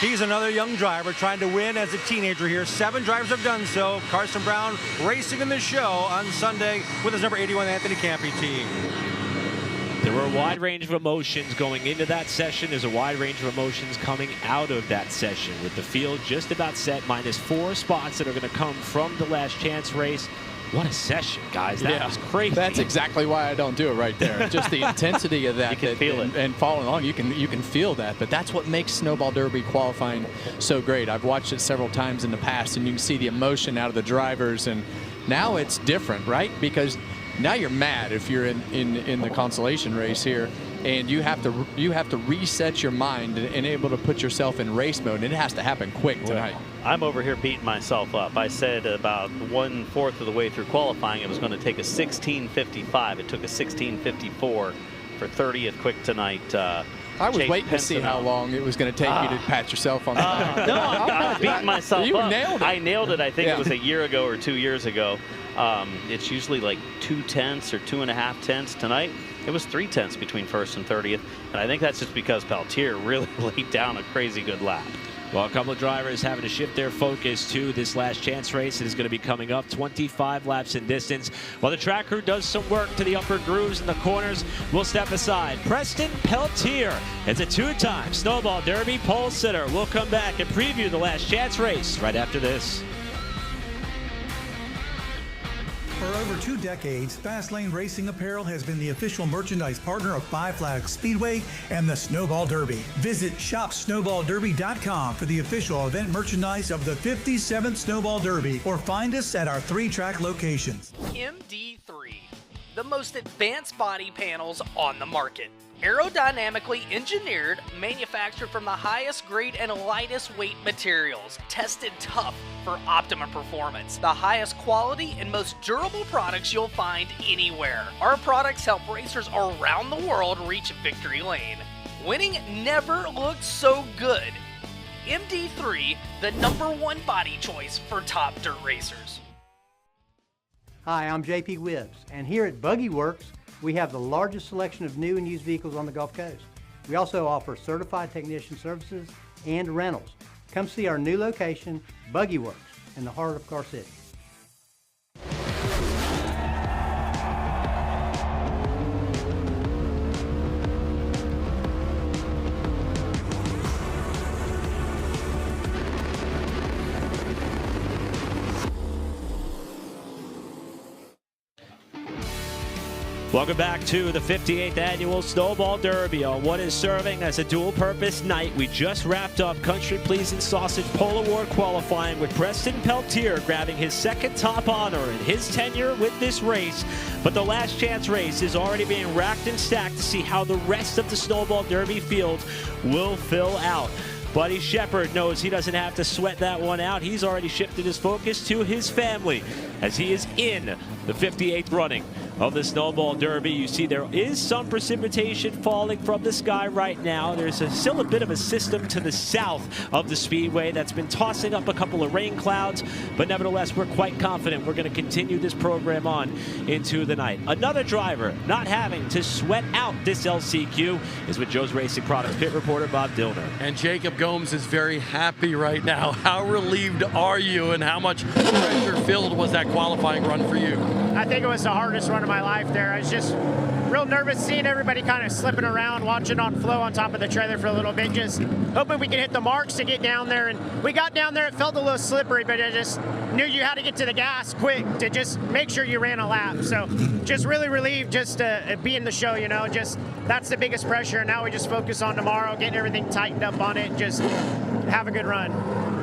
He's another young driver trying to win as a teenager here. 7 drivers have done so. Carson Brown racing in the show on Sunday with his number 81 Anthony Campy team. There were a wide range of emotions going into that session. There's a wide range of emotions coming out of that session with the field just about set, minus 4 spots that are going to come from the last chance race. What a session, guys. That was crazy. That's exactly why I don't do it right there. Just the intensity of that. You can feel it. And following along, you can feel that. But that's what makes Snowball Derby qualifying so great. I've watched it several times in the past, and you can see the emotion out of the drivers. And now it's different, right? Because now you're mad if you're in the consolation race here. and you have to reset your mind and able to put yourself in race mode, and it has to happen quick tonight. I'm over here beating myself up. I said about 1/4 of the way through qualifying it was going to take a 16:55. It took a 16:54 for 30th quick tonight. I was Chase waiting to see how long it was going to take you to pat yourself on the back. No, I'm not beating myself you up. Nailed it. I nailed it. I think it was a year ago or 2 years ago. It's usually like 2 tenths or 2.5 tenths. Tonight, it was 3 tenths between first and 30th. And I think that's just because Peltier really laid down a crazy good lap. Well, a couple of drivers having to shift their focus to this last chance race. It is going to be coming up 25 laps in distance. While the track crew does some work to the upper grooves and the corners, we'll step aside. Preston Peltier is a 2-time Snowball Derby pole sitter. We'll come back and preview the last chance race right after this. For over 2 decades, Fast Lane Racing Apparel has been the official merchandise partner of Flags Speedway and the Snowball Derby. Visit shopsnowballderby.com for the official event merchandise of the 57th Snowball Derby, or find us at our 3-track locations. MD3, the most advanced body panels on the market. Aerodynamically engineered, manufactured from the highest grade and lightest weight materials, tested tough for optimum performance. The highest quality and most durable products you'll find anywhere. Our products help racers around the world reach victory lane. Winning never looked so good. MD3, the #1 body choice for top dirt racers. Hi, I'm JP Wibbs, and here at Buggy Works, we have the largest selection of new and used vehicles on the Gulf Coast. We also offer certified technician services and rentals. Come see our new location, Buggy Works, in the heart of Car City. Welcome back to the 58th Annual Snowball Derby on what is serving as a dual-purpose night. We just wrapped up Country Pleasing Sausage Pole Award qualifying with Preston Peltier grabbing his 2nd top honor in his tenure with this race. But the last chance race is already being racked and stacked to see how the rest of the Snowball Derby field will fill out. Buddy Shepard knows he doesn't have to sweat that one out. He's already shifted his focus to his family as he is in the 58th running of the Snowball Derby. You see there is some precipitation falling from the sky right now. There's still a bit of a system to the south of the Speedway that's been tossing up a couple of rain clouds, but nevertheless we're quite confident we're going to continue this program on into the night. Another driver not having to sweat out this LCQ is with Joe's Racing Products pit reporter Bob Dillner. And Jacob Gomes is very happy right now. How relieved are you, and how much pressure-filled was that qualifying run for you? I think it was the hardest run of my life there. I was just real nervous seeing everybody kind of slipping around, watching on flow on top of the trailer for a little bit, just hoping we could hit the marks to get down there. And we got down there, it felt a little slippery, but I just knew you had to get to the gas quick to just make sure you ran a lap. So just really relieved just to be in the show, you know, just that's the biggest pressure. And now we just focus on tomorrow, getting everything tightened up on it, just have a good run.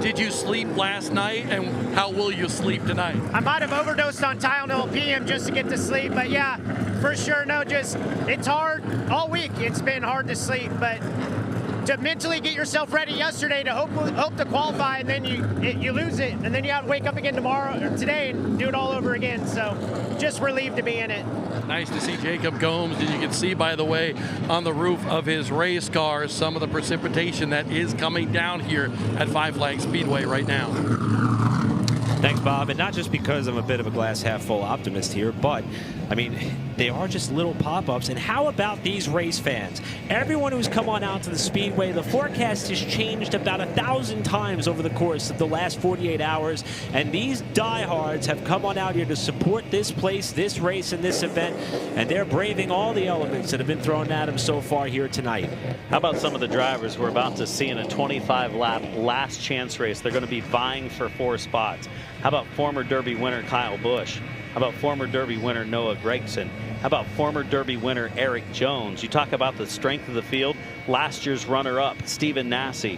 Did you sleep last night, and how will you sleep tonight? I might have overdosed on Tylenol PM just to get to sleep, but yeah, for sure, no, just, it's hard all week. It's been hard to sleep, but to mentally get yourself ready yesterday to hope to qualify, and then you lose it, and then you have to wake up again tomorrow or today and do it all over again. So just relieved to be in it. Nice to see Jacob Gomes, and you can see, by the way, on the roof of his race car, some of the precipitation that is coming down here at Flags Speedway right now. Thanks, Bob. And not just because I'm a bit of a glass half full optimist here, but I mean, they are just little pop-ups. And how about these race fans? Everyone who's come on out to the Speedway, the forecast has changed about 1,000 times over the course of the last 48 hours. And these diehards have come on out here to support this place, this race, and this event. And they're braving all the elements that have been thrown at them so far here tonight. How about some of the drivers we're about to see in a 25-lap last chance race? They're going to be vying for 4 spots. How about former Derby winner Kyle Busch? How about former Derby winner Noah Gragson? How about former Derby winner Eric Jones? You talk about the strength of the field. Last year's runner-up, Stephen Nasse,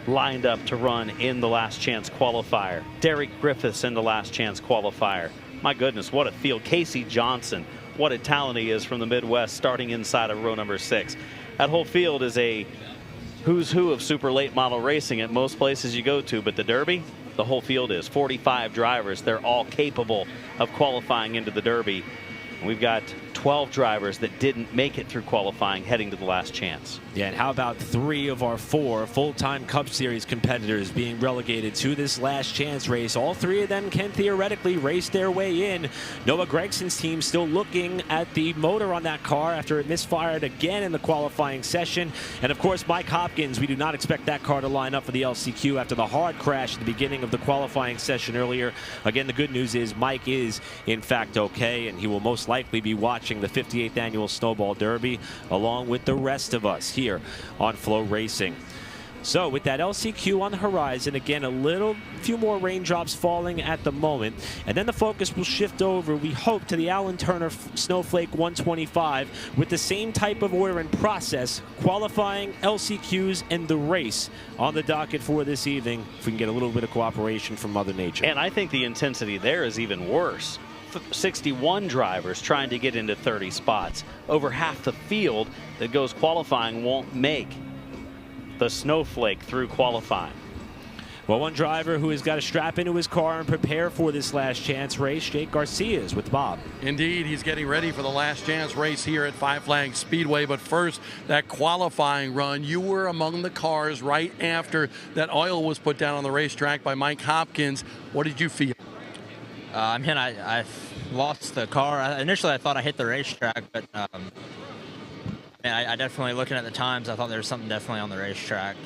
lined up to run in the last chance qualifier. Derek Griffiths in the last chance qualifier. My goodness, what a field. Casey Johnson, what a talent he is from the Midwest, starting inside of row number 6. That whole field is a who's who of super late model racing at most places you go to, but the Derby, the whole field is 45 drivers. They're all capable of qualifying into the Derby. And we've got 12 drivers that didn't make it through qualifying heading to the last chance. Yeah, and how about 3 of our 4 full-time Cup Series competitors being relegated to this last chance race? All 3 of them can theoretically race their way in. Noah Gregson's team still looking at the motor on that car after it misfired again in the qualifying session. And of course, Mike Hopkins, we do not expect that car to line up for the LCQ after the hard crash at the beginning of the qualifying session earlier. Again, the good news is Mike is in fact okay, and he will most likely be watching the 58th annual Snowball Derby along with the rest of us here on Flow Racing. So with that LCQ on the horizon, again, a few more raindrops falling at the moment, and then the focus will shift over, we hope, to the Alan Turner Snowflake 125 with the same type of order and process, qualifying, LCQs, and the race on the docket for this evening, if we can get a little bit of cooperation from Mother Nature. And I think the intensity there is even worse. 61 drivers trying to get into 30 spots. Over half the field that goes qualifying won't make the Snowflake through qualifying. Well, one driver who has got to strap into his car and prepare for this last chance race, Jake Garcia, is with Bob. Indeed, he's getting ready for the last chance race here at Five Flags Speedway. But first, that qualifying run, you were among the cars right after that oil was put down on the racetrack by Mike Hopkins. What did you feel? I mean, I lost the car. Initially, I thought I hit the racetrack, but I definitely, looking at the times, I thought there was something definitely on the racetrack.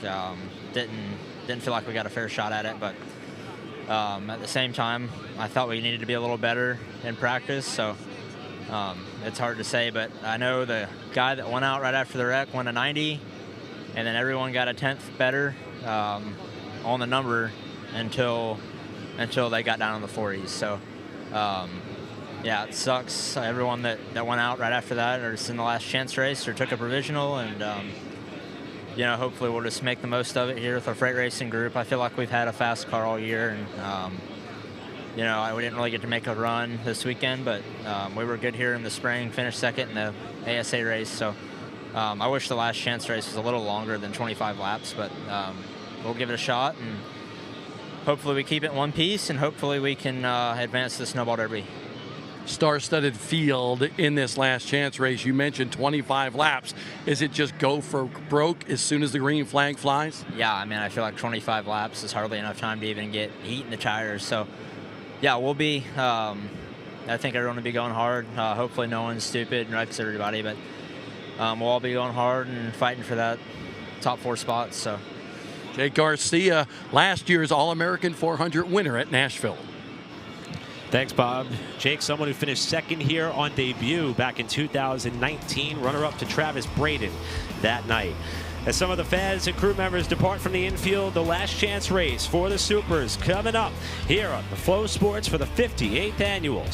Didn't feel like we got a fair shot at it, but at the same time, I thought we needed to be a little better in practice. So it's hard to say, but I know the guy that went out right after the wreck went a 90, and then everyone got a 10th better on the number until they got down in the 40s. So, yeah, it sucks. Everyone that went out right after that or just in the last chance race or took a provisional, and, you know, hopefully we'll just make the most of it here with our freight racing group. I feel like we've had a fast car all year, and, you know, we didn't really get to make a run this weekend, but we were good here in the spring, finished second in the ASA race. So I wish the last chance race was a little longer than 25 laps, but we'll give it a shot, and hopefully we keep it in one piece, and hopefully we can advance the Snowball Derby. Star-studded field in this last chance race. You mentioned 25 laps. Is it just go for broke as soon as the green flag flies? Yeah, I mean, I feel like 25 laps is hardly enough time to even get heat in the tires. So, yeah, we'll be, I think everyone will be going hard. Hopefully no one's stupid and wrecks everybody, but we'll all be going hard and fighting for that top 4 spots. So. Jake Garcia, last year's All-American 400 winner at Nashville. Thanks, Bob. Jake, someone who finished second here on debut back in 2019, runner-up to Travis Braden that night. As some of the fans and crew members depart from the infield, the last chance race for the Supers coming up here on the Flow Sports for the 58th annual